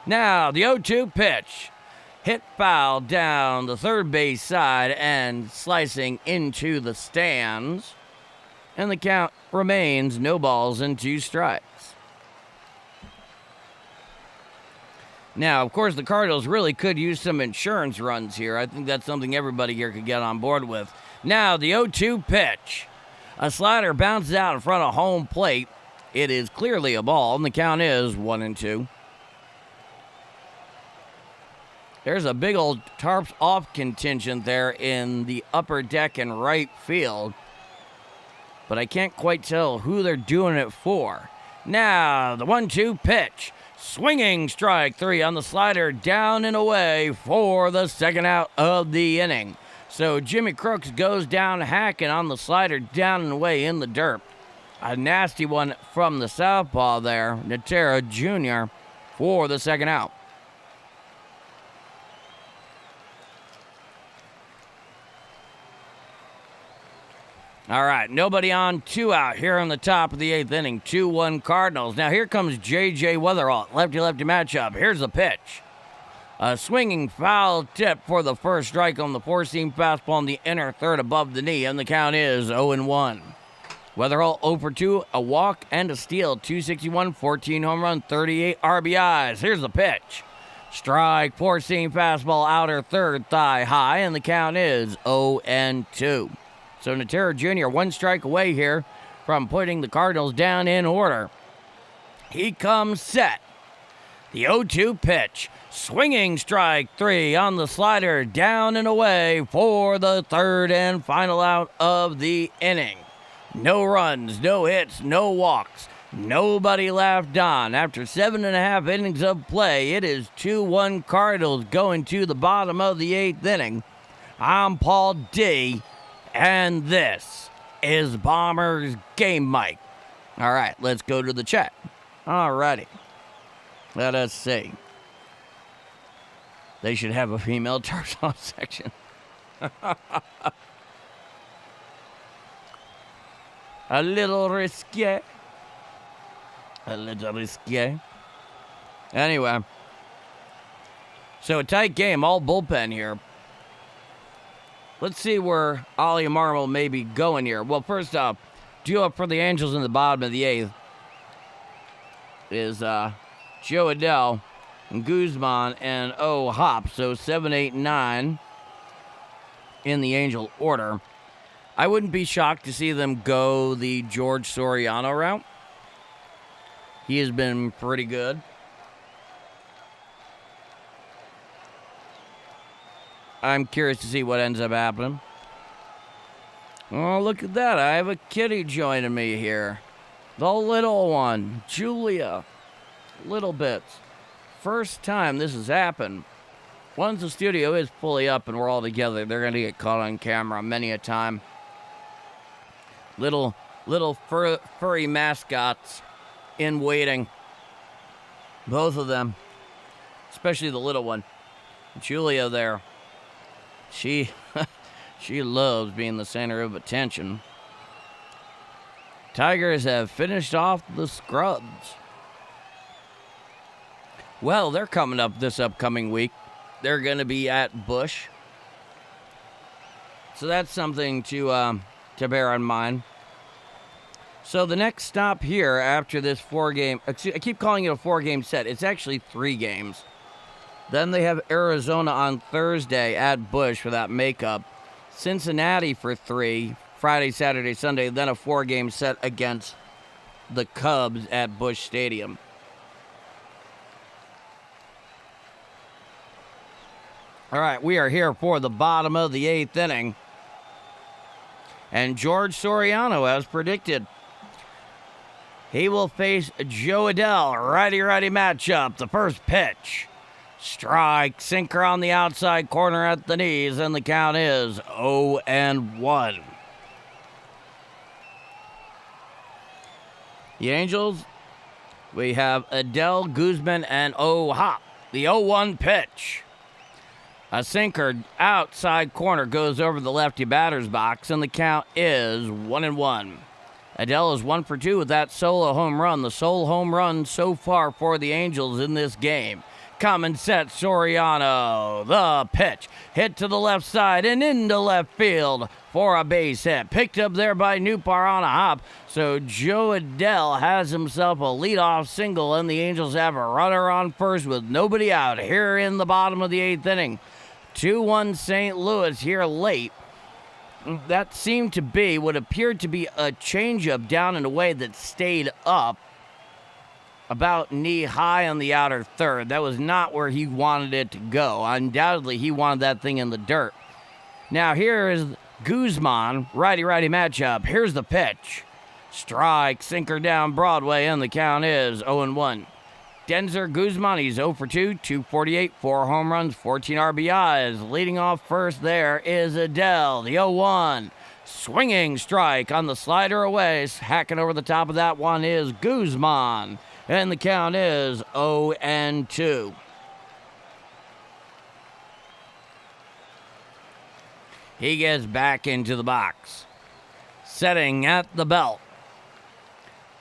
[SPEAKER 1] Now, the 0-2 pitch. Hit foul down the third base side and slicing into the stands. And the count remains no balls and 2 strikes. Now, of course, the Cardinals really could use some insurance runs here. I think that's something everybody here could get on board with. Now, the 0-2 pitch. A slider bounces out in front of home plate. It is clearly a ball, and the count is 1-2. There's a big old tarps off contingent there in the upper deck in right field. But I can't quite tell who they're doing it for. Now, the 1-2 pitch. Swinging strike 3 on the slider, down and away for the second out of the inning. So Jimmy Crooks goes down hacking on the slider, down and away in the dirt. A nasty one from the southpaw there, Natera Jr. for the second out. All right, nobody on, 2 out here on the top of the 8th inning. 2-1 Cardinals. Now here comes J.J. Weatherall, lefty-lefty matchup. Here's the pitch. A swinging foul tip for the first strike on the four-seam fastball in the inner third above the knee, and the count is 0-1. Weatherall 0 for 2, a walk and a steal. 261, 14 home run, 38 RBIs. Here's the pitch. Strike, four-seam fastball, outer third, thigh high, and the count is 0-2. So Natera Jr. 1 strike away here from putting the Cardinals down in order. He comes set. The 0-2 pitch. Swinging strike 3 on the slider, down and away for the third and final out of the inning. No runs, no hits, no walks. Nobody left on. After 7.5 innings of play, it is 2-1 Cardinals going to the bottom of the 8th inning. I'm Paul D. And this is Bombers Game Mike. All right, let's go to the chat. All righty. Let us see. They should have a female Tarzan section. A little risque. A little risque. Anyway. So a tight game, all bullpen here. Let's see where Ollie Marmol may be going here. Well, first up, due up for the Angels in the bottom of the 8th is Joe Adele and Guzman and Hop. So 7, 8, 9 in the Angel order. I wouldn't be shocked to see them go the George Soriano route. He has been pretty good. I'm curious to see what ends up happening. Oh, look at that. I have a kitty joining me here. The little one, Julia. Little bits. First time this has happened. Once the studio is fully up and we're all together, they're going to get caught on camera many a time. Little furry mascots in waiting. Both of them. Especially the little one. Julia there. She loves being the center of attention. Tigers have finished off the scrubs. Well, they're coming up this upcoming week. They're going to be at Busch. So that's something to bear in mind. So the next stop here after this 4-game... I keep calling it a 4-game set. It's actually 3 games. Then they have Arizona on Thursday at Busch for that makeup. Cincinnati for 3, Friday, Saturday, Sunday. Then a 4-game set against the Cubs at Busch Stadium. All right, we are here for the bottom of the 8th inning. And George Soriano, as predicted, he will face Joe Adele. Righty-righty matchup. The first pitch. Strike, sinker on the outside corner at the knees, and the count is 0-1. The Angels We have Adele, Guzman, and Hop. The 0-1 pitch. A sinker outside corner goes over the lefty batter's box, and the count is 1-1. Adele is 1 for 2 with that solo home run, the sole home run so far for the Angels in this game. Coming set, Soriano, the pitch, hit to the left side and into left field for a base hit. Picked up there by Newpar on a hop, so Joe Adele has himself a leadoff single, and the Angels have a runner on first with nobody out here in the bottom of the 8th inning. 2-1 St. Louis here late. That seemed to be what appeared to be a changeup down and away that stayed up about knee high on the outer third. That was not where he wanted it to go. Undoubtedly, he wanted that thing in the dirt. Now here is Guzman, righty-righty matchup. Here's the pitch. Strike, sinker down Broadway, and the count is 0-1. Denzer Guzman, he's 0 for 2, 248, 4 home runs, 14 RBIs. Leading off first there is Adele, the 0-1. Swinging strike on the slider away. Hacking over the top of that one is Guzman. And the count is 0-2. He gets back into the box. Setting at the belt.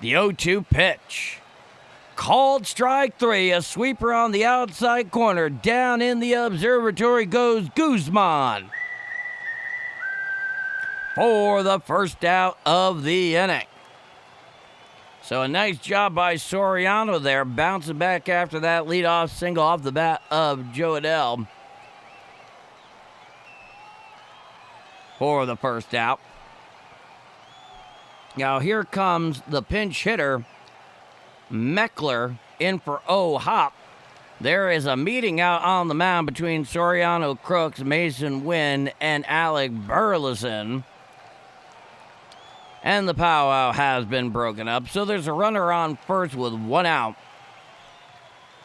[SPEAKER 1] The 0-2 pitch. Called strike 3, a sweeper on the outside corner. Down in the observatory goes Guzman for the first out of the inning. So a nice job by Soriano there, bouncing back after that leadoff single off the bat of Joe Adele for the first out. Now here comes the pinch hitter, Meckler, in for Hop. There is a meeting out on the mound between Soriano, Crooks, Mason Wynn, and Alec Burleson. And the powwow has been broken up, so there's a runner on first with 1 out.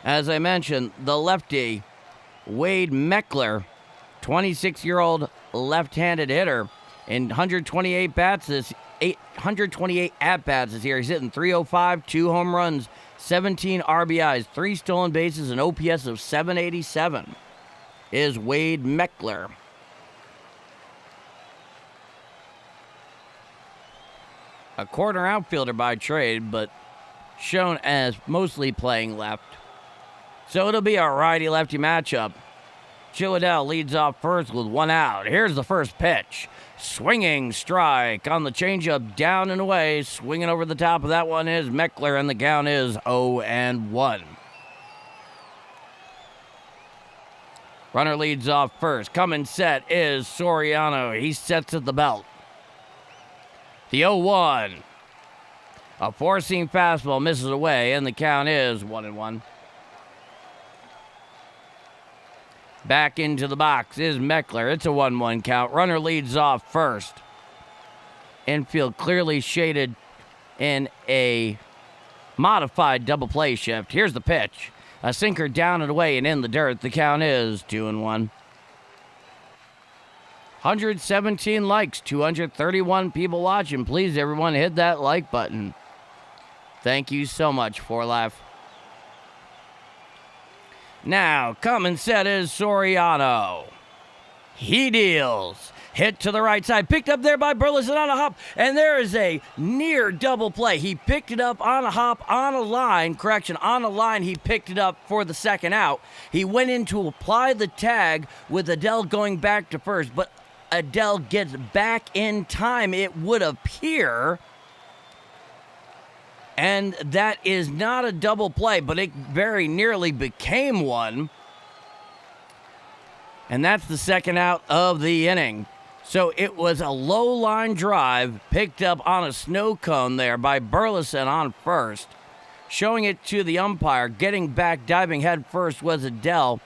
[SPEAKER 1] As I mentioned, the lefty, Wade Meckler, 26-year-old left-handed hitter, in 128 at-bats this year. He's hitting .305, 2 home runs, 17 RBIs, 3 stolen bases, an OPS of 787 is Wade Meckler. A corner outfielder by trade, but shown as mostly playing left. So it'll be a righty-lefty matchup. Joe Adele leads off first with 1 out. Here's the first pitch. Swinging strike on the changeup, down and away. Swinging over the top of that one is Meckler, and the count is 0-1. Runner leads off first. Coming set is Soriano. He sets at the belt. The 0-1. A four-seam fastball misses away, and the count is 1-1. Back into the box is Meckler. It's a 1-1 count. Runner leads off first. Infield clearly shaded in a modified double play shift. Here's the pitch. A sinker down and away and in the dirt. The count is 2-1. 117 likes, 231 people watching. Please, everyone, hit that like button. Thank you so much for life. Now, coming set is Soriano. He deals. Hit to the right side. Picked up there by Burleson on a hop. And there is a near double play. He picked it up on a hop, on a line. Correction, on a line, he picked it up for the second out. He went in to apply the tag with Adele going back to first. But Adele gets back in time, it would appear. And that is not a double play, but it very nearly became one. And that's the second out of the inning. So it was a low line drive picked up on a snow cone there by Burleson on first. Showing it to the umpire, getting back, diving head first was Adele,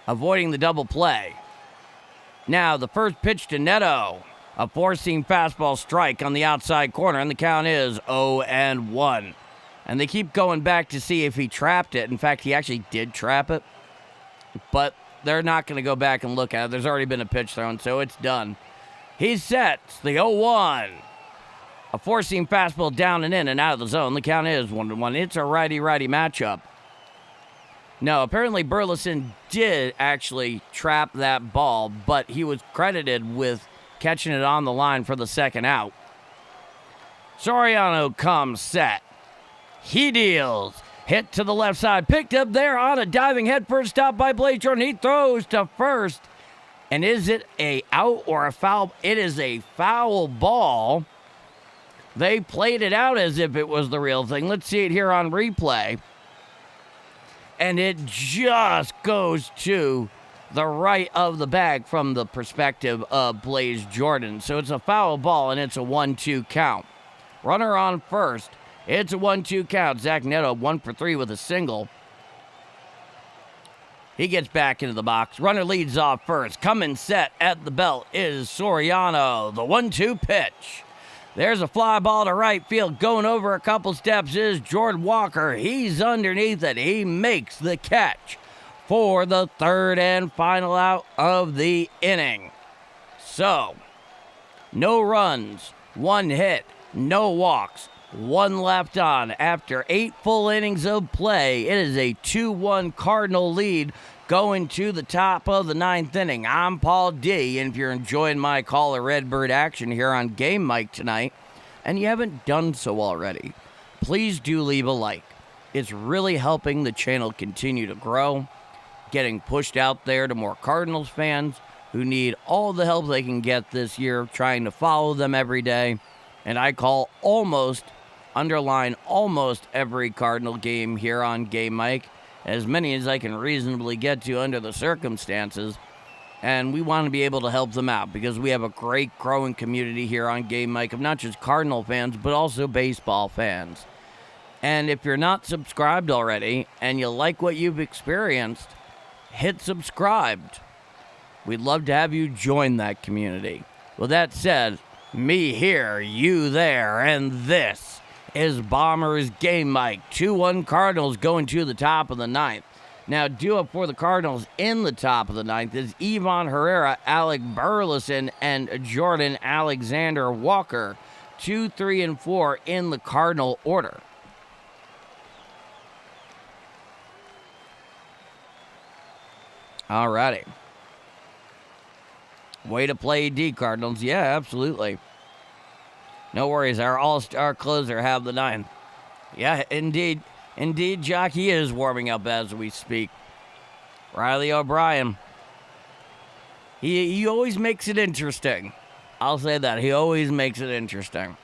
[SPEAKER 1] avoiding the double play. Now the first pitch to Neto. A four-seam fastball strike on the outside corner, and the count is 0-1. And they keep going back to see if he trapped it. In fact, he actually did trap it. But they're not going to go back and look at it. There's already been a pitch thrown, so it's done. He sets the 0-1. A four-seam fastball down and in and out of the zone. The count is 1-1. It's a righty-righty matchup. No, apparently Burleson did actually trap that ball, but he was credited with catching it on the line for the second out. Soriano comes set. He deals. Hit to the left side. Picked up there on a diving head first stop by Blaze Jordan. He throws to first. And is it a out or a foul? It is a foul ball. They played it out as if it was the real thing. Let's see it here on replay. And it just goes to the right of the bag from the perspective of Blaze Jordan. So it's a foul ball, and it's a 1-2 count. Runner on first. It's a 1-2 count. Zach Neto 1 for 3 with a single. He gets back into the box. Runner leads off first. Coming set at the belt is Soriano. The 1-2 pitch. There's a fly ball to right field. Going over a couple steps is Jordan Walker. He's underneath it. He makes the catch for the third and final out of the inning. So, no runs, 1 hit, no walks, 1 left on. After 8 full innings of play, it is a 2-1 Cardinal lead going to the top of the 9th inning. I'm Paul D, and if you're enjoying my call of Redbird action here on Game Mike tonight, and you haven't done so already, please do leave a like. It's really helping the channel continue to grow, getting pushed out there to more Cardinals fans who need all the help they can get this year, trying to follow them every day. And I call underline almost every Cardinal game here on Game Mike, as many as I can reasonably get to under the circumstances. And we want to be able to help them out because we have a great growing community here on Game Mike of not just Cardinal fans, but also baseball fans. And if you're not subscribed already and you like what you've experienced, hit subscribed. We'd love to have you join that community. With that said, me here, you there, and this is Bombers Game Mike. 2-1 Cardinals going to the top of the 9th. Now, due up for the Cardinals in the top of the 9th is Ivan Herrera, Alec Burleson, and Jordan Alexander Walker. 2, 3, and 4 in the Cardinal order. Alrighty. Way to play D, Cardinals. Yeah, absolutely. No worries. Our all-star closer have the 9th. Yeah, indeed. Indeed, Jockey is warming up as we speak. Riley O'Brien. He always makes it interesting. I'll say that. He always makes it interesting.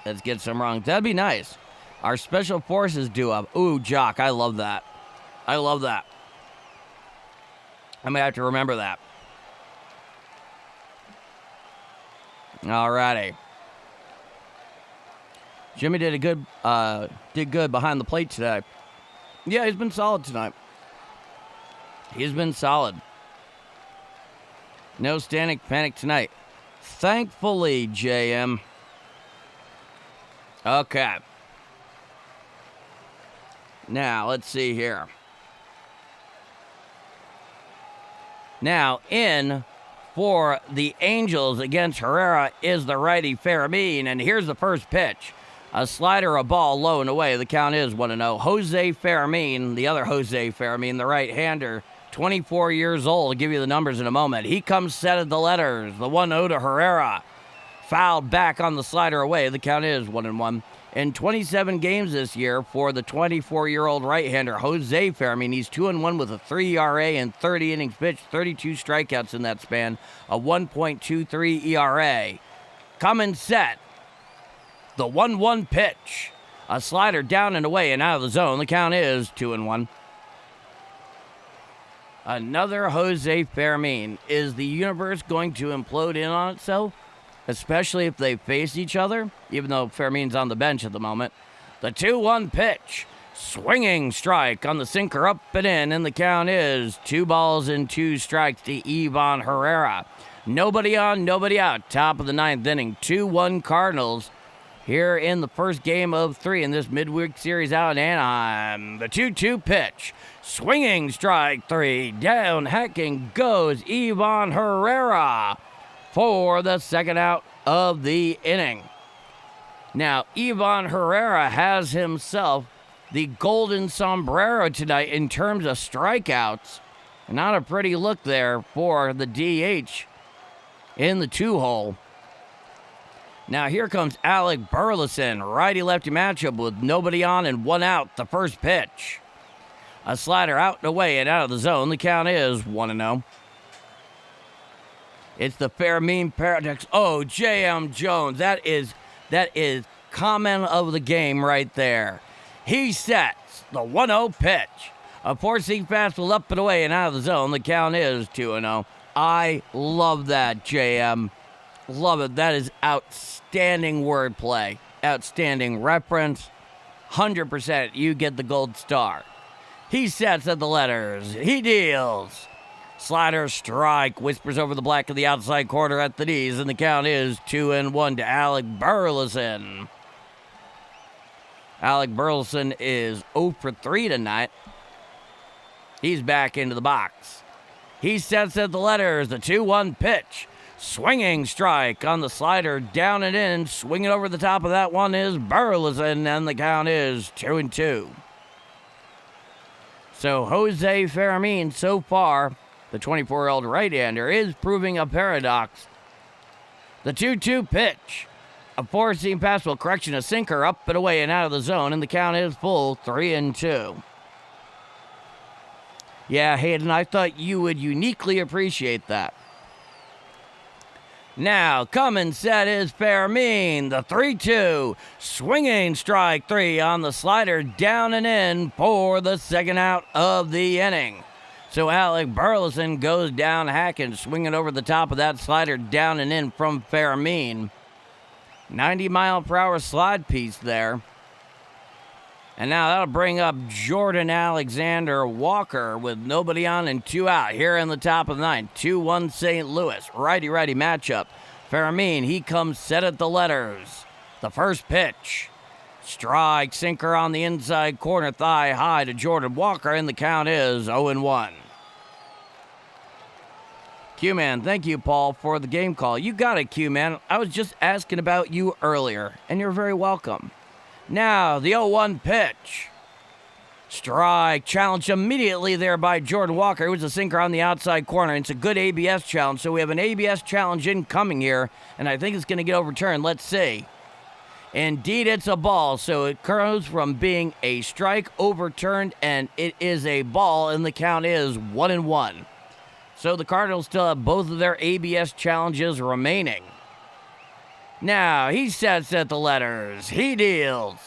[SPEAKER 1] Let's get some wrong. That'd be nice. Our special forces do up. Ooh, Jock. I love that. I love that. I may have to remember that. Alrighty. Jimmy did good behind the plate today. Yeah, he's been solid tonight. He's been solid. No standing panic tonight. Thankfully, JM. Okay. Now, let's see here. Now, in for the Angels against Herrera is the righty Fermin, and here's the first pitch. A slider, a ball, low and away. The count is 1-0. Jose Fermin, the other Jose Fermin, the right-hander, 24 years old. I'll give you the numbers in a moment. He comes set at the letters. The 1-0 to Herrera. Fouled back on the slider away. The count is 1-1. In 27 games this year for the 24-year-old right-hander, Jose Fermin, he's 2-1 with a 3 ERA and 30 innings pitched, 32 strikeouts in that span, a 1.23 ERA. Coming set. The 1-1 pitch. A slider down and away and out of the zone. The count is 2-1. Another Jose Fermin. Is the universe going to implode in on itself? Especially if they face each other, even though Fermin's on the bench at the moment. The 2-1 pitch. Swinging strike on the sinker up and in, and the count is 2 balls and 2 strikes to Ivan Herrera. Nobody on, nobody out. Top of the 9th inning. 2-1 Cardinals here in the first game of 3 in this midweek series out in Anaheim. The 2-2 pitch. Swinging strike 3. Down hacking goes Ivan Herrera. for the second out of the inning. Now, Ivan Herrera has himself the golden sombrero tonight in terms of strikeouts. Not a pretty look there for the DH in the 2-hole. Now here comes Alec Burleson, righty-lefty matchup with nobody on and 1 out, the first pitch. A slider out and away and out of the zone. The count is 1-0. It's the Fermin paradox. Oh, J.M. Jones. That is comment of the game right there. He sets the 1-0 pitch. A 4-seam fastball up and away and out of the zone. The count is 2-0. I love that, J.M. Love it. That is outstanding wordplay. Outstanding reference. 100% you get the gold star. He sets at the letters. He deals. Slider strike. Whispers over the black of the outside corner at the knees. And the count is 2-1 to Alec Burleson. Alec Burleson is 0 for 3 tonight. He's back into the box. He sets at the letters. The 2-1 pitch. Swinging strike on the slider, down and in. Swinging over the top of that one is Burleson, and the count is 2-2. So Jose Fermin, so far, the 24-year-old right-hander, is proving a paradox. The 2-2 pitch. A 4-seam fastball, correction, a sinker up and away and out of the zone, and the count is full, 3-2. Yeah, Hayden, I thought you would uniquely appreciate that. Now, coming set is Fermin, the 3-2, swinging strike 3 on the slider, down and in for the second out of the inning. So Alec Burleson goes down hacking, swinging over the top of that slider, down and in from Fermin. 90-mile-per-hour slide piece there. And now that'll bring up Jordan Alexander Walker with nobody on and 2 out here in the top of the ninth. 2-1 St. Louis. Righty-righty matchup. Fermin, he comes set at the letters. The first pitch. Strike, sinker on the inside corner, thigh high to Jordan Walker, and the count is 0-1. Q-Man, thank you, Paul, for the game call. You got it, Q-Man. I was just asking about you earlier, and you're very welcome. Now, the 0-1 pitch. Strike, challenged immediately there by Jordan Walker. It was a sinker on the outside corner. It's a good ABS challenge, so we have an ABS challenge incoming here, and I think it's going to get overturned. Let's see. Indeed, it's a ball, so it goes from being a strike overturned, and it is a ball, and the count is 1-1. So the Cardinals still have both of their ABS challenges remaining. Now, he sets at the letters. He deals.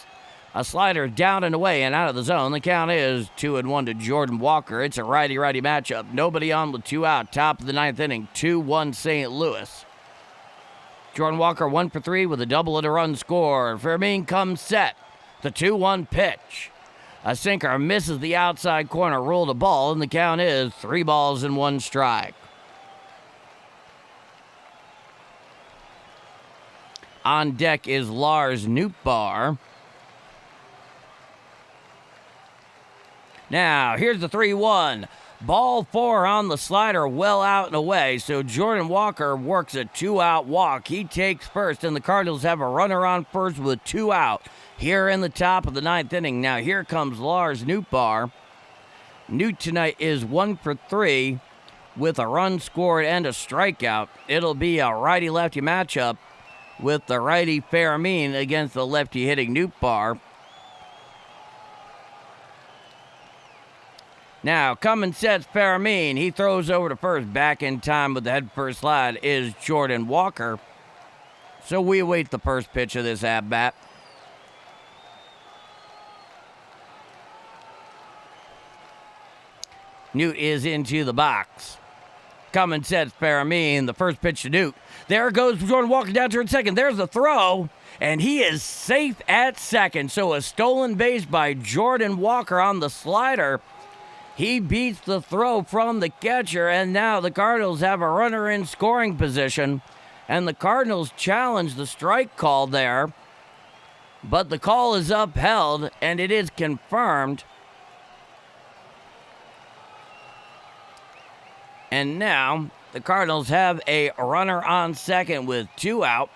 [SPEAKER 1] A slider down and away and out of the zone. The count is 2-1 to Jordan Walker. It's a righty-righty matchup. Nobody on with 2 out. Top of the ninth inning. 2-1 St. Louis. Jordan Walker 1 for 3 with a double and a run scored. Fermin comes set. The 2-1 pitch. A sinker misses the outside corner. Ruled a ball, and the count is 3 balls and 1 strike. On deck is Lars Nootbaar. Now, here's the 3-1. Ball 4 on the slider, well out and away. So Jordan Walker works a 2-out walk. He takes first, and the Cardinals have a runner on first with 2 out here in the top of the ninth inning. Now, here comes Lars Nootbaar. Newt tonight is 1 for 3 with a run scored and a strikeout. It'll be a righty-lefty matchup with the righty Fermin against the lefty hitting Nootbaar. Now, coming sets Fermin. He throws over to first. Back in time with the head first slide is Jordan Walker. So we await the first pitch of this at-bat. Newt is into the box. Coming sets Fermin. The first pitch to Newt. There goes Jordan Walker down to second. There's the throw, and he is safe at second. So a stolen base by Jordan Walker on the slider. He beats the throw from the catcher, and now the Cardinals have a runner in scoring position. And the Cardinals challenge the strike call there. But the call is upheld, and it is confirmed. And now The Cardinals have a runner on second with 2 out.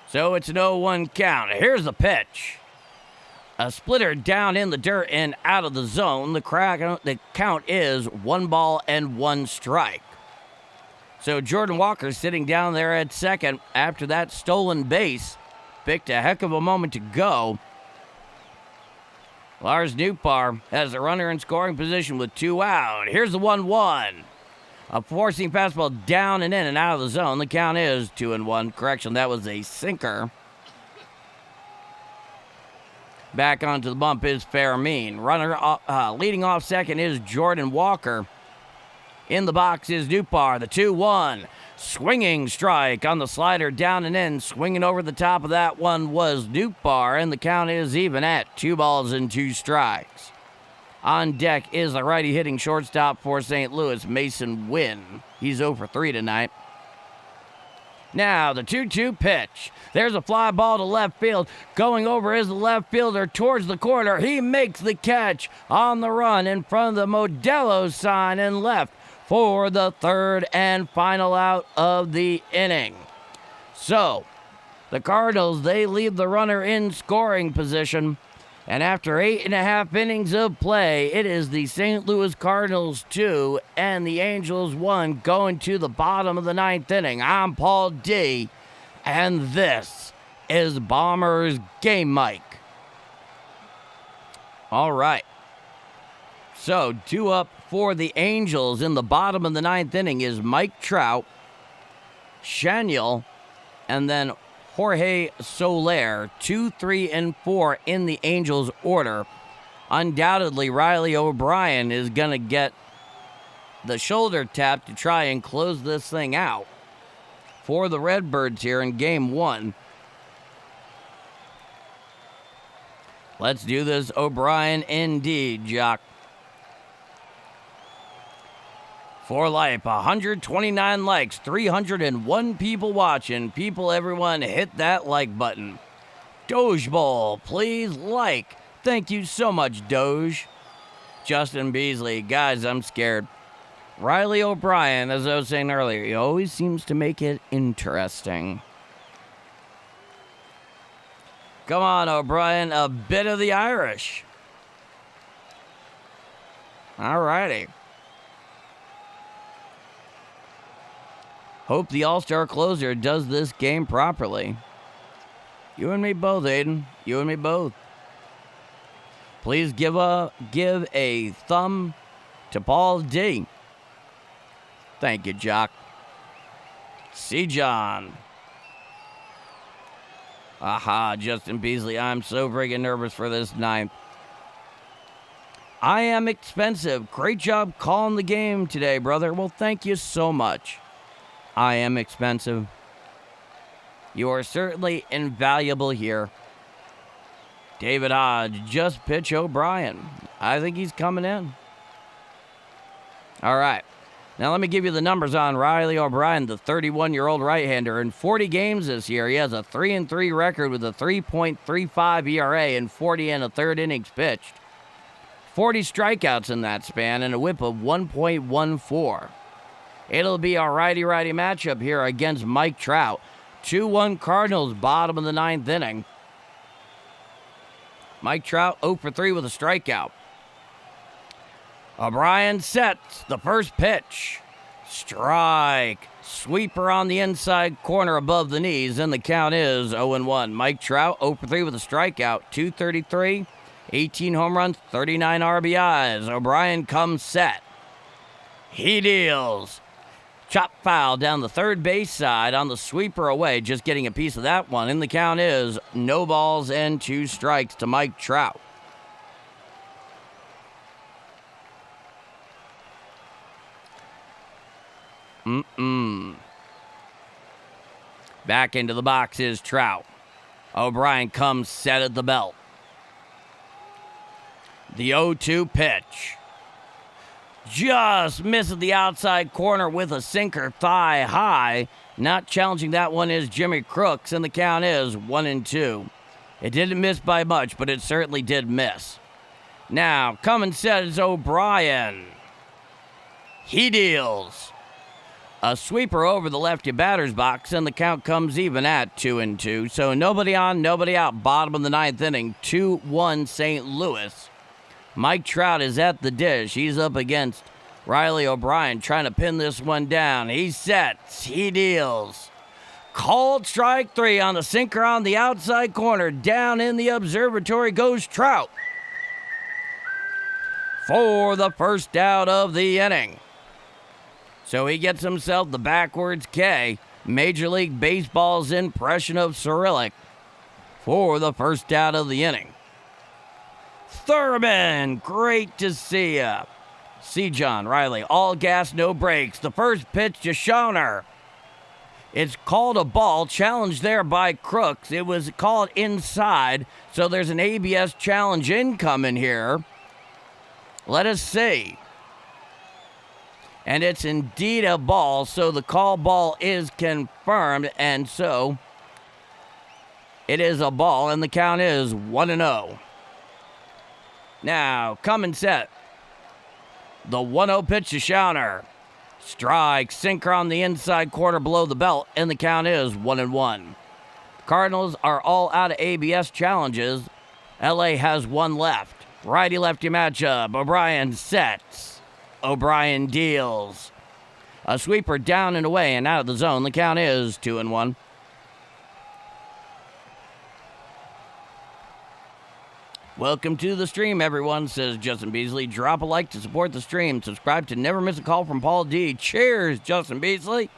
[SPEAKER 1] So it's an 0-1 count. Here's the pitch. A splitter down in the dirt and out of the zone. The count is 1 ball and 1 strike. So Jordan Walker sitting down there at second after that stolen base. Picked a heck of a moment to go. Lars Nootbaar has a runner in scoring position with 2 out. Here's the 1-1. A forcing fastball down and in and out of the zone. The count is 2-1. Correction, that was a sinker. Back onto the bump is Fairmean. Runner leading off second is Jordan Walker. In the box is Nootbaar, the 2-1. Swinging strike on the slider down and in. Swinging over the top of that one was Nootbaar, and the count is even at 2 balls and 2 strikes. On deck is the righty hitting shortstop for St. Louis, Mason Wynn. He's 0 for 3 tonight. Now, the 2-2 pitch. There's a fly ball to left field. Going over is the left fielder towards the corner. He makes the catch on the run in front of the Modelo sign and left for the 3rd and final out of the inning. So, the Cardinals, they leave the runner in scoring position. And after 8.5 innings of play, it is the St. Louis Cardinals 2 and the Angels 1 going to the bottom of the 9th inning. I'm Paul D, and this is Bombers Game Mic. All right. So, 2 up for the Angels in the bottom of the 9th inning is Mike Trout, Shaniel, and then Jorge Soler, 2, 3, and 4 in the Angels order. Undoubtedly, Riley O'Brien is going to get the shoulder tap to try and close this thing out for the Redbirds here in Game 1. Let's do this, O'Brien, indeed, Jock. For life, 129 likes, 301 people watching. People, everyone, hit that like button. Doge Bowl, please like. Thank you so much, Doge. Justin Beasley, guys, I'm scared. Riley O'Brien, as I was saying earlier, he always seems to make it interesting. Come on, O'Brien, a bit of the Irish. All righty. Hope the all-star closer does this game properly. You and me both, Aiden. You and me both. Please give a thumb to Paul D. Thank you, Jock. C. John. Aha, Justin Beasley. I'm so friggin' nervous for this 9th. I am expensive. Great job calling the game today, brother. Well, thank you so much. I am expensive. You are certainly invaluable here. David Hodge, just pitch O'Brien. I think he's coming in. All right. Now let me give you the numbers on Riley O'Brien, the 31-year-old right-hander. In 40 games this year, he has a 3-3 record with a 3.35 ERA and 40 1/3 innings pitched. 40 strikeouts in that span and a whip of 1.14. It'll be a righty-righty matchup here against Mike Trout. 2-1 Cardinals, bottom of the 9th inning. Mike Trout 0 for 3 with a strikeout. O'Brien sets the first pitch. Strike. Sweeper on the inside corner above the knees, and the count is 0-1. Mike Trout 0 for 3 with a strikeout. 233, 18 home runs, 39 RBIs. O'Brien comes set. He deals. Chop foul down the third base side on the sweeper away, just getting a piece of that one. And the count is no balls and 2 strikes to Mike Trout. Back into the box is Trout. O'Brien comes set at the belt. The 0-2 pitch. Just misses the outside corner with a sinker thigh high. Not challenging that one is Jimmy Crooks, and the count is 1-2. It didn't miss by much, but it certainly did miss. Now, coming set is O'Brien. He deals. A sweeper over the lefty batter's box, and the count comes even at 2-2. So nobody on, nobody out. Bottom of the ninth inning, 2-1 St. Louis. Mike Trout is at the dish. He's up against Riley O'Brien trying to pin this one down. He sets. He deals. Called strike 3 on the sinker on the outside corner. Down in the observatory goes Trout for the first out of the inning. So he gets himself the backwards K, Major League Baseball's impression of Cyrillic, for the first out of the inning. Thurman, great to see ya. See John Riley, all gas, no brakes. The first pitch to Schauner. It's called a ball, challenged there by Crooks. It was called inside, so there's an ABS challenge incoming here. Let us see. And it's indeed a ball, so the call ball is confirmed, and so it is a ball, and the count is 1-0. Now, come and set. The 1-0 pitch to Schauner. Strike, sinker on the inside quarter below the belt, and the count is 1-1. Cardinals are all out of ABS challenges. LA has one left. Righty-lefty matchup. O'Brien sets. O'Brien deals. A sweeper down and away and out of the zone. The count is 2-1. Welcome to the stream, everyone, says Justin Beasley. Drop a like to support the stream. Subscribe to never miss a call from Paul D. Cheers, Justin Beasley.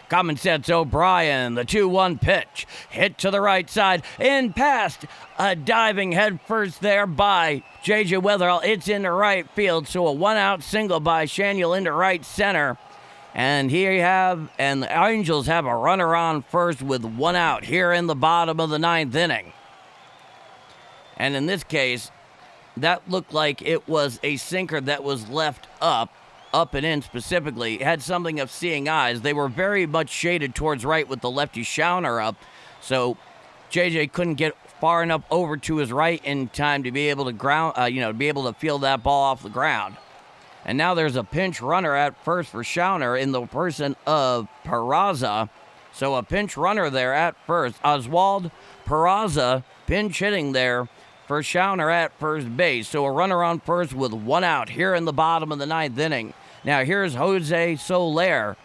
[SPEAKER 1] Common sets O'Brien. The 2-1 pitch. Hit to the right side. In past. A diving head first there by J.J. Weatherall. It's into right field. So a one-out single by Shaniel into right center. And here you have, and the Angels have a runner on first with one out here in the bottom of the ninth inning. And in this case, that looked like it was a sinker that was left up and in specifically. It had something of seeing eyes. They were very much shaded towards right with the lefty Schauner up. So JJ couldn't get far enough over to his right in time to be able to to be able to feel that ball off the ground. And now there's a pinch runner at first for Schauner in the person of Peraza. So a pinch runner there at first. Oswald Peraza pinch hitting there for Schauner at first base. So a runner on first with one out here in the bottom of the ninth inning. Now here's Jose Soler.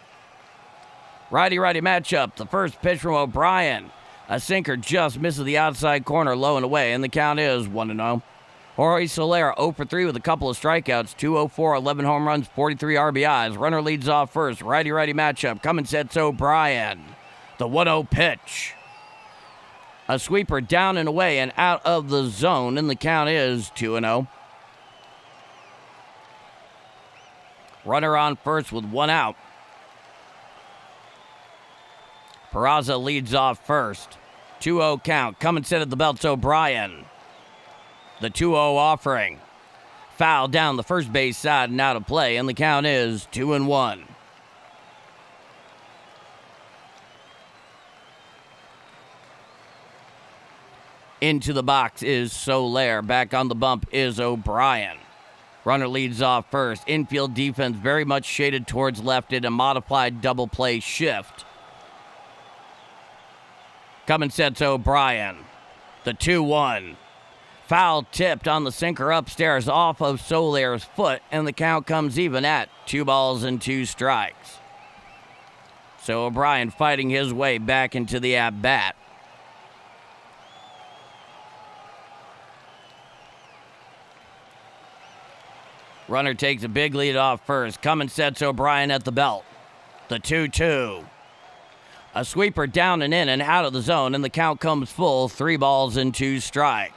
[SPEAKER 1] Righty-righty matchup. The first pitch from O'Brien. A sinker just misses the outside corner low and away, and the count is 1-0. Jorge Soler 0 for 3 with a couple of strikeouts, 204, 11 home runs, 43 RBIs. Runner leads off first. Righty-righty matchup. Coming sets O'Brien. The 1-0 pitch. A sweeper down and away and out of the zone, and the count is 2-0. Runner on first with one out. Peraza leads off first. 2-0 count. Coming set at the belt's O'Brien. The 2-0 offering. Foul down the first base side and out of play, and the count is 2-1. Into the box is Soler. Back on the bump is O'Brien. Runner leads off first. Infield defense very much shaded towards left in a modified double play shift. Coming sets O'Brien. The 2-1. Foul tipped on the sinker upstairs off of Soler's foot, and the count comes even at 2-2. So O'Brien fighting his way back into the at-bat. Runner takes a big lead off first. Coming sets O'Brien at the belt. The 2-2. A sweeper down and in and out of the zone, and the count comes full. 3-2.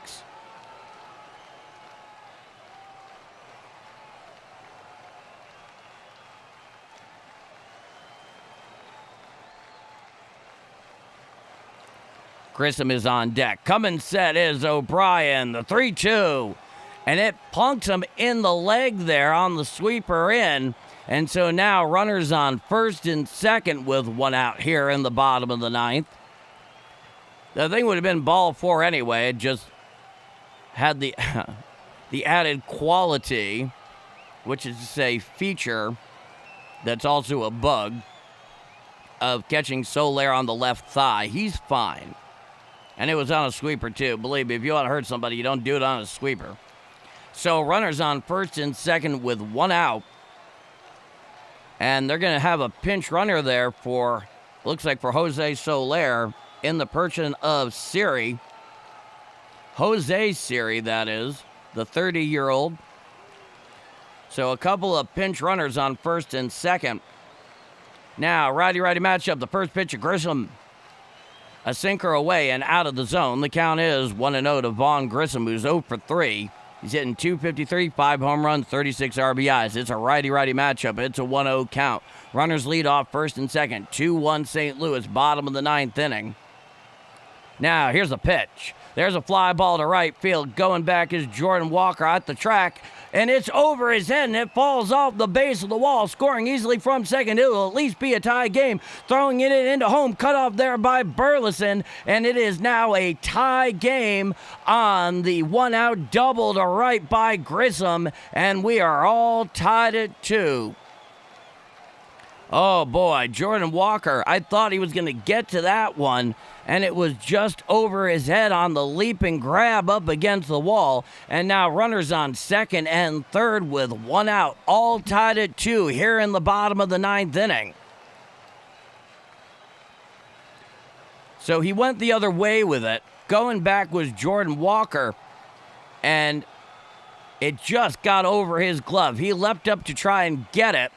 [SPEAKER 1] Grissom is on deck. Coming set is O'Brien. The 3-2. And it punks him in the leg there on the sweeper in. And so now runners on first and second with one out here in the bottom of the ninth. The thing would have been ball four anyway. It just had the added quality, which is to say feature, that's also a bug of catching Soler on the left thigh. He's fine. And it was on a sweeper, too. Believe me, if you want to hurt somebody, you don't do it on a sweeper. So runners on first and second with one out. And they're going to have a pinch runner there for, looks like for Jose Soler in the person of Siri. Jose Siri, that is, the 30-year-old. So a couple of pinch runners on first and second. Now, righty-righty matchup. The first pitch of Grissom. A sinker away and out of the zone. The count is 1-0 to Vaughn Grissom, who's 0 for 3. He's hitting .253, 5 home runs, 36 RBIs. It's a righty-righty matchup. It's a 1-0 count. Runners lead off first and second. 2-1 St. Louis, bottom of the ninth inning. Now, here's a pitch. There's a fly ball to right field. Going back is Jordan Walker at the track. And it's over his head, and it falls off the base of the wall. Scoring easily from second. It will at least be a tie game. Throwing it into home. Cut off there by Burleson. And it is now a tie game on the one-out double to right by Grissom. And we are all tied at 2. Oh, boy, Jordan Walker. I thought he was going to get to that one, and it was just over his head on the leaping grab up against the wall. And now runners on second and third with one out, all tied at 2 here in the bottom of the ninth inning. So he went the other way with it. Going back was Jordan Walker, and it just got over his glove. He leapt up to try and get it.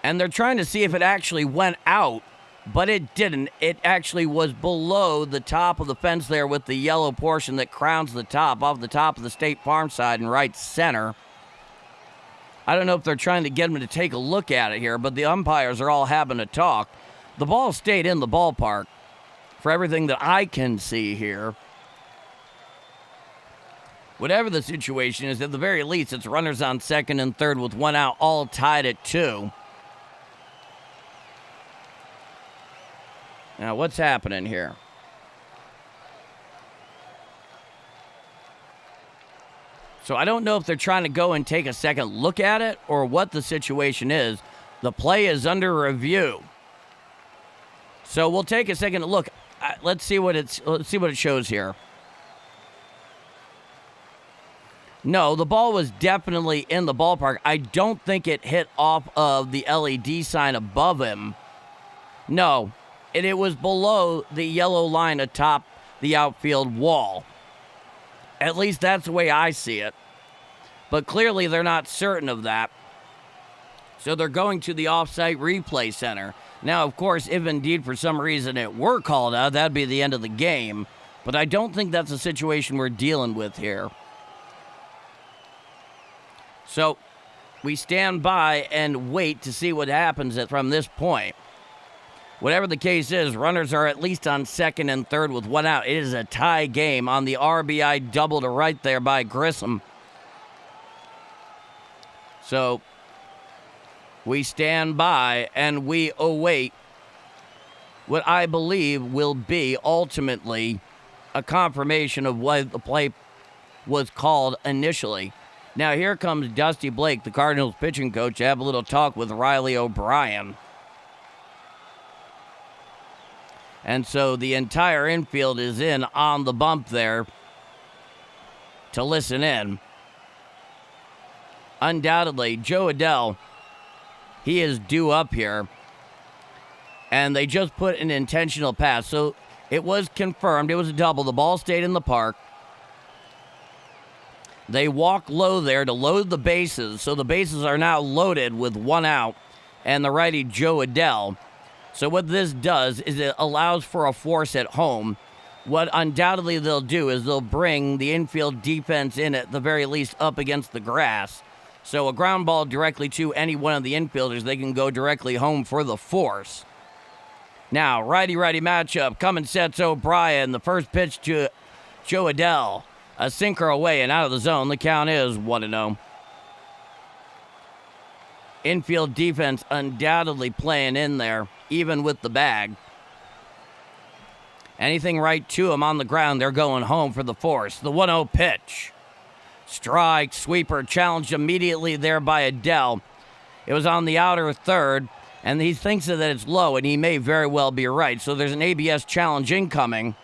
[SPEAKER 1] And they're trying to see if it actually went out, but it didn't. It actually was below the top of the fence there with the yellow portion that crowns the top, off the top of the State Farm side in right center. I don't know if they're trying to get him to take a look at it here, but the umpires are all having a talk. The ball stayed in the ballpark for everything that I can see here. Whatever the situation is, at the very least, it's runners on second and third with one out, all tied at 2. Now, what's happening here? So I don't know if they're trying to go and take a second look at it or what the situation is. The play is under review. So we'll take a second look. Let's see what it shows here. No, the ball was definitely in the ballpark. I don't think it hit off of the LED sign above him. No. And it was below the yellow line atop the outfield wall. At least that's the way I see it. But clearly they're not certain of that. So they're going to the off-site replay center. Now, of course, if indeed for some reason it were called out, that'd be the end of the game. But I don't think that's a situation we're dealing with here. So we stand by and wait to see what happens from this point. Whatever the case is, runners are at least on second and third with one out. It is a tie game on the RBI double to right there by Grissom. So we stand by and we await what I believe will be ultimately a confirmation of what the play was called initially. Now here comes Dusty Blake, the Cardinals pitching coach, to have a little talk with Riley O'Brien. And so the entire infield is in on the bump there to listen in. Undoubtedly, Joe Adell, he is due up here. And they just put an intentional pass. So it was confirmed. It was a double. The ball stayed in the park. They walk low there to load the bases. So the bases are now loaded with one out. And the righty Joe Adell. So what this does is it allows for a force at home. What undoubtedly they'll do is they'll bring the infield defense in at the very least up against the grass. So a ground ball directly to any one of the infielders, they can go directly home for the force. Now, righty-righty matchup. Coming sets O'Brien. The first pitch to Joe Adell. A sinker away and out of the zone. The count is 1-0. Infield defense undoubtedly playing in there, even with the bag. Anything right to them on the ground, they're going home for the force. The 1-0 pitch. Strike, sweeper, challenged immediately there by Adell. It was on the outer third, and he thinks that it's low, and he may very well be right. So there's an ABS challenge incoming,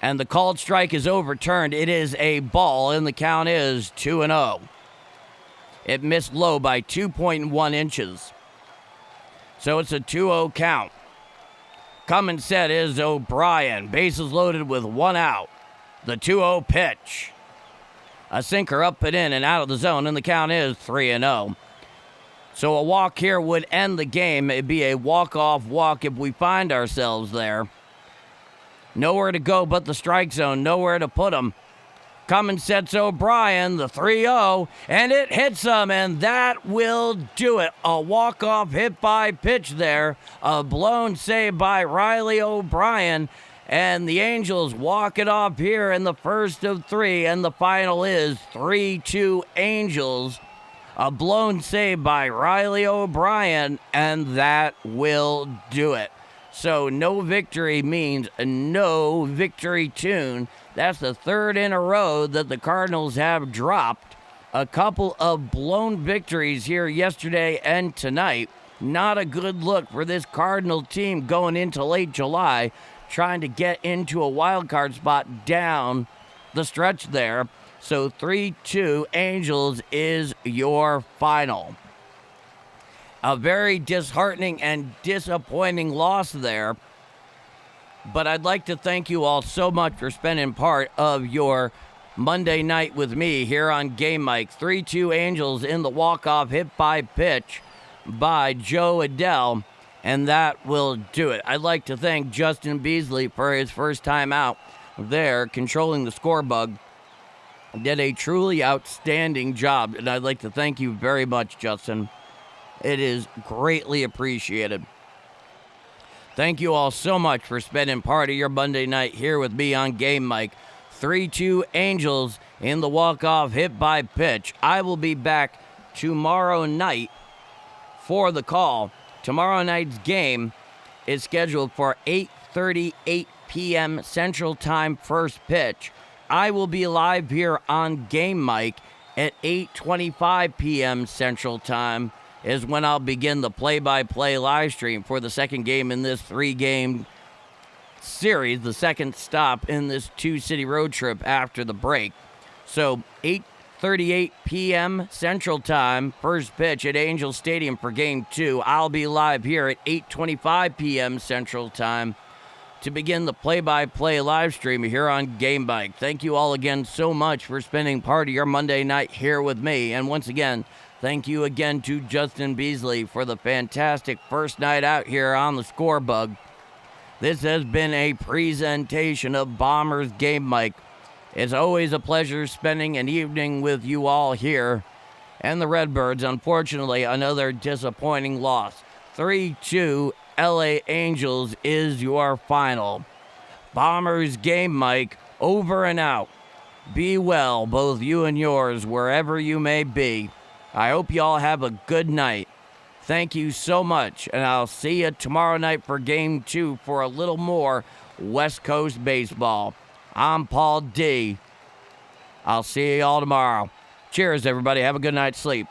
[SPEAKER 1] and the called strike is overturned. It is a ball, and the count is 2-0. It missed low by 2.1 inches. So it's a 2-0 count. Coming set is O'Brien. Bases loaded with one out. The 2-0 pitch. A sinker up and in and out of the zone, and the count is 3-0. So a walk here would end the game. It'd be a walk-off walk if we find ourselves there. Nowhere to go but the strike zone. Nowhere to put him. Coming sets O'Brien, the 3-0, and it hits him, and that will do it. A walk-off hit by pitch there. A blown save by Riley O'Brien. And the Angels walk it off here in the first of three, and the final is 3-2 Angels. A blown save by Riley O'Brien, and that will do it. So no victory means no victory tune. That's the third in a row that the Cardinals have dropped. A couple of blown victories here yesterday and tonight. Not a good look for this Cardinal team going into late July, trying to get into a wild card spot down the stretch there. So 3-2 Angels is your final. A very disheartening and disappointing loss there. But I'd like to thank you all so much for spending part of your Monday night with me here on Game Mike. 3-2 Angels in the walk-off hit by pitch by Joe Adele, and that will do it. I'd like to thank Justin Beasley for his first time out there controlling the score bug. Did a truly outstanding job, and I'd like to thank you very much, Justin. It is greatly appreciated. Thank you all so much for spending part of your Monday night here with me on Game Mike. 3-2 Angels in the walk-off hit by pitch. I will be back tomorrow night for the call. Tomorrow night's game is scheduled for 8:38 p.m. Central Time first pitch. I will be live here on Game Mike at 8:25 p.m. Central Time is when I'll begin the play-by-play live stream for the second game in this three-game series, the second stop in this two-city road trip after the break. So 8:38 p.m. Central Time, first pitch at Angel Stadium for Game 2. I'll be live here at 8:25 p.m. Central Time to begin the play-by-play live stream here on Game Mike. Thank you all again so much for spending part of your Monday night here with me. And once again, thank you again to Justin Beasley for the fantastic first night out here on the score bug. This has been a presentation of Bombers Game Mike. It's always a pleasure spending an evening with you all here. And the Redbirds, unfortunately, another disappointing loss. 3-2 LA Angels is your final. Bombers Game Mike, over and out. Be well, both you and yours, wherever you may be. I hope you all have a good night. Thank you so much, and I'll see you tomorrow night for Game 2 for a little more West Coast baseball. I'm Paul D. I'll see you all tomorrow. Cheers, everybody. Have a good night's sleep.